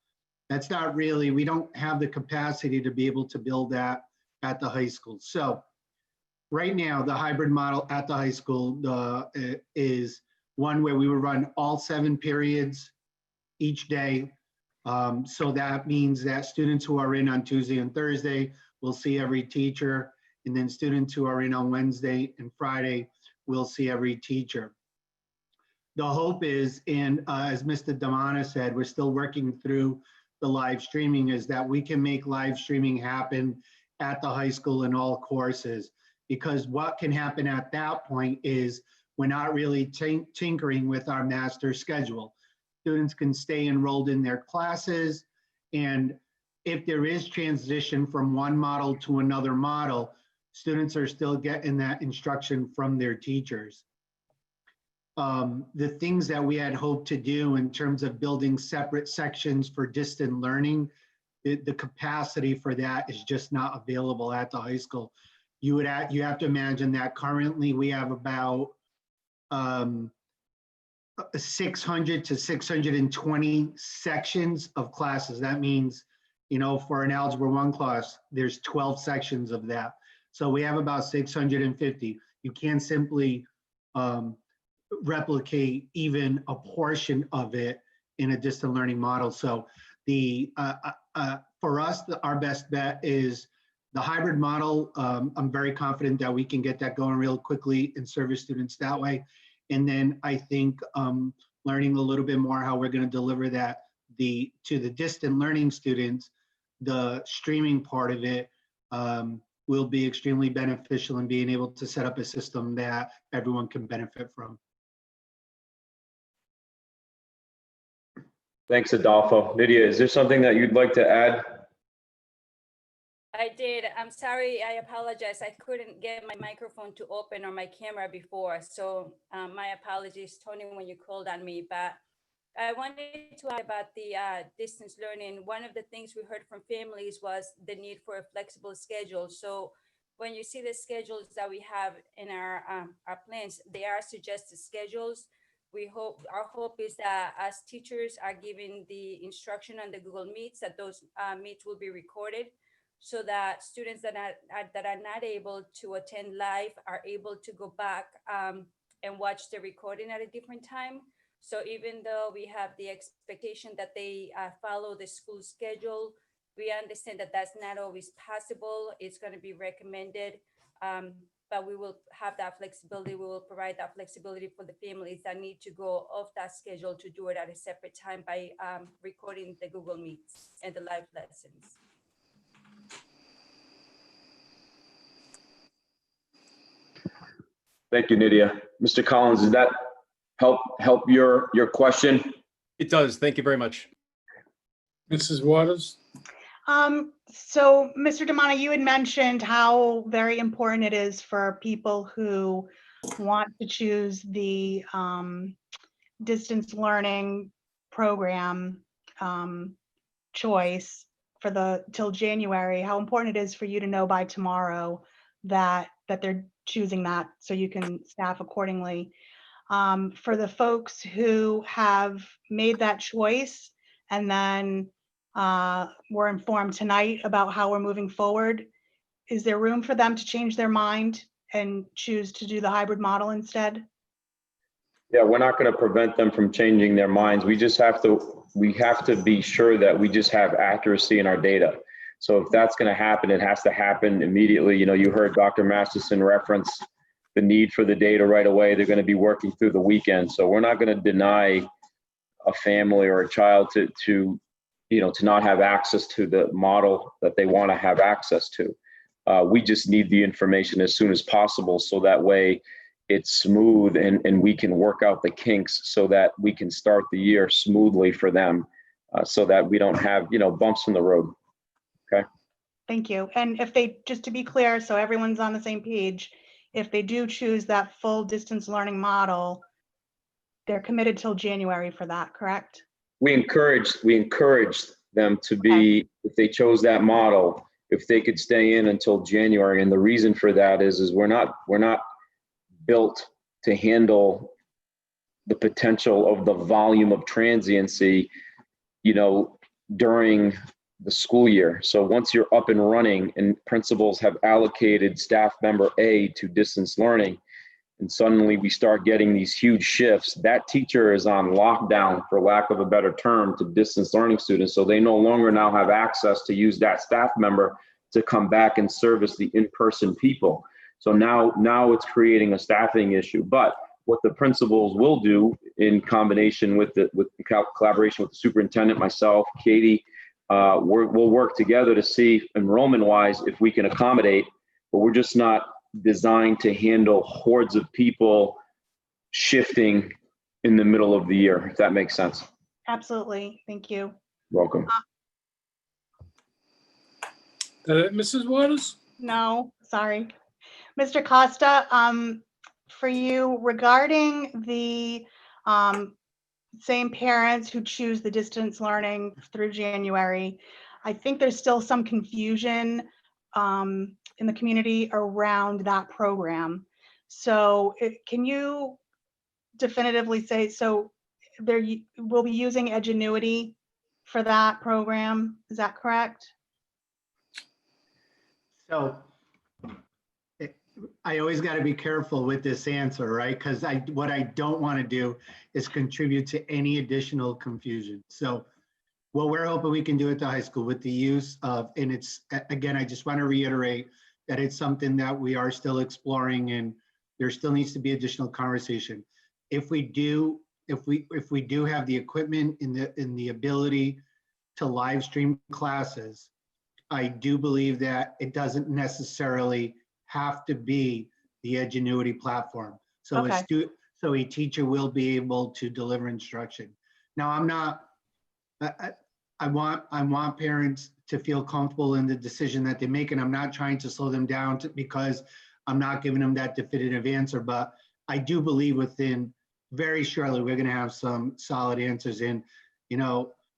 T: that's not really, we don't have the capacity to be able to build that at the high school. So right now, the hybrid model at the high school is one where we would run all 7 periods each day. So that means that students who are in on Tuesday and Thursday will see every teacher, and then students who are in on Wednesday and Friday will see every teacher. The hope is, and as Mr. Damana said, we're still working through the live streaming, is that we can make live streaming happen at the high school in all courses. Because what can happen at that point is we're not really tinkering with our master schedule. Students can stay enrolled in their classes, and if there is transition from one model to another model, students are still getting that instruction from their teachers. The things that we had hoped to do in terms of building separate sections for distant learning, the capacity for that is just not available at the high school. You have to imagine that currently we have about 600 to 620 sections of classes. That means, for an Algebra 1 class, there's 12 sections of that. So we have about 650. You can't simply replicate even a portion of it in a distant learning model. So for us, our best bet is the hybrid model. I'm very confident that we can get that going real quickly and service students that way. And then I think learning a little bit more how we're going to deliver that to the distant learning students, the streaming part of it will be extremely beneficial in being able to set up a system that everyone can benefit from.
M: Thanks, Adolfo. Lydia, is there something that you'd like to add?
U: I did. I'm sorry. I apologize. I couldn't get my microphone to open or my camera before. So my apologies, Tony, when you called on me. But I wanted to add about the distance learning. One of the things we heard from families was the need for a flexible schedule. So when you see the schedules that we have in our plans, they are suggested schedules. Our hope is that as teachers are giving the instruction on the Google Meets, that those meets will be recorded, so that students that are not able to attend live are able to go back and watch the recording at a different time. So even though we have the expectation that they follow the school schedule, we understand that that's not always possible. It's going to be recommended, but we will have that flexibility. We will provide that flexibility for the families that need to go off that schedule to do it at a separate time by recording the Google Meets and the live lessons.
M: Thank you, Nydia. Mr. Collins, does that help your question?
P: It does. Thank you very much.
A: Mrs. Waters?
C: So Mr. Damana, you had mentioned how very important it is for people who want to choose the distance learning program choice for till January, how important it is for you to know by tomorrow that they're choosing that so you can staff accordingly. For the folks who have made that choice and then were informed tonight about how we're moving forward, is there room for them to change their mind and choose to do the hybrid model instead?
M: Yeah, we're not going to prevent them from changing their minds. We have to be sure that we just have accuracy in our data. So if that's going to happen, it has to happen immediately. You know, you heard Dr. Masterson reference the need for the data right away. They're going to be working through the weekend. So we're not going to deny a family or a child to not have access to the model that they want to have access to. We just need the information as soon as possible, so that way it's smooth and we can work out the kinks so that we can start the year smoothly for them, so that we don't have, bumps in the road. Okay.
C: Thank you. And if they, just to be clear, so everyone's on the same page, if they do choose that full distance learning model, they're committed till January for that, correct?
M: We encourage them to be, if they chose that model, if they could stay in until January. And the reason for that is we're not built to handle the potential of the volume of transiency, during the school year. So once you're up and running and principals have allocated staff member A to distance learning, and suddenly we start getting these huge shifts, that teacher is on lockdown, for lack of a better term, to distance learning students. So they no longer now have access to use that staff member to come back and service the in-person people. So now it's creating a staffing issue. But what the principals will do, in combination with collaboration with the superintendent, myself, Katie, we'll work together to see enrollment-wise if we can accommodate, but we're just not designed to handle hordes of people shifting in the middle of the year, if that makes sense.
C: Absolutely. Thank you.
M: Welcome.
A: Mrs. Waters?
C: No, sorry. Mr. Costa, for you, regarding the same parents who choose the distance learning through January, I think there's still some confusion in the community around that program. So can you definitively say, so we'll be using Edgenuity for that program, is that correct?
T: So I always got to be careful with this answer, right? Because what I don't want to do is contribute to any additional confusion. So what we're hoping we can do at the high school with the use of, and it's, again, I just want to reiterate that it's something that we are still exploring, and there still needs to be additional conversation. If we do have the equipment and the ability to live stream classes, I do believe that it doesn't necessarily have to be the Edgenuity platform. So so a teacher will be able to deliver instruction. Now, I want parents to feel comfortable in the decision that they make, and I'm not trying to slow them down because I'm not giving them that definitive answer, but I do believe within very shortly we're going to have some solid answers in.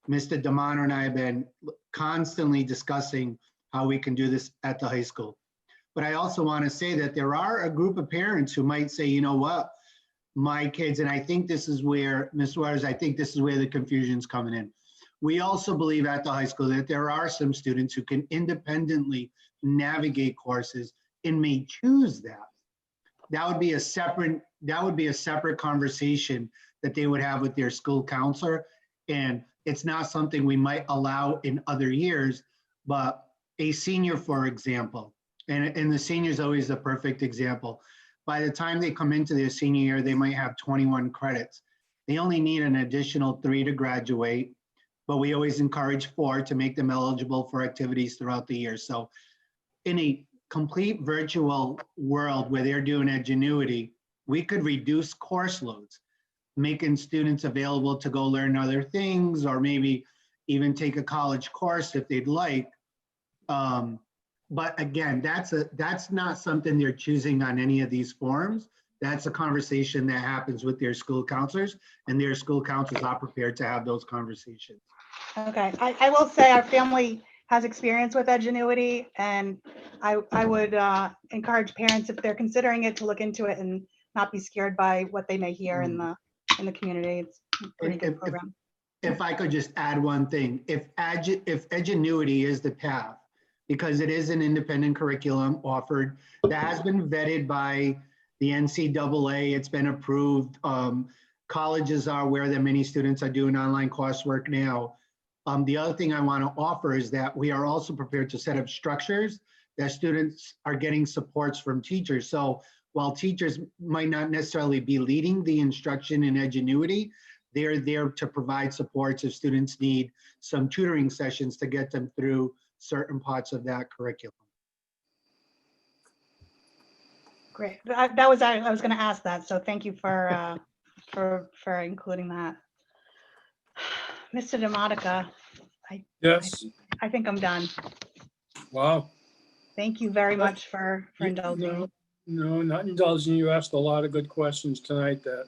T: Mr. Damano and I have been constantly discussing how we can do this at the high school. But I also want to say that there are a group of parents who might say, you know what, my kids, and I think this is where, Ms. Waters, I think this is where the confusion's coming in. We also believe at the high school that there are some students who can independently navigate courses and may choose that. That would be a separate conversation that they would have with their school counselor. And it's not something we might allow in other years, but a senior, for example, and the senior is always the perfect example. By the time they come into their senior year, they might have 21 credits. They only need an additional 3 to graduate, but we always encourage 4 to make them eligible for activities throughout the year. So in a complete virtual world where they're doing Edgenuity, we could reduce course loads, making students available to go learn other things, or maybe even take a college course if they'd like. But again, that's not something they're choosing on any of these forums. That's a conversation that happens with their school counselors, and their school counselors are prepared to have those conversations.
C: Okay, I will say our family has experience with Edgenuity, and I would encourage parents, if they're considering it, to look into it and not be scared by what they may hear in the community. It's a pretty good program.
T: If I could just add one thing, if Edgenuity is the path, because it is an independent curriculum offered that has been vetted by the NCAA, it's been approved. Colleges are aware that many students are doing online coursework now. The other thing I want to offer is that we are also prepared to set up structures that students are getting supports from teachers. So while teachers might not necessarily be leading the instruction in Edgenuity, they're there to provide supports if students need some tutoring sessions to get them through certain parts of that curriculum.
C: Great. That was, I was going to ask that, so thank you for including that. Mr. DeMonica,
A: Yes.
C: I think I'm done.
A: Wow.
C: Thank you very much for indulging.
A: No, not indulging. You asked a lot of good questions tonight that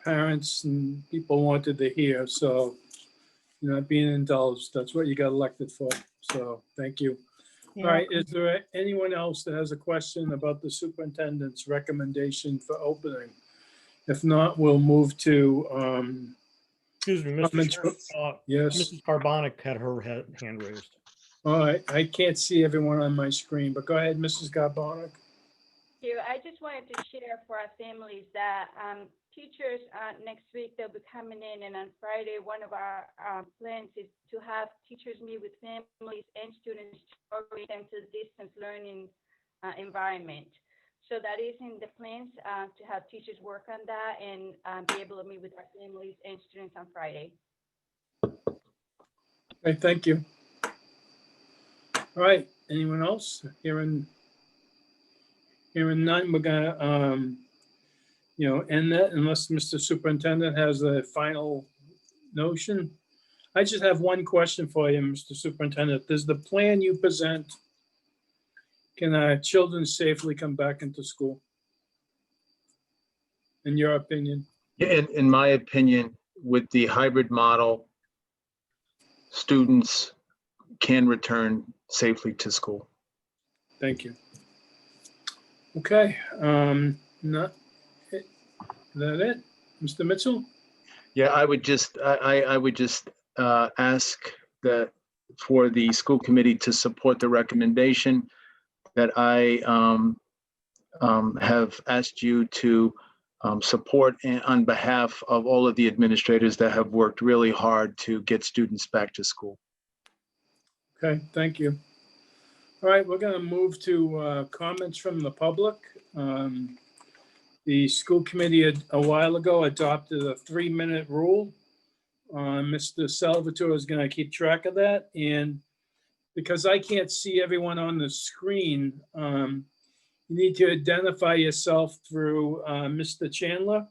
A: parents and people wanted to hear. So you're not being indulged. That's what you got elected for. So thank you. All right. Is there anyone else that has a question about the superintendent's recommendation for opening? If not, we'll move to
L: Excuse me, Mr. Chair.
A: Yes.
L: Mrs. Carbonic had her hand raised.
A: All right. I can't see everyone on my screen, but go ahead, Mrs. Carbonic.
U: I just wanted to share for our families that teachers next week, they'll be coming in, and on Friday, one of our plans is to have teachers meet with families and students to orient them to the distance learning environment. So that is in the plans to have teachers work on that and be able to meet with our families and students on Friday.
A: Okay, thank you. All right, anyone else? Hearing none, we're gonna end that unless Mr. Superintendent has a final notion. I just have one question for you, Mr. Superintendent. Does the plan you present, can our children safely come back into school? In your opinion?
D: Yeah, in my opinion, with the hybrid model, students can return safely to school.
A: Thank you. Okay, not is that it, Mr. Mitchell?
D: Yeah, I would just ask that for the school committee to support the recommendation that I have asked you to support on behalf of all of the administrators that have worked really hard to get students back to school.
A: Okay, thank you. All right, we're going to move to comments from the public. The school committee a while ago adopted a 3-minute rule. Mr. Salvatore is going to keep track of that. And because I can't see everyone on the screen, you need to identify yourself through Mr. Chandler,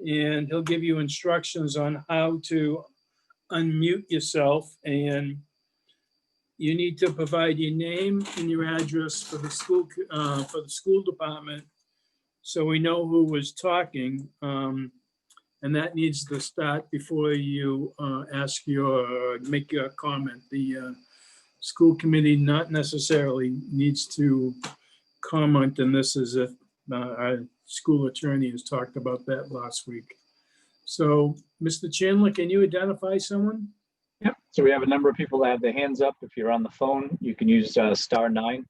A: and he'll give you instructions on how to unmute yourself, and you need to provide your name and your address for the school department, so we know who was talking, and that needs to start before you make your comment. The school committee not necessarily needs to comment on this, as if our school attorney has talked about that last week. So, Mr. Chandler, can you identify someone?
E: Yep. So we have a number of people that have their hands up. If you're on the phone, you can use *9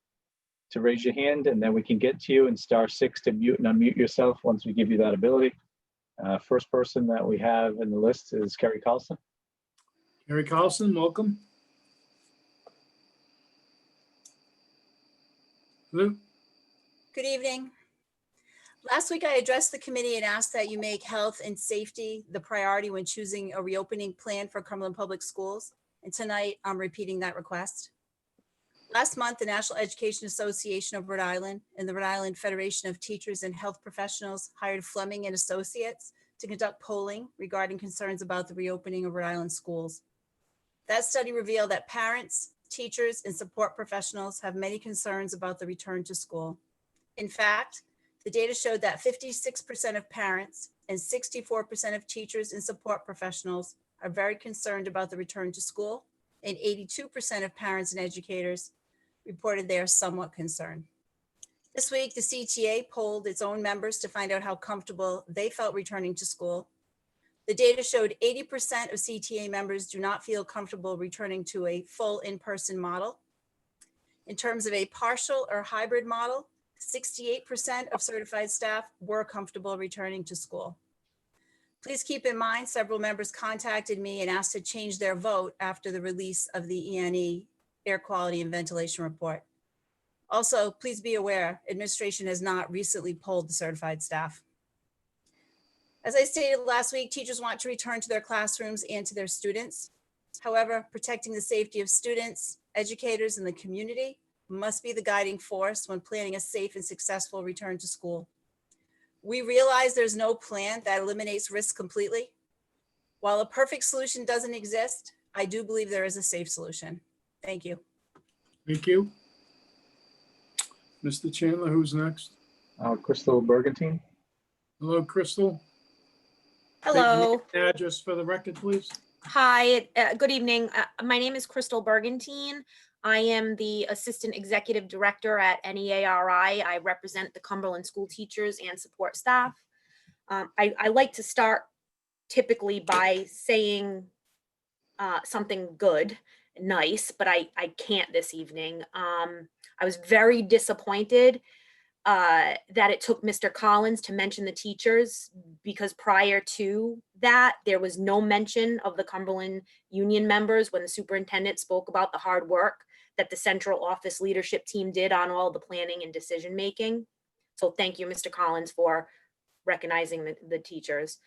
E: to raise your hand, and then we can get to you, and *6 to mute and unmute yourself once we give you that ability. First person that we have in the list is Kerry Carlson.
A: Kerry Carlson, welcome. Hello.
V: Good evening. Last week, I addressed the committee and asked that you make health and safety the priority when choosing a reopening plan for Cumberland Public Schools. And tonight, I'm repeating that request. Last month, the National Education Association of Rhode Island and the Rhode Island Federation of Teachers and Health Professionals hired Fleming and Associates to conduct polling regarding concerns about the reopening of Rhode Island schools. That study revealed that parents, teachers, and support professionals have many concerns about the return to school. In fact, the data showed that 56% of parents and 64% of teachers and support professionals are very concerned about the return to school, and 82% of parents and educators reported they are somewhat concerned. This week, the CTA polled its own members to find out how comfortable they felt returning to school. The data showed 80% of CTA members do not feel comfortable returning to a full in-person model. In terms of a partial or hybrid model, 68% of certified staff were comfortable returning to school. Please keep in mind, several members contacted me and asked to change their vote after the release of the ENE Air Quality and Ventilation Report. Also, please be aware, administration has not recently polled the certified staff. As I stated last week, teachers want to return to their classrooms and to their students. However, protecting the safety of students, educators, and the community must be the guiding force when planning a safe and successful return to school. We realize there's no plan that eliminates risk completely. While a perfect solution doesn't exist, I do believe there is a safe solution. Thank you.
A: Thank you. Mr. Chandler, who's next?
E: Crystal Bergantine.
A: Hello, Crystal.
J: Hello.
A: State your name and address for the record, please.
J: Hi, good evening. My name is Crystal Bergantine. I am the Assistant Executive Director at NEARI. I represent the Cumberland school teachers and support staff. I like to start typically by saying something good, nice, but I can't this evening. I was very disappointed that it took Mr. Collins to mention the teachers, because prior to that, there was no mention of the Cumberland union members when the superintendent spoke about the hard work that the central office leadership team did on all the planning and decision making. So thank you, Mr. Collins, for recognizing the teachers.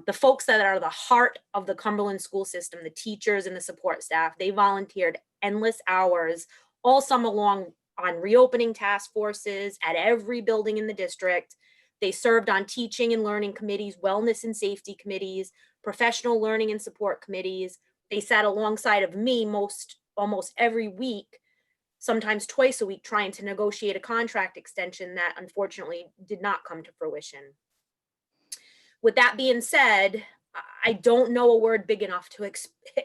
J: The folks that are the heart of the Cumberland school system, the teachers and the support staff, they volunteered endless hours all summer long on reopening task forces at every building in the district. They served on teaching and learning committees, wellness and safety committees, professional learning and support committees. They sat alongside of me almost every week, sometimes twice a week, trying to negotiate a contract extension that unfortunately did not come to fruition. With that being said, I don't know a word big enough to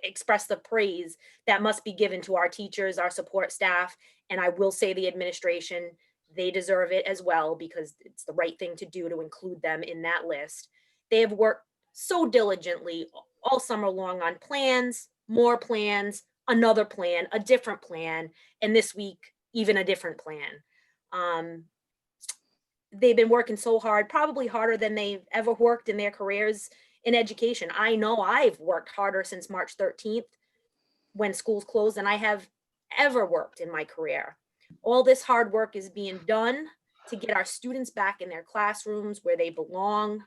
J: express the praise that must be given to our teachers, our support staff, and I will say the administration. They deserve it as well, because it's the right thing to do to include them in that list. They have worked so diligently all summer long on plans, more plans, another plan, a different plan, and this week, even a different plan. They've been working so hard, probably harder than they've ever worked in their careers in education. I know I've worked harder since March 13th when schools closed than I have ever worked in my career. All this hard work is being done to get our students back in their classrooms where they belong.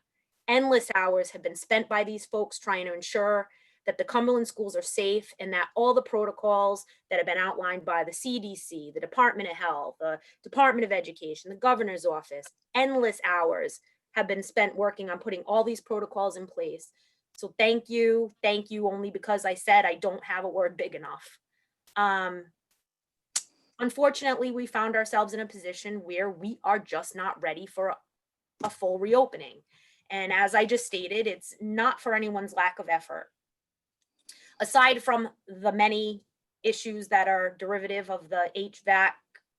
J: Endless hours have been spent by these folks trying to ensure that the Cumberland schools are safe, and that all the protocols that have been outlined by the CDC, the Department of Health, the Department of Education, the governor's office, endless hours have been spent working on putting all these protocols in place. So thank you, only because I said I don't have a word big enough. Unfortunately, we found ourselves in a position where we are just not ready for a full reopening. And as I just stated, it's not for anyone's lack of effort. Aside from the many issues that are derivative of the HVAC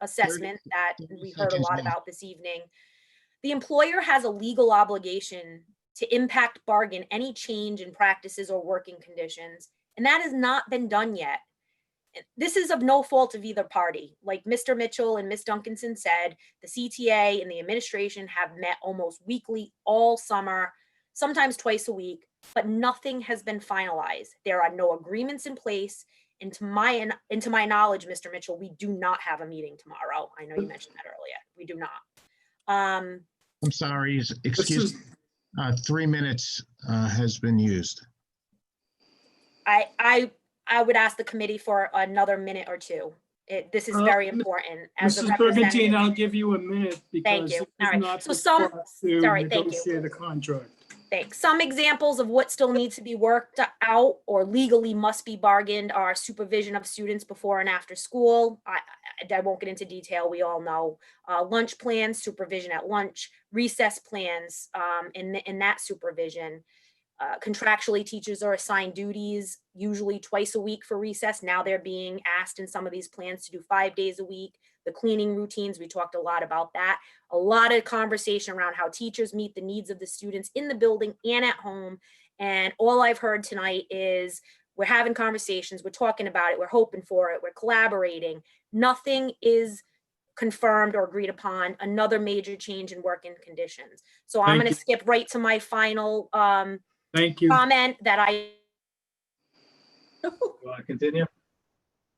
J: assessment that we heard a lot about this evening, the employer has a legal obligation to impact bargain any change in practices or working conditions, and that has not been done yet. This is of no fault of either party. Like Mr. Mitchell and Ms. Duncanson said, the CTA and the administration have met almost weekly all summer, sometimes twice a week, but nothing has been finalized. There are no agreements in place. And to my knowledge, Mr. Mitchell, we do not have a meeting tomorrow. I know you mentioned that earlier. We do not.
G: I'm sorry, excuse me. 3 minutes has been used.
J: I would ask the committee for another minute or two, This is very important as a
A: Mrs. Brigantine,
J: representative.
A: I'll give you a minute because
J: you.
A: this
J: All
A: is
J: right.
A: not
J: So
A: the
J: some-
A: spot to
J: sorry, thank you.
A: negotiate a contract.
J: Thanks. Some examples of what still needs to be worked out or legally must be bargained are supervision of students before and after school. I won't get into detail. We all know lunch plans, supervision at lunch, recess plans in that supervision. Contractually, teachers are assigned duties, usually twice a week for recess. Now they're being asked in some of these plans to do 5 days a week. The cleaning routines, we talked a lot about that. A lot of conversation around how teachers meet the needs of the students in the building and at home. And all I've heard tonight is we're having conversations, we're talking about it, we're hoping for it, we're collaborating. Nothing is confirmed or agreed upon. Another major change in working conditions. So I'm going to skip right to my final
A: Thank you.
J: comment that I.
E: Want to continue?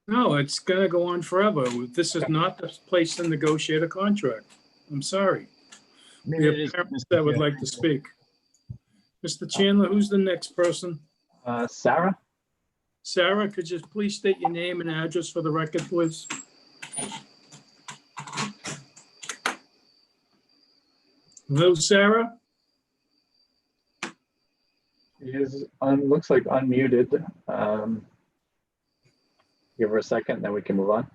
A: No, it's gonna go on forever. This is not the place to negotiate a contract. I'm sorry. We have parents that would like to speak. Mr. Chandler, who's the next person?
E: Sarah?
A: Sarah, could you please state your name and address for the record, please? Hello, Sarah?
E: She is looks like unmuted. Give her a second, then we can move on.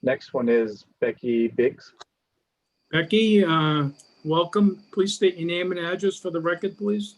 E: Next one is Becky Biggs.
A: Becky, welcome. Please state your name and address for the record, please.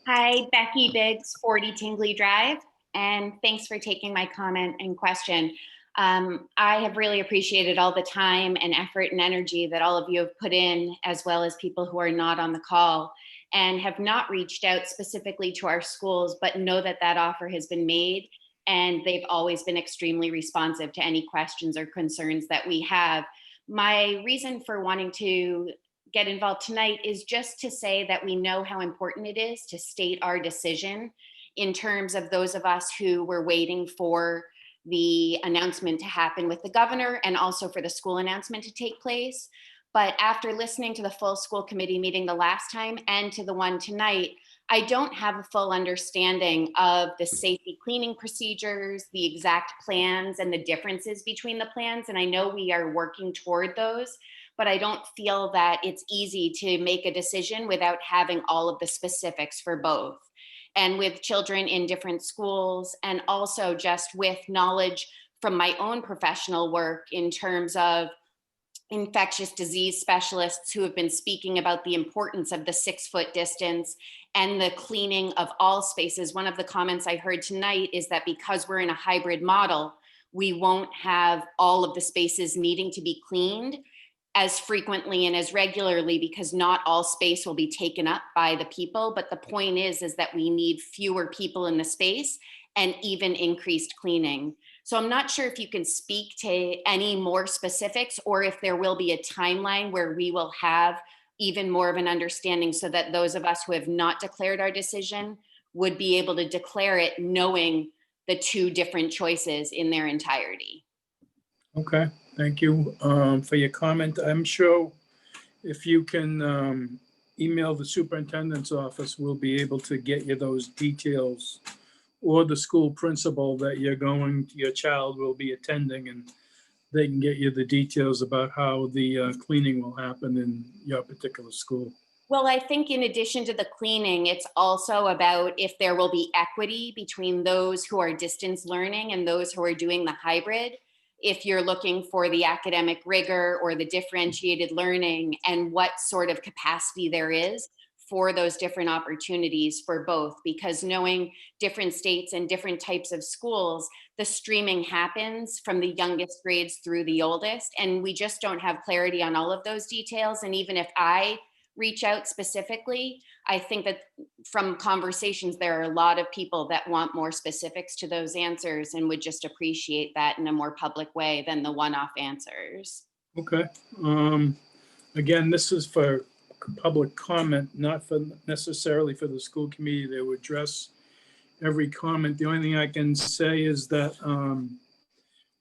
I: Hi, Becky Biggs, 40 Tingley Drive, and thanks for taking my comment and question. I have really appreciated all the time and effort and energy that all of you have put in, as well as people who are not on the call and have not reached out specifically to our schools, but know that that offer has been made, and they've always been extremely responsive to any questions or concerns that we have. My reason for wanting to get involved tonight is just to say that we know how important it is to state our decision in terms of those of us who were waiting for the announcement to happen with the governor and also for the school announcement to take place. But after listening to the full school committee meeting the last time and to the one tonight, I don't have a full understanding of the safety cleaning procedures, the exact plans, and the differences between the plans. And I know we are working toward those, but I don't feel that it's easy to make a decision without having all of the specifics for both. And with children in different schools, and also just with knowledge from my own professional work in terms of infectious disease specialists who have been speaking about the importance of the 6-foot distance and the cleaning of all spaces. One of the comments I heard tonight is that because we're in a hybrid model, we won't have all of the spaces needing to be cleaned as frequently and as regularly, because not all space will be taken up by the people. But the point is that we need fewer people in the space and even increased cleaning. So I'm not sure if you can speak to any more specifics, or if there will be a timeline where we will have even more of an understanding, so that those of us who have not declared our decision would be able to declare it knowing the two different choices in their entirety.
A: Okay, thank you for your comment. I'm sure if you can email the superintendent's office, we'll be able to get you those details, or the school principal that your child will be attending, and they can get you the details about how the cleaning will happen in your particular school.
I: Well, I think in addition to the cleaning, it's also about if there will be equity between those who are distance learning and those who are doing the hybrid. If you're looking for the academic rigor or the differentiated learning, and what sort of capacity there is for those different opportunities for both, because knowing different states and different types of schools, the streaming happens from the youngest grades through the oldest, and we just don't have clarity on all of those details. And even if I reach out specifically, I think that from conversations, there are a lot of people that want more specifics to those answers and would just appreciate that in a more public way than the one-off answers.
A: Okay. Again, this is for public comment, not for necessarily for the school committee. They will address every comment. The only thing I can say is that,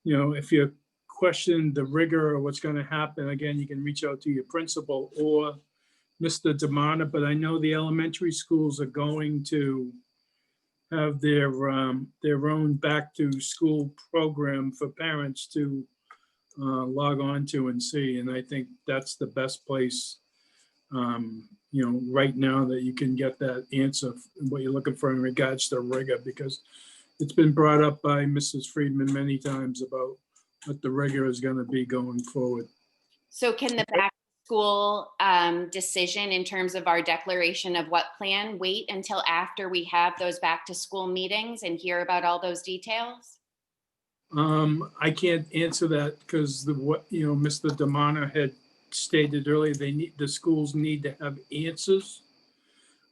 A: if you question the rigor or what's going to happen, again, you can reach out to your principal or Mr. Demana, but I know the elementary schools are going to have their own back to school program for parents to log on to and see. And I think that's the best place, right now that you can get that answer, what you're looking for in regards to rigor, because it's been brought up by Mrs. Friedman many times about what the rigor is going to be going forward.
I: So can the back to school decision in terms of our declaration of what plan wait until after we have those back to school meetings and hear about all those details?
A: I can't answer that because Mr. Damana had stated earlier, the schools need to have answers.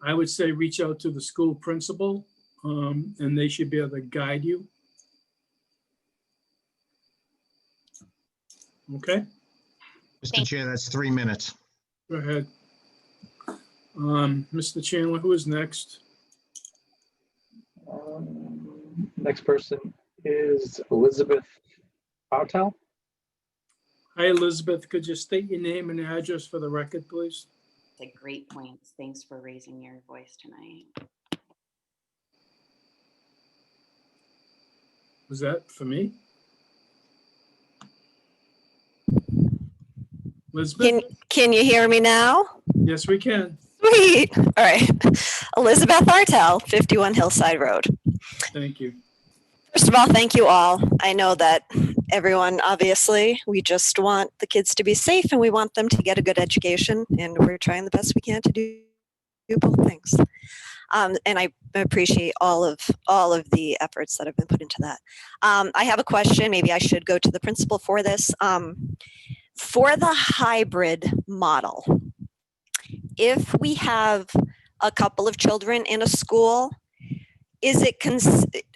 A: I would say reach out to the school principal, and they should be able to guide you. Okay.
G: Mr. Chair, that's 3 minutes.
A: Go ahead. Mr. Chandler, who is next?
E: Next person is Elizabeth Bartel.
A: Hi, Elizabeth. Could you state your name and address for the record, please?
I: It's a great point. Thanks for raising your voice tonight.
A: Was that for me? Elizabeth?
K: Can you hear me now?
A: Yes, we can.
K: Sweet. All right. Elizabeth Bartel, 51 Hillside Road.
A: Thank you.
K: First of all, thank you all. I know that everyone, obviously, we just want the kids to be safe and we want them to get a good education, and we're trying the best we can to do both things. And I appreciate all of the efforts that have been put into that. I have a question. Maybe I should go to the principal for this. For the hybrid model, if we have a couple of children in a school,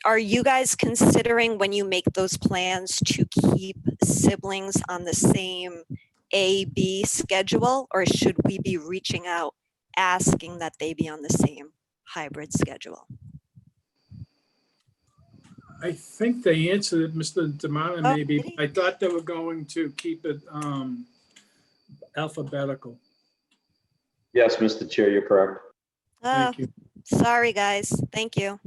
K: are you guys considering when you make those plans to keep siblings on the same A-B schedule, or should we be reaching out asking that they be on the same hybrid schedule?
A: I think they answered it, Mr. Damana, maybe. I thought they were going to keep it alphabetical.
M: Yes, Mr. Chair, you're correct.
A: Thank you.
K: Sorry, guys. Thank you.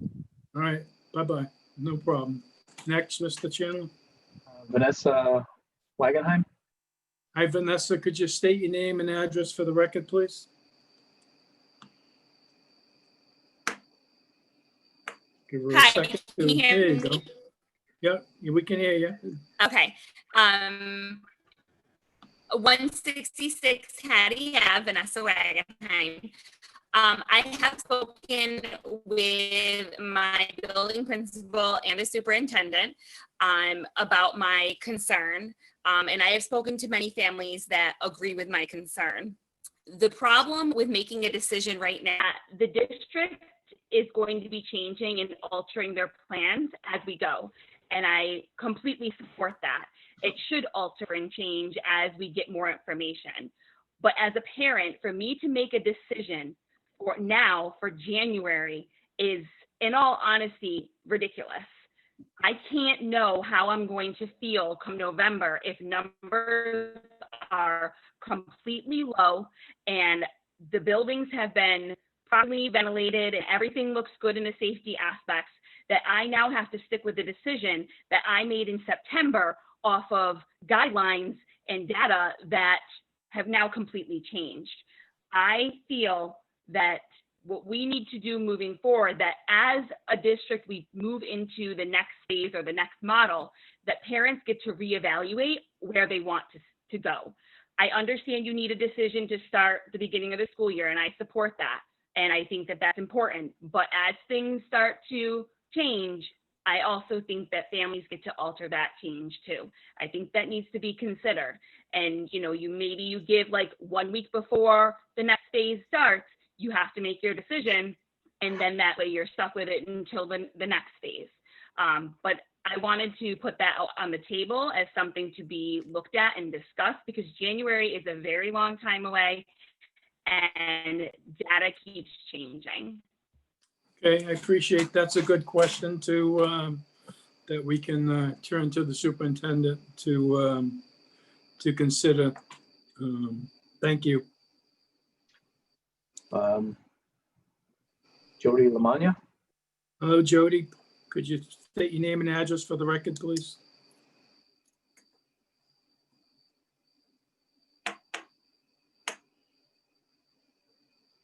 A: All right. Bye-bye. No problem. Next, Mr. Chandler.
E: Vanessa Wagenheim.
A: Hi, Vanessa. Could you state your name and address for the record, please? Give her a
O: Hi,
A: second.
O: can you hear
A: There you
O: me?
A: go. Yeah, we can hear you.
O: Okay. 166 Hattie Ave, Vanessa Wagenheim. I have spoken with my building principal and the superintendent about my concern, and I have spoken to many families that agree with my concern. The problem with making a decision right now, the district is going to be changing and altering their plans as we go, and I completely support that. It should alter and change as we get more information. But as a parent, for me to make a decision for January is, in all honesty, ridiculous. I can't know how I'm going to feel come November if numbers are completely low and the buildings have been properly ventilated and everything looks good in the safety aspects, that I now have to stick with the decision that I made in September off of guidelines and data that have now completely changed. I feel that what we need to do moving forward, that as a district we move into the next phase or the next model, that parents get to reevaluate where they want to go. I understand you need a decision to start the beginning of the school year, and I support that. And I think that that's important. But as things start to change, I also think that families get to alter that change too. I think that needs to be considered. And maybe you give like 1 week before the next phase starts, you have to make your decision, and then that way you're stuck with it until the next phase. But I wanted to put that out on the table as something to be looked at and discussed, because January is a very long time away and data keeps changing.
A: Okay, I appreciate, that's a good question to that we can turn to the superintendent to consider. Thank you.
E: Jody Lamagna.
A: Hello, Jody. Could you state your name and address for the record, please?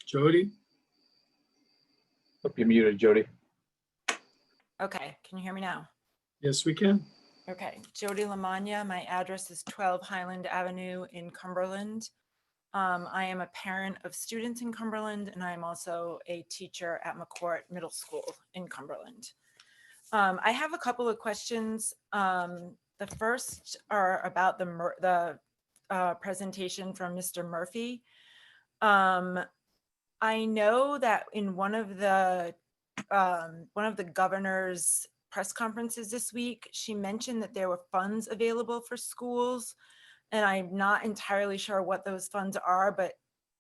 A: Jody?
E: Hope you're muted, Jody.
F: Okay, can you hear me now?
A: Yes, we can.
F: Okay, Jody Lamagna, my address is 12 Highland Avenue in Cumberland. I am a parent of students in Cumberland, and I am also a teacher at McCourt Middle School in Cumberland. I have a couple of questions. The first are about the presentation from Mr. Murphy. I know that in one of the governor's press conferences this week, she mentioned that there were funds available for schools, and I'm not entirely sure what those funds are, but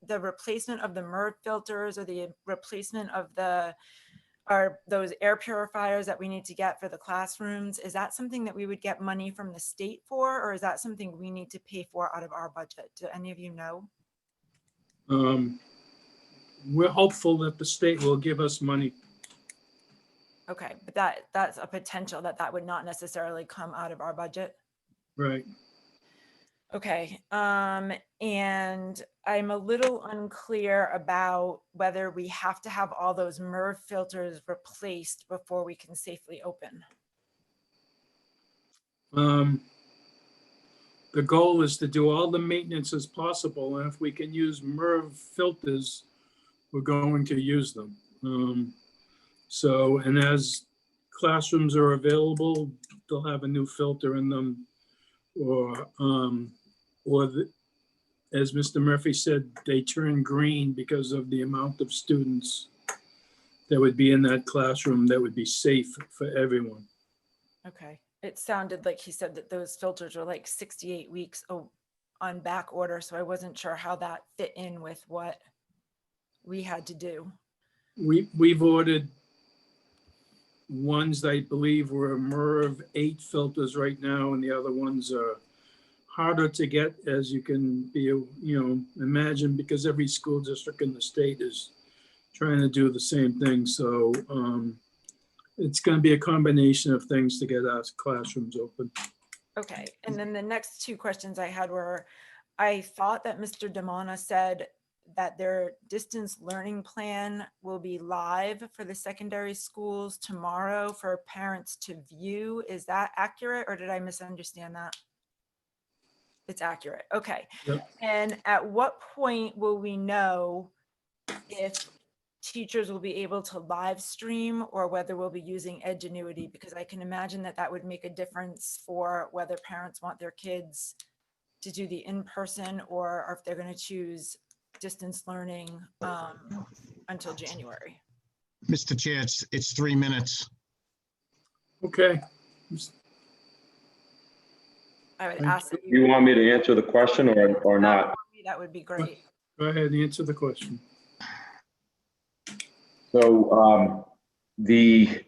F: the replacement of the MERV filters or the replacement of those air purifiers that we need to get for the classrooms, is that something that we would get money from the state for, or is that something we need to pay for out of our budget? Do any of you know?
A: We're hopeful that the state will give us money.
F: Okay, but that's a potential that would not necessarily come out of our budget.
A: Right.
F: Okay, and I'm a little unclear about whether we have to have all those MERV filters replaced before we can safely open.
A: The goal is to do all the maintenance as possible, and if we can use MERV filters, we're going to use them. And as classrooms are available, they'll have a new filter in them, as Mr. Murphy said, they turn green because of the amount of students that would be in that classroom that would be safe for everyone.
F: Okay, it sounded like he said that those filters are like 68 weeks on back order, so I wasn't sure how that fit in with what we had to do.
A: We've ordered ones that I believe were MERV 8 filters right now, and the other ones are harder to get, as you can imagine, because every school district in the state is trying to do the same thing. So it's going to be a combination of things to get our classrooms open.
F: Okay, and then the next two questions I had were, I thought that Mr. Damona said that their distance learning plan will be live for the secondary schools tomorrow for parents to view. Is that accurate, or did I misunderstand that? It's accurate. Okay.
A: Yep.
F: And at what point will we know if teachers will be able to live stream or whether we'll be using Edgenuity? Because I can imagine that would make a difference for whether parents want their kids to do the in-person or if they're going to choose distance learning until January.
G: Mr. Chair, it's 3 minutes.
A: Okay.
F: I would ask.
M: You want me to answer the question or not?
F: That would be great.
A: Go ahead and answer the question.
M: So the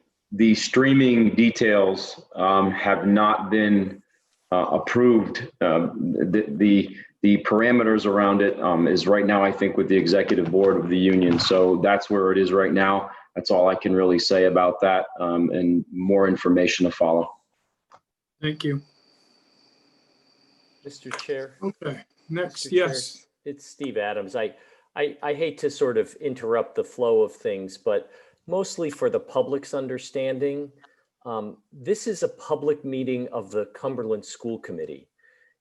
M: streaming details have not been approved. The parameters around it is right now, I think, with the executive board of the union. So that's where it is right now. That's all I can really say about that, and more information to follow.
A: Thank you.
H: Mr. Chair.
A: Okay, next,
H: Mr.
A: yes.
H: Chair, it's Steve Adams. I hate to sort of interrupt the flow of things, but mostly for the public's understanding, this is a public meeting of the Cumberland School Committee.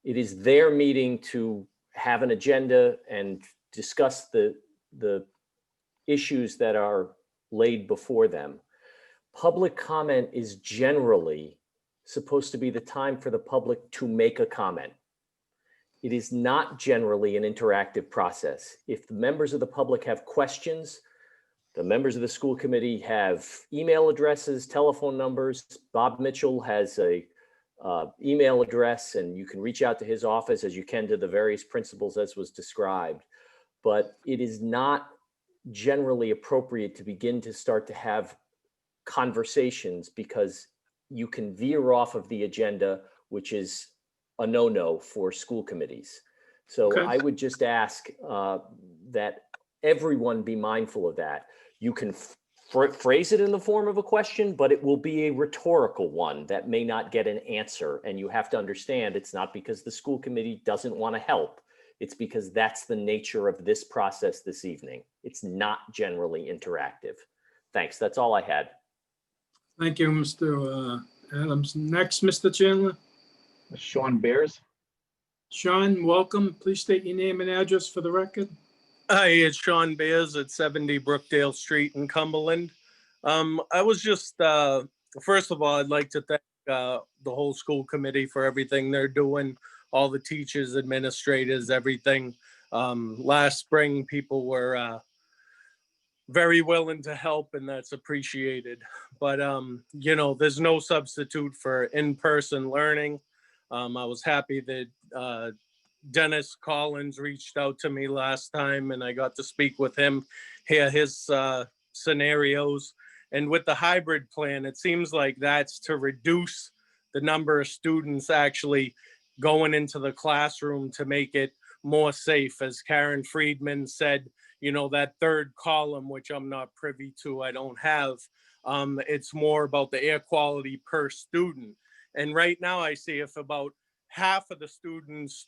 H: It is their meeting to have an agenda and discuss the issues that are laid before them. Public comment is generally supposed to be the time for the public to make a comment. It is not generally an interactive process. If the members of the public have questions, the members of the school committee have email addresses, telephone numbers. Bob Mitchell has a email address, and you can reach out to his office as you can to the various principals as was described. But it is not generally appropriate to begin to start to have conversations because you can veer off of the agenda, which is a no-no for school committees. So
A: Okay.
H: I would just ask that everyone be mindful of that. You can phrase it in the form of a question, but it will be a rhetorical one that may not get an answer. And you have to understand it's not because the school committee doesn't want to help. It's because that's the nature of this process this evening. It's not generally interactive. Thanks. That's all I had.
A: Thank you, Mr. Adams. Next, Mr. Chandler.
E: Sean Bears.
A: Sean, welcome. Please state your name and address for the record.
B: Hi, it's Sean Beers at 70 Brookdale Street in Cumberland. I was just, first of all, I'd like to thank the whole school committee for everything they're doing, all the teachers, administrators, everything. Last spring, people were very willing to help, and that's appreciated. But, you know, there's no substitute for in-person learning. I was happy that Dennis Collins reached out to me last time, and I got to speak with him, hear his scenarios. And with the hybrid plan, it seems like that's to reduce the number of students actually going into the classroom to make it more safe. As Karen Friedman said, you know, that third column, which I'm not privy to, I don't have, it's more about the air quality per student. And right now I see if about half of the students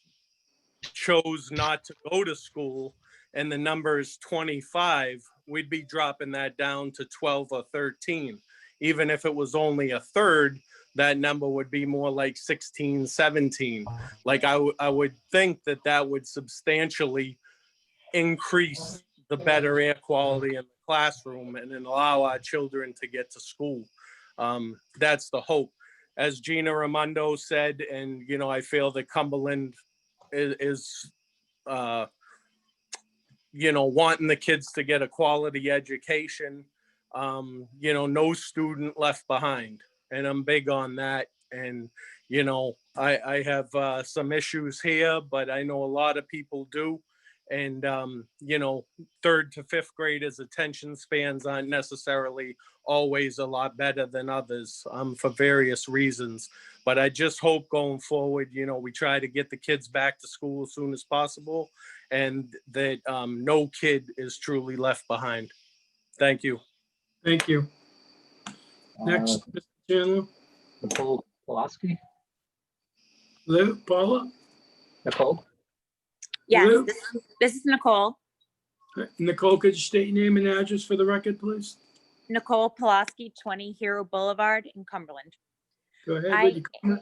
B: chose not to go to school and the number is 25, we'd be dropping that down to 12 or 13. Even if it was only a third, that number would be more like 16, 17. Like I would think that that would substantially increase the better air quality in the classroom and then allow our children to get to school. That's the hope. As Gina Raimondo said, and you know, I feel that Cumberland is you know, wanting the kids to get a quality education, you know, no student left behind. And I'm big on that. And, you know, I have some issues here, but I know a lot of people do. And, you know, 3rd to 5th graders' attention spans aren't necessarily always a lot better than others for various reasons. But I just hope going forward, you know, we try to get the kids back to school as soon as possible and that no kid is truly left behind. Thank you.
A: Thank you. Next, Mr. Chandler.
E: Nicole Pulaski.
A: Paula?
E: Nicole?
J: Yes,
A: Hello?
J: this is Nicole.
A: Nicole, could you state your name and address for the record, please?
J: Nicole Pulaski, 20 Hero Boulevard in Cumberland.
A: Go ahead with your comment.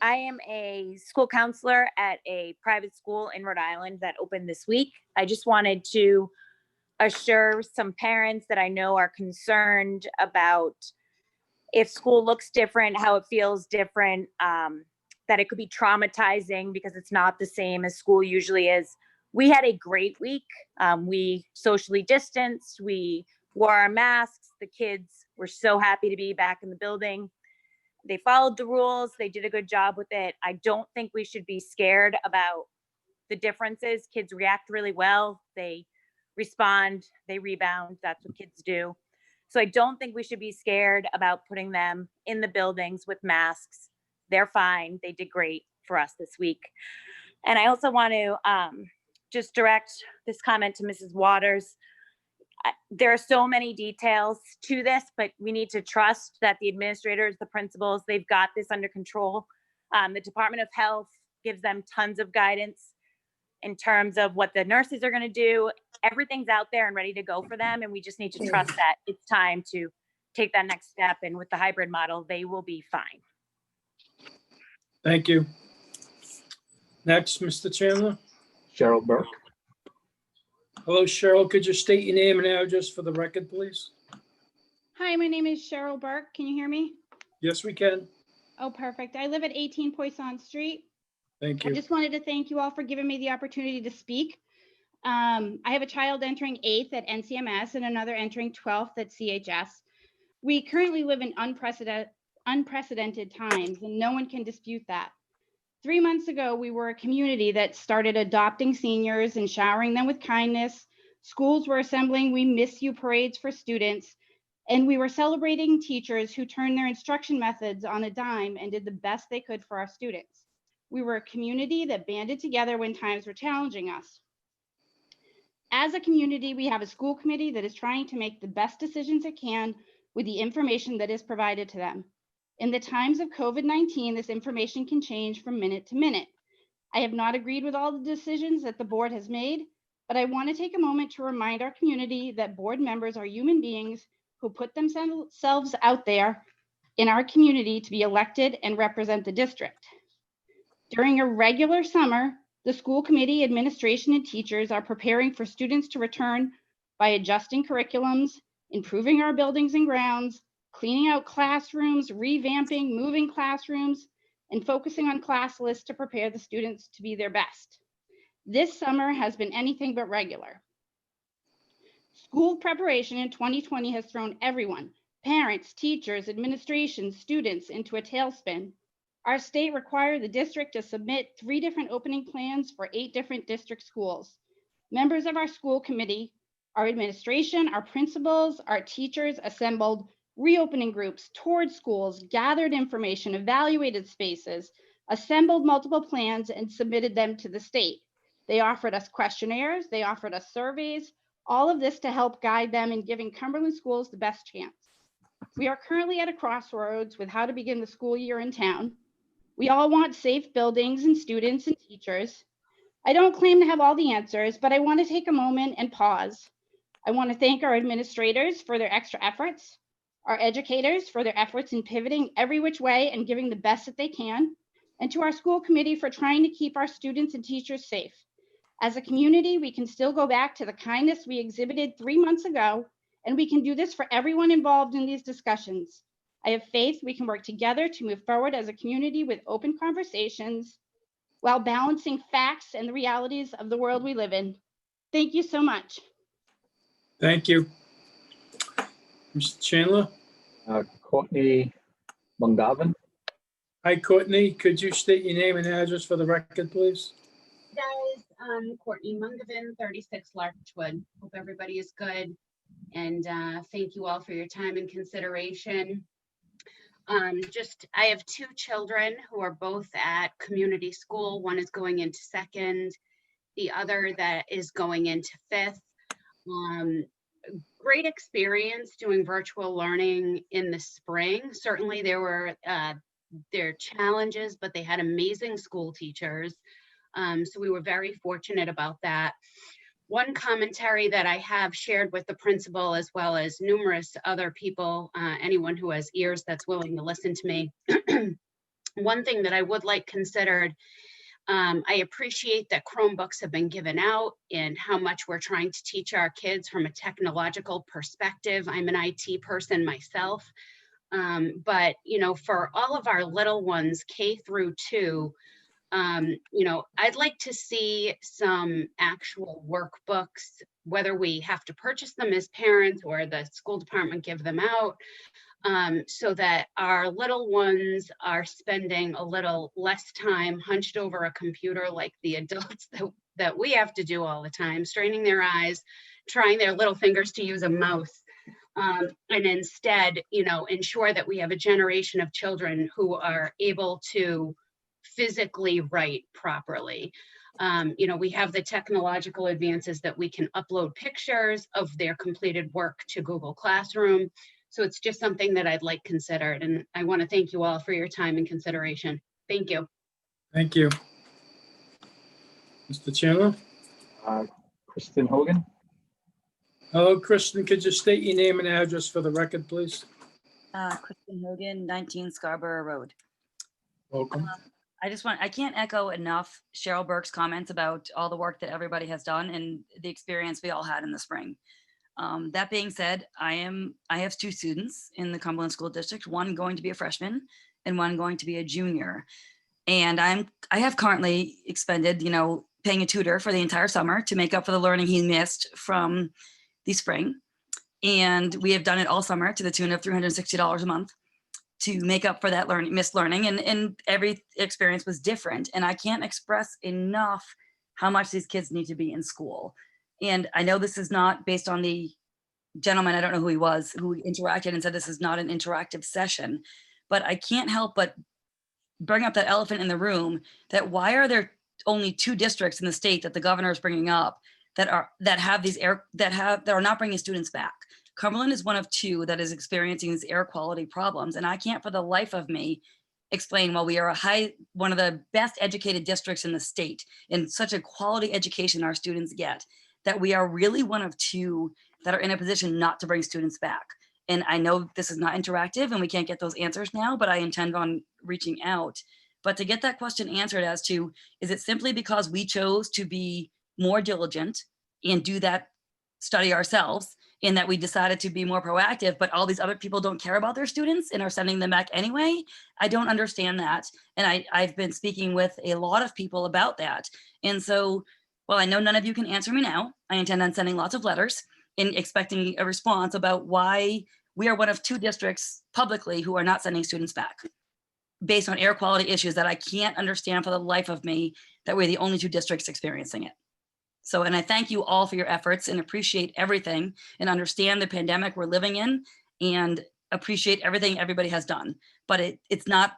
J: I am a school counselor at a private school in Rhode Island that opened this week. I just wanted to assure some parents that I know are concerned about if school looks different, how it feels different, that it could be traumatizing because it's not the same as school usually is. We had a great week. We socially distanced, we wore our masks. The kids were so happy to be back in the building. They followed the rules. They did a good job with it. I don't think we should be scared about the differences. Kids react really well. They respond, they rebound. That's what kids do. So I don't think we should be scared about putting them in the buildings with masks. They're fine. They did great for us this week. And I also want to just direct this comment to Mrs. Waters. There are so many details to this, but we need to trust that the administrators, the principals, they've got this under control. The Department of Health gives them tons of guidance in terms of what the nurses are going to do. Everything's out there and ready to go for them. And we just need to trust that it's time to take that next step. And with the hybrid model, they will be fine.
A: Thank you. Next, Mr. Chandler.
E: Cheryl Burke.
A: Hello, Cheryl. Could you state your name and address for the record, please?
N: Hi, my name is Cheryl Burke. Can you hear me?
A: Yes, we can.
N: Oh, perfect. I live at 18 Poisson Street.
A: Thank
N: I
A: you.
N: just wanted to thank you all for giving me the opportunity to speak. I have a child entering 8th at NCMS and another entering 12th at CHS. We currently live in unprecedented times, and no one can dispute that. 3 months ago, we were a community that started adopting seniors and showering them with kindness. Schools were assembling "We Miss You" parades for students, and we were celebrating teachers who turned their instruction methods on a dime and did the best they could for our students. We were a community that banded together when times were challenging us. As a community, we have a school committee that is trying to make the best decisions it can with the information that is provided to them. In the times of COVID-19, this information can change from minute to minute. I have not agreed with all the decisions that the board has made, but I want to take a moment to remind our community that board members are human beings who put themselves out there in our community to be elected and represent the district. During a regular summer, the school committee, administration, and teachers are preparing for students to return by adjusting curriculums, improving our buildings and grounds, cleaning out classrooms, revamping, moving classrooms, and focusing on class lists to prepare the students to be their best. This summer has been anything but regular. School preparation in 2020 has thrown everyone, parents, teachers, administration, students, into a tailspin. Our state required the district to submit 3 different opening plans for 8 different district schools. Members of our school committee, our administration, our principals, our teachers assembled reopening groups, toured schools, gathered information, evaluated spaces, assembled multiple plans, and submitted them to the state. They offered us questionnaires, they offered us surveys, all of this to help guide them in giving Cumberland schools the best chance. We are currently at a crossroads with how to begin the school year in town. We all want safe buildings and students and teachers. I don't claim to have all the answers, but I want to take a moment and pause. I want to thank our administrators for their extra efforts, our educators for their efforts in pivoting every which way and giving the best that they can, and to our school committee for trying to keep our students and teachers safe. As a community, we can still go back to the kindness we exhibited 3 months ago, and we can do this for everyone involved in these discussions. I have faith we can work together to move forward as a community with open conversations while balancing facts and the realities of the world we live in. Thank you so much.
A: Thank you. Mr. Chandler?
E: Courtney Mungavin.
A: Hi, Courtney. Could you state your name and address for the record, please?
Q: Guys, Courtney Mungavin, 36 Larchwood. Hope everybody is good. And thank you all for your time and consideration. I have 2 children who are both at community school. One is going into 2nd, the other that is going into 5th. Great experience doing virtual learning in the spring. Certainly there were their challenges, but they had amazing school teachers. So we were very fortunate about that. One commentary that I have shared with the principal, as well as numerous other people, anyone who has ears that's willing to listen to me. One thing that I would like considered, I appreciate that Chromebooks have been given out and how much we're trying to teach our kids from a technological perspective. I'm an IT person myself, but for all of our little ones, K through 2, I'd like to see some actual workbooks, whether we have to purchase them as parents or the school department give them out, so that our little ones are spending a little less time hunched over a computer like the adults that we have to do all the time, straining their eyes, trying their little fingers to use a mouse. And instead, ensure that we have a generation of children who are able to physically write properly. We have the technological advances that we can upload pictures of their completed work to Google Classroom. So it's just something that I'd like considered. And I want to thank you all for your time and consideration. Thank you.
A: Thank you. Mr. Chandler?
E: Kristen Hogan.
A: Hello, Kristen. Could you state your name and address for the record, please?
R: Kristen Hogan, 19 Scarborough Road.
A: Welcome.
R: I can't echo enough Cheryl Burke's comments about all the work that everybody has done and the experience we all had in the spring. That being said, I have 2 students in the Cumberland School District, one going to be a freshman and one going to be a junior. And I have currently expended, paying a tutor for the entire summer to make up for the learning he missed from the spring. And we have done it all summer to the tune of $360 a month to make up for that missed learning. And every experience was different. And I can't express enough how much these kids need to be in school. And I know this is not based on the gentleman, I don't know who he was, who interacted and said this is not an interactive session, but I can't help but bring up that elephant in the room, that why are there only 2 districts in the state that the governor is bringing up that are not bringing students back. Cumberland is one of 2 that is experiencing these air quality problems. And I can't for the life of me explain, well, we are one of the best educated districts in the state, and such a quality education our students get, that we are really one of 2 that are in a position not to bring students back. And I know this is not interactive and we can't get those answers now, but I intend on reaching out. But to get that question answered as to, is it simply because we chose to be more diligent and do that study ourselves, in that we decided to be more proactive, but all these other people don't care about their students and are sending them back anyway? I don't understand that. And I've been speaking with a lot of people about that. And so, well, I know none of you can answer me now. I intend on sending lots of letters and expecting a response about why we are one of 2 districts publicly who are not sending students back based on air quality issues that I can't understand for the life of me, that we're the only 2 districts experiencing it. So, and I thank you all for your efforts and appreciate everything and understand the pandemic we're living in and appreciate everything everybody has done. But it's not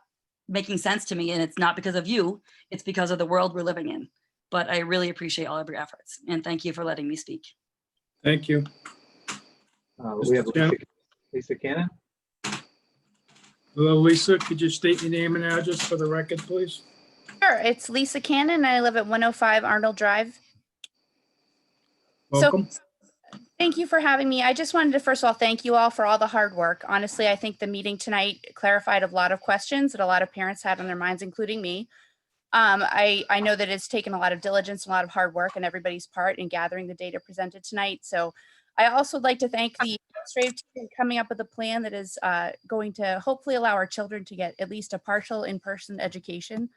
R: making sense to me, and it's not because of you, it's because of the world we're living in. But I really appreciate all of your efforts, and thank you for letting me speak.
A: Thank you.
E: We have Lisa Cannon.
A: Hello, Lisa. Could you state your name and address for the record, please?
P: Sure, it's Lisa Cannon, and I live at 105 Arnold Drive.
A: Welcome.
P: So, thank you for having me. I just wanted to first of all thank you all for all the hard work. Honestly, I think the meeting tonight clarified a lot of questions that a lot of parents had on their minds, including me. I know that it's taken a lot of diligence, a lot of hard work on everybody's part in gathering the data presented tonight. So I also would like to thank the administrative team for coming up with a plan that is going to hopefully allow our children to get at least a partial in-person education.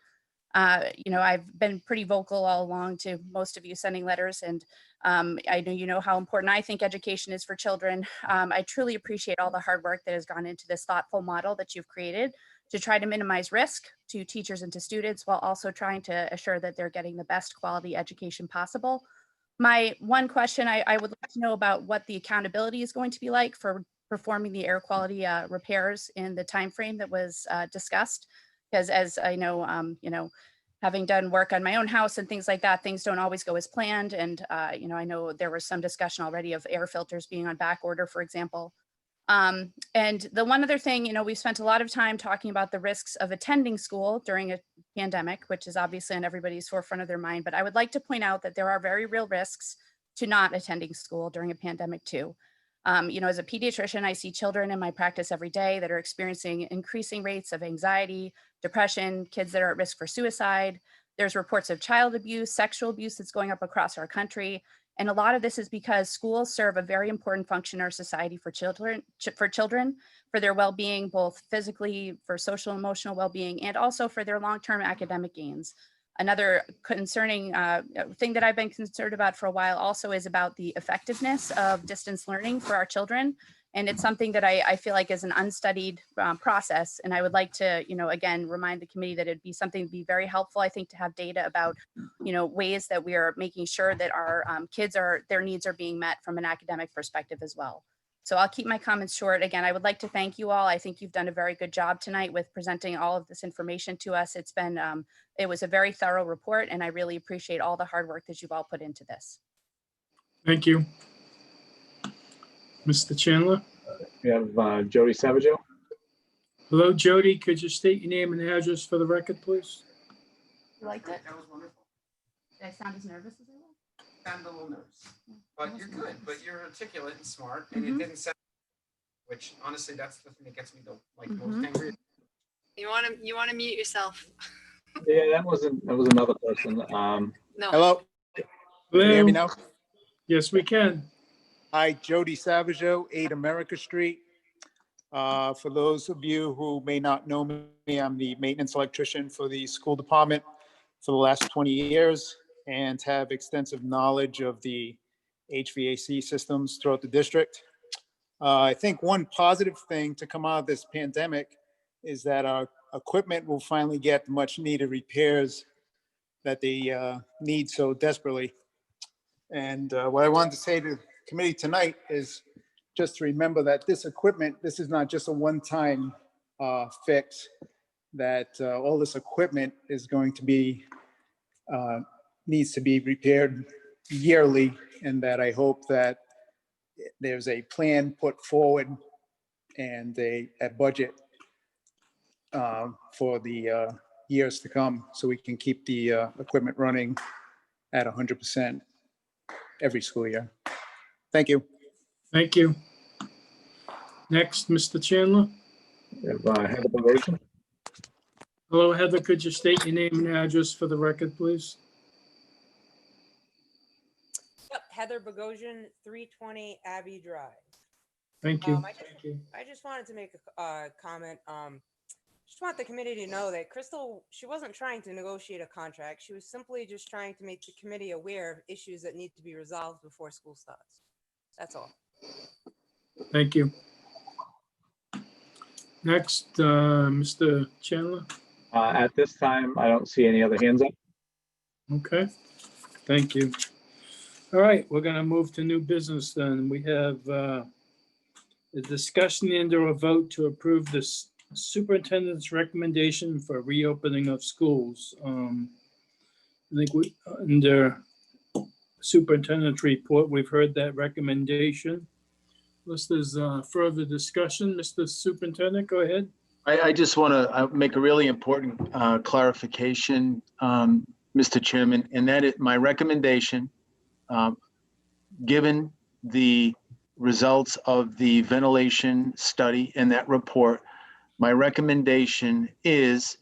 P: I've been pretty vocal all along to most of you sending letters, and I know you know how important I think education is for children. I truly appreciate all the hard work that has gone into this thoughtful model that you've created to try to minimize risk to teachers and to students, while also trying to assure that they're getting the best quality education possible. My one question, I would like to know about what the accountability is going to be like for performing the air quality repairs in the time frame that was discussed. Because as I know, having done work on my own house and things like that, things don't always go as planned. And, I know there was some discussion already of air filters being on back order, for example. And the one other thing, we've spent a lot of time talking about the risks of attending school during a pandemic, which is obviously on everybody's forefront of their mind. But I would like to point out that there are very real risks to not attending school during a pandemic too. As a pediatrician, I see children in my practice every day that are experiencing increasing rates of anxiety, depression, kids that are at risk for suicide. There's reports of child abuse, sexual abuse that's going up across our country. And a lot of this is because schools serve a very important function in our society for children, for their well-being, both physically, for social and emotional well-being, and also for their long-term academic gains. Another concerning thing that I've been concerned about for a while also is about the effectiveness of distance learning for our children. And it's something that I feel like is an unstudied process. And I would like to, again, remind the committee that it'd be something to be very helpful, I think, to have data about, ways that we are making sure that our kids their needs are being met from an academic perspective as well. So I'll keep my comments short. Again, I would like to thank you all. I think you've done a very good job tonight with presenting all of this information to us. It's been, it was a very thorough report, and I really appreciate all the hard work that you've all put into this.
A: Thank you. Mr. Chandler?
E: We have Jody Savageau.
A: Hello, Jody. Could you state your name and address for the record, please?
P: You liked it?
S: That was wonderful.
P: Did I sound as nervous as I was?
S: Sound a little nervous, but you're good. But you're articulate and smart, and it didn't sound. Which honestly, that's the thing that gets me the most angry.
W: You want to mute yourself.
E: Yeah, that was another person.
W: No.
S: Hello. Can you hear me now?
A: Yes, we can.
S: Hi, Jody Savageau, 8 America Street. For those of you who may not know me, I'm the maintenance electrician for the school department for the last 20 years and have extensive knowledge of the HVAC systems throughout the district. I think one positive thing to come out of this pandemic is that our equipment will finally get the much needed repairs that they need so desperately. And what I wanted to say to the committee tonight is just to remember that this equipment, this is not just a one-time fix, that all this equipment is going to be, needs to be repaired yearly, and that I hope that there's a plan put forward and a budget for the years to come, so we can keep the equipment running at 100% every school year. Thank you.
A: Thank you. Next, Mr. Chandler.
E: Heather Bogosian.
A: Hello, Heather. Could you state your name and address for the record, please?
C: Yep, Heather Bogosian, 320 Abbey Drive.
A: Thank you.
C: I just wanted to make a comment. Just want the committee to know that Crystal, she wasn't trying to negotiate a contract. She was simply just trying to make the committee aware of issues that need to be resolved before school starts. That's all.
A: Thank you. Next, Mr. Chandler.
E: At this time, I don't see any other hands up.
A: Okay, thank you. All right, we're going to move to new business then. We have a discussion and/or a vote to approve this superintendent's recommendation for reopening of schools. I think we, under superintendent's report, we've heard that recommendation. Unless there's further discussion, Mr. Superintendent, go ahead.
D: I just want to make a really important clarification, Mr. Chairman, and that is my recommendation, given the results of the ventilation study and that report, my recommendation is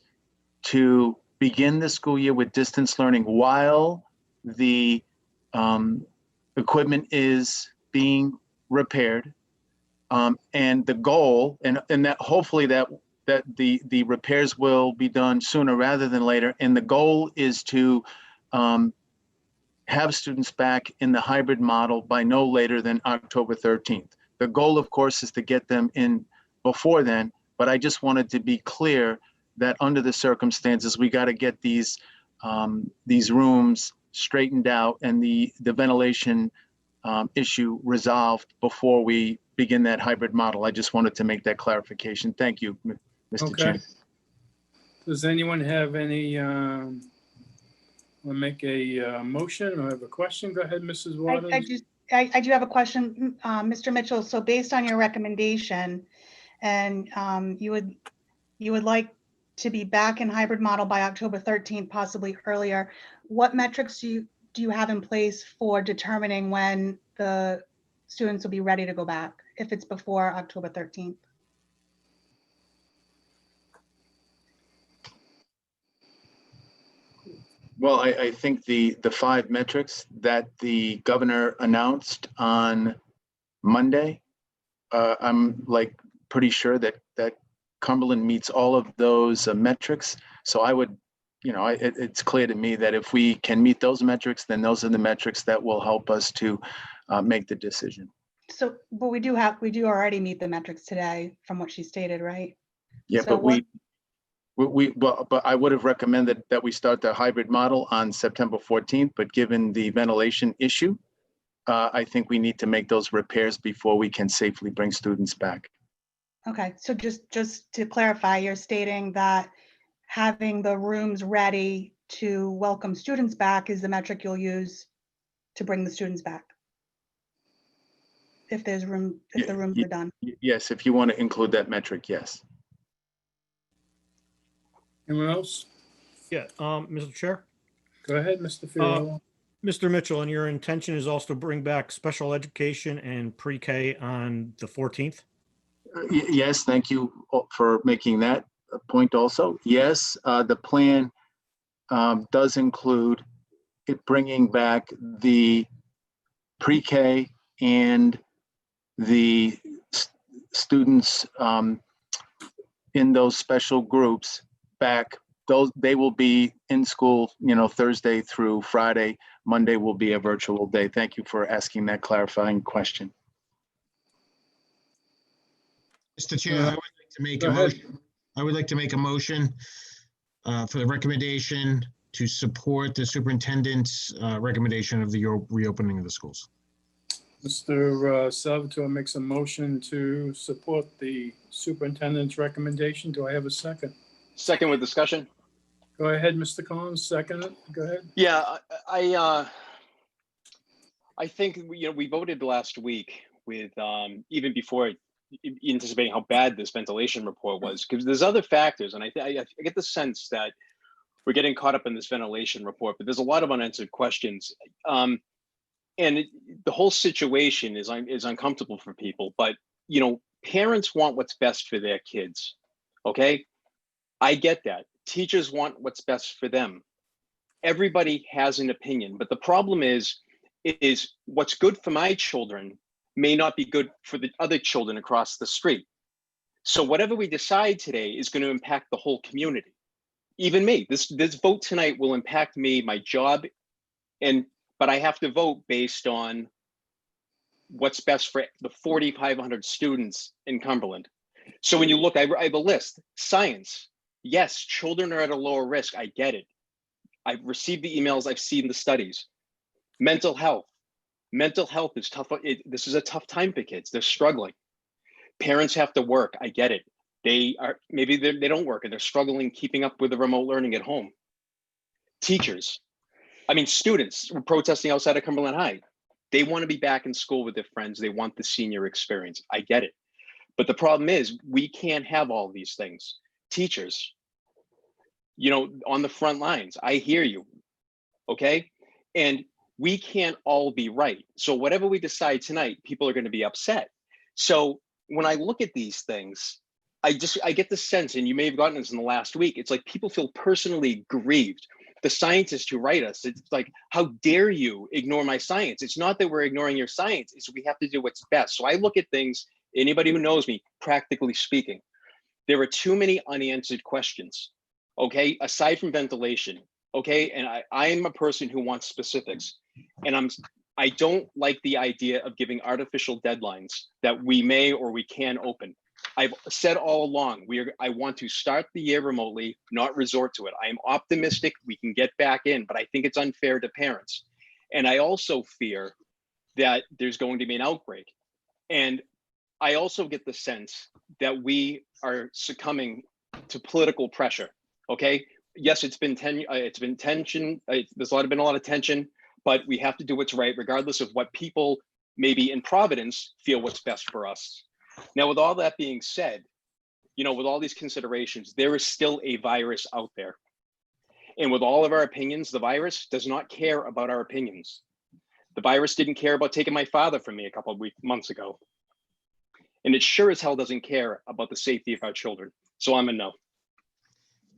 D: to begin the school year with distance learning while the equipment is being repaired. And the goal, and that hopefully that the repairs will be done sooner rather than later. And the goal is to have students back in the hybrid model by no later than October 13th. The goal, of course, is to get them in before then, but I just wanted to be clear that under the circumstances, we got to get these rooms straightened out and the ventilation issue resolved before we begin that hybrid model. I just wanted to make that clarification. Thank you, Mr. Chairman.
A: Does anyone have any, make a motion or have a question? Go ahead, Mrs. Waters.
L: I do have a question, Mr. Mitchell. So based on your recommendation, and you would like to be back in hybrid model by October 13th, possibly earlier, what metrics do you have in place for determining when the students will be ready to go back, if it's before October 13th?
D: Well, I think the 5 metrics that the governor announced on Monday, I'm like pretty sure that Cumberland meets all of those metrics. So I would, it's clear to me that if we can meet those metrics, then those are the metrics that will help us to make the decision.
L: So, but we do already meet the metrics today from what she stated, right?
D: Yeah,
L: so
D: but I would have recommended that we start the hybrid model on September 14th, but given the ventilation issue, I think we need to make those repairs before we can safely bring students back.
L: Okay, so just to clarify, you're stating that having the rooms ready to welcome students back is the metric you'll use to bring the students back? If there's room, if the rooms are done?
D: Yes, if you want to include that metric, yes.
A: Anyone else?
T: Yeah, Mr. Chair.
A: Go ahead, Mr. Fiorillo.
T: Mr. Mitchell, and your intention is also to bring back special education and pre-K on the 14th?
D: Yes, thank you for making that point also. Yes, the plan does include it bringing back the pre-K and the students in those special groups back. They will be in school, Thursday through Friday. Monday will be a virtual day. Thank you for asking that clarifying question.
G: Mr. Chair, I would like to make a motion. I would like to make a motion for the recommendation to support the superintendent's recommendation of the reopening of the schools.
A: Mr. Salvatore makes a motion to support the superintendent's recommendation. Do I have a second?
X: Second with discussion.
A: Go ahead, Mr. Collins, second it. Go ahead.
X: Yeah,
I: I think, we voted last week with, even before anticipating how bad this ventilation report was, because there's other factors. And I get the sense that we're getting caught up in this ventilation report, but there's a lot of unanswered questions. And the whole situation is uncomfortable for people, but, parents want what's best for their kids. Okay. I get that. Teachers want what's best for them. Everybody has an opinion, but the problem is what's good for my children may not be good for the other children across the street. So whatever we decide today is going to impact the whole community, even me. This vote tonight will impact me, my job, but I have to vote based on what's best for the 4,500 students in Cumberland. So when you look, I have a list. Science, yes, children are at a lower risk. I get it. I've received the emails. I've seen the studies. Mental health is tough. This is a tough time for kids. They're struggling. Parents have to work. I get it. Maybe they don't work and they're struggling keeping up with the remote learning at home. Teachers, students were protesting outside of Cumberland High. They want to be back in school with their friends. They want the senior experience. I get it. But the problem is we can't have all these things. Teachers, on the front lines, I hear you, okay? And we can't all be right. So whatever we decide tonight, people are going to be upset. So when I look at these things, I get the sense, and you may have gotten this in the last week, it's like people feel personally grieved. The scientists who write us, it's like, how dare you ignore my science? It's not that we're ignoring your science, it's we have to do what's best. So I look at things, anybody who knows me, practically speaking, there are too many unanswered questions, okay? Aside from ventilation, okay? And I am a person who wants specifics, and I don't like the idea of giving artificial deadlines that we may or we can open. I've said all along, I want to start the year remotely, not resort to it. I am optimistic we can get back in, but I think it's unfair to parents. And I also fear that there's going to be an outbreak. And I also get the sense that we are succumbing to political pressure. Okay. Yes, there's been tension. There's been a lot of tension, but we have to do what's right, regardless of what people maybe in Providence feel what's best for us. Now, with all that being said, with all these considerations, there is still a virus out there. And with all of our opinions, the virus does not care about our opinions. The virus didn't care about taking my father from me a couple of months ago. And it sure as hell doesn't care about the safety of our children. So I'm a no.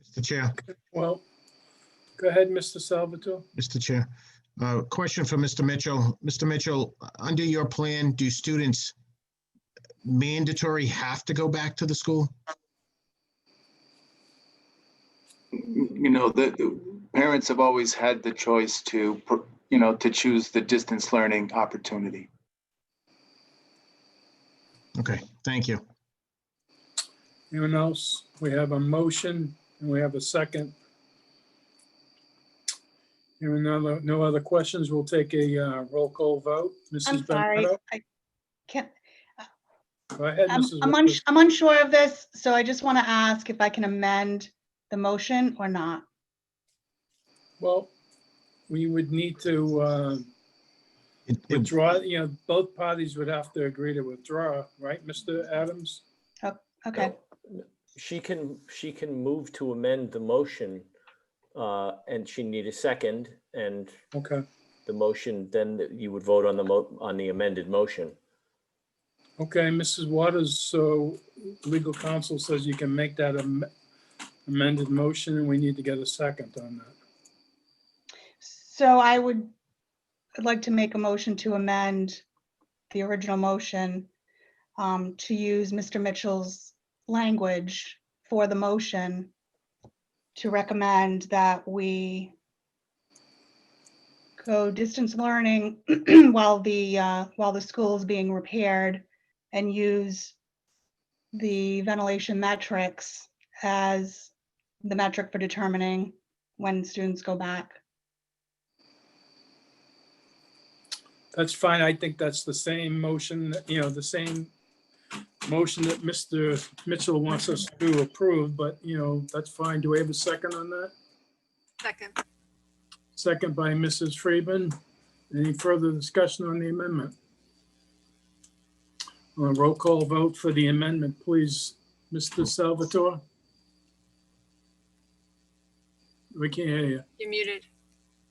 G: Mr. Chair.
A: Well, go ahead, Mr. Salvatore.
G: Mr. Chair, question for Mr. Mitchell. Mr. Mitchell, under your plan, do students mandatory have to go back to the school?
D: The parents have always had the choice to choose the distance learning opportunity.
G: Okay, thank you.
A: Anyone else? We have a motion and we have a second. Hearing no other questions, we'll take a roll call vote. Mrs.
L: I'm sorry,
A: Bernardo?
L: I can't.
A: Go ahead, Mrs. Whitworth.
L: I'm unsure of this, so I just want to ask if I can amend the motion or not.
A: Well, we would need to withdraw, both parties would have to agree to withdraw, right, Mr. Adams?
L: Oh, okay.
H: She can move to amend the motion, and she need a second, and
A: okay,
H: the motion, then you would vote on the amended motion.
A: Okay, Mrs. Waters, so legal counsel says you can make that amended motion, and we need to get a second on that.
L: So I'd like to make a motion to amend the original motion to use Mr. Mitchell's language for the motion to recommend that we go distance learning while the school is being repaired, and use the ventilation metrics as the metric for determining when students go back.
A: That's fine. I think that's the same motion, the same motion that Mr. Mitchell wants us to approve, but that's fine. Do we have a second on that?
W: Second.
A: Second by Mrs. Friedman. Any further discussion on the amendment? On a roll call vote for the amendment, please, Mr. Salvatore? We can't hear you.
W: You're muted.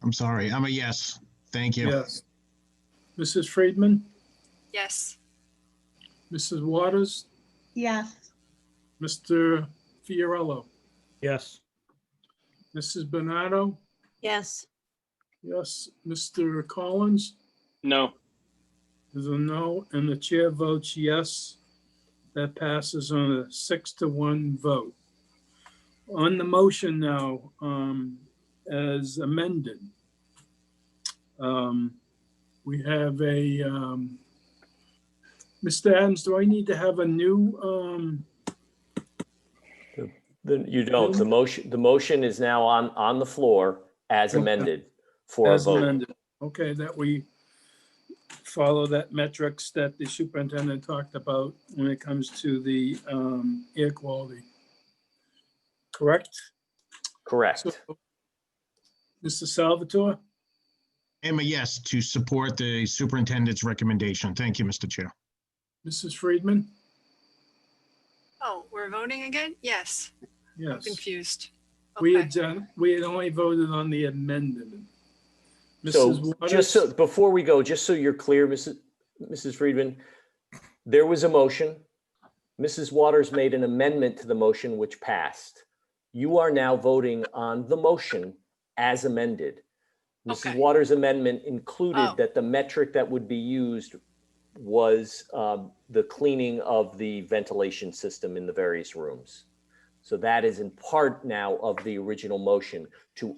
G: I'm sorry. I'm a yes. Thank you.
A: Yes. Mrs. Friedman,
W: Yes.
A: Mrs. Waters,
L: Yes.
A: Mr. Fiorello,
T: Yes.
A: Mrs. Bernardo,
K: Yes.
A: yes, Mr. Collins,
I: No.
A: there's a no, and the chair votes yes. That passes on a 6-1 vote. On the motion now, as amended, we have a, Mr. Adams, do I need to have a new,
H: You don't. The motion is now on the floor as amended for a
A: as
H: vote.
A: amended? Okay, that we follow that metrics that the superintendent talked about when it comes to the air quality. Correct?
H: Correct.
A: So, Mr. Salvatore,
G: I'm a yes to support the superintendent's recommendation. Thank you, Mr. Chair.
A: Mrs. Friedman?
W: Oh, we're voting again? Yes. I'm
A: Yes.
W: confused.
A: We
W: Okay.
A: had only voted on the amendment.
H: So
A: Mrs. Waters?
H: just so, before we go, just so you're clear, Mrs. Friedman, there was a motion. Mrs. Waters made an amendment to the motion which passed. You are now voting on the motion as amended. Mrs.
W: Okay.
H: Waters' amendment included
W: Oh.
H: that the metric that would be used was the cleaning of the ventilation system in the various rooms. So that is in part now of the original motion to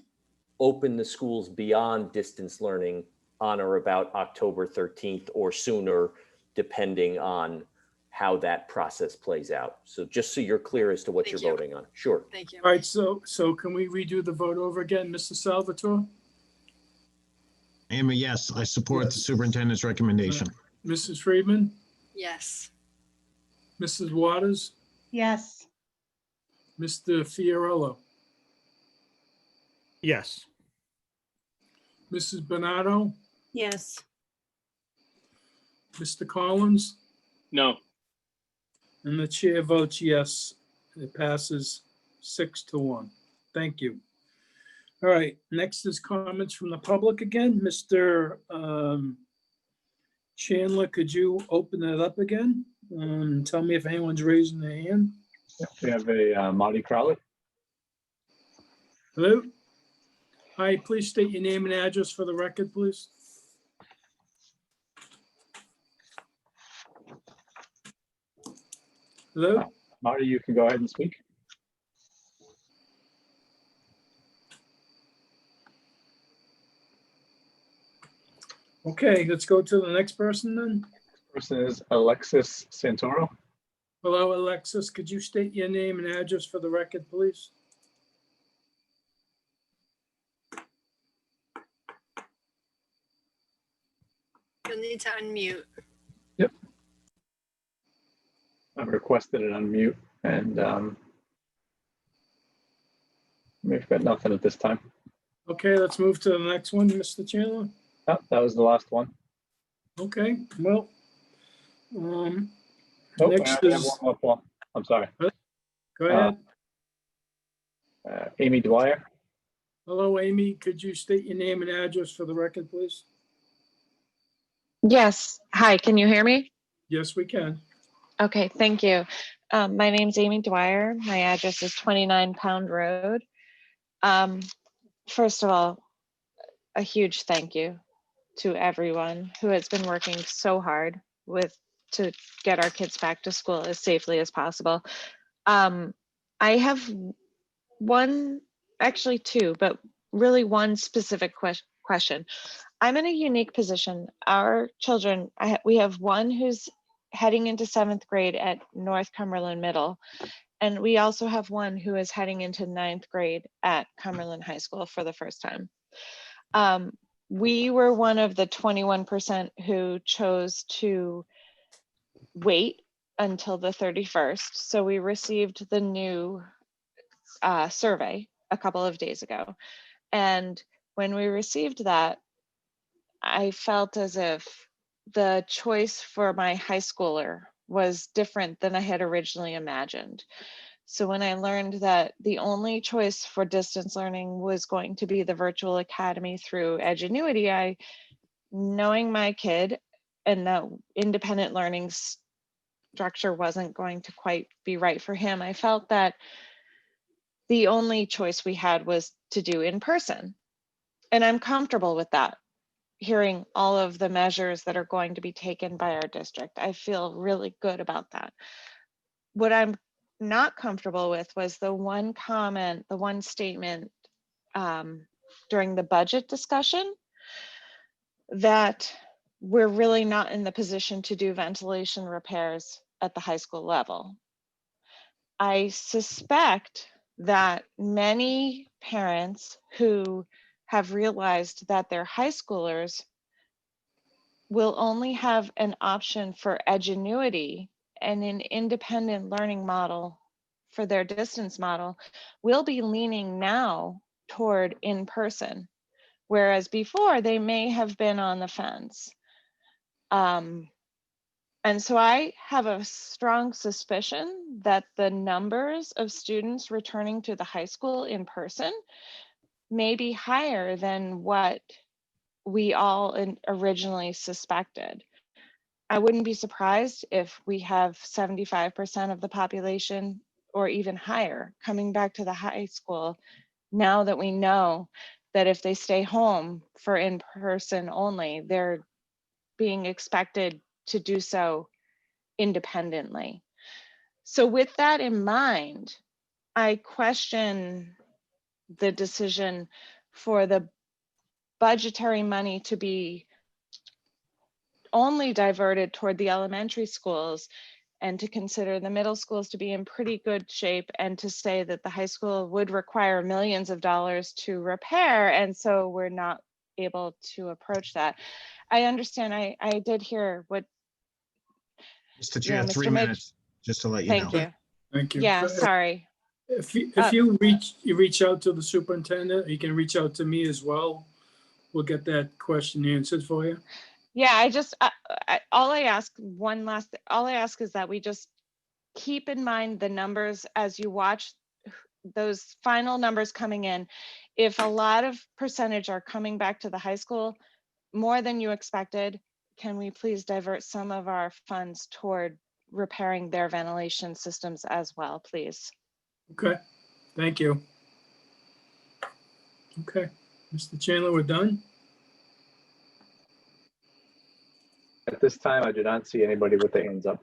H: open the schools beyond distance learning on or about October 13th or sooner, depending on how that process plays out. So just so you're clear as to what
W: Thank
H: you're
W: you.
H: voting on. Sure.
W: Thank you.
A: All right, so can we redo the vote over again, Mr. Salvatore?
G: I am a yes. I support the superintendent's recommendation.
A: Mrs. Friedman?
W: Yes.
A: Mrs. Waters?
L: Yes.
A: Mr. Fiorello?
T: Yes.
A: Mrs. Bernardo?
K: Yes.
A: Mr. Collins?
I: No.
A: And the chair votes yes. It passes 6-1. Thank you. All right, next is comments from the public again. Mr. Chandler, could you open it up again? Tell me if anyone's raising their hand.
E: We have a Marty Crowley.
A: Hello? Hi, please state your name and address for the record, please. Hello?
E: Marty, you can go ahead and speak.
A: Okay, let's go to the next person then.
E: Person is Alexis Santoro.
A: Hello, Alexis. Could you state your name and address for the record, please?
W: You'll need to unmute.
E: Yep. I've requested an unmute and we've got nothing at this time.
A: Okay, let's move to the next one, Mr. Chandler.
E: Oh, that was the last one.
A: Okay, well,
E: Oh,
A: next
E: I have
A: is,
E: one more, Paul. I'm sorry.
A: go ahead.
E: Amy Dwyer.
A: Hello, Amy. Could you state your name and address for the record, please?
U: Yes. Hi, can you hear me?
A: Yes, we can.
U: Okay, thank you. My name's Amy Dwyer. My address is 29 Pound Road. First of all, a huge thank you to everyone who has been working so hard to get our kids back to school as safely as possible. I have one, actually two, but really one specific question. I'm in a unique position. Our children, we have one who's heading into 7th grade at North Cumberland Middle, and we also have one who is heading into 9th grade at Cumberland High School for the first time. We were one of the 21% who chose to wait until the 31st. So we received the new survey a couple of days ago. And when we received that, I felt as if the choice for my high schooler was different than I had originally imagined. So when I learned that the only choice for distance learning was going to be the virtual academy through Edgenuity, knowing my kid and that independent learning structure wasn't going to quite be right for him, I felt that the only choice we had was to do in person. And I'm comfortable with that, hearing all of the measures that are going to be taken by our district. I feel really good about that. What I'm not comfortable with was the one comment, the one statement during the budget discussion that we're really not in the position to do ventilation repairs at the high school level. I suspect that many parents who have realized that their high schoolers will only have an option for Edgenuity and an independent learning model for their distance model will be leaning now toward in person, whereas before they may have been on the fence. And so I have a strong suspicion that the numbers of students returning to the high school in person may be higher than what we all originally suspected. I wouldn't be surprised if we have 75% of the population or even higher coming back to the high school now that we know that if they stay home for in-person only, they're being expected to do so independently. So with that in mind, I question the decision for the budgetary money to be only diverted toward the elementary schools and to consider the middle schools to be in pretty good shape and to say that the high school would require millions of dollars to repair. And so we're not able to approach that. I understand. I did hear what
G: Mr. Chair,
U: Mr.
G: 3 minutes, just to let you know.
U: Thank you.
A: Thank you.
U: Yeah, sorry.
A: If you reach out to the superintendent, you can reach out to me as well. We'll get that question answered for you.
U: Yeah, all I ask is that we just keep in mind the numbers as you watch those final numbers coming in. If a lot of percentage are coming back to the high school, more than you expected, can we please divert some of our funds toward repairing their ventilation systems as well, please?
A: Okay, thank you. Okay, Mr. Chandler, we're done.
E: At this time, I do not see anybody with their hands up.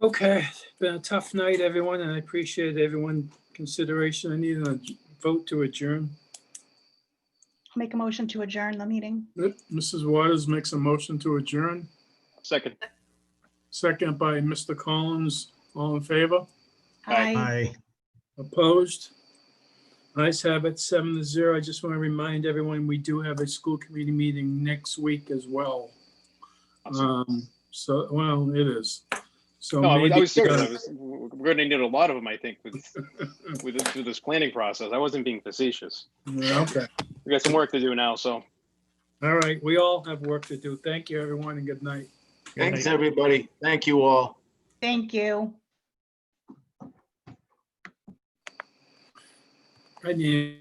A: Okay, it's been a tough night, everyone, and I appreciate everyone's consideration. I need a vote to adjourn.
L: I'll make a motion to adjourn the meeting.
A: Yep, Mrs. Waters makes a motion to adjourn.
I: Second.
A: Second by Mr. Collins. All in favor?
L: Aye.
G: Aye.
A: Opposed? Ayes have it, 7-0. I just want to remind everyone, we do have a school committee meeting next week as well. So, well, it is. So
I: No,
A: maybe,
I: I was certain. We're going to need a lot of them, I think, through this planning process. I wasn't being facetious.
A: Yeah, okay.
I: We got some work to do now, so.
A: All right, we all have work to do. Thank you, everyone, and good night.
D: Thanks, everybody. Thank you all.
L: Thank you.
A: I need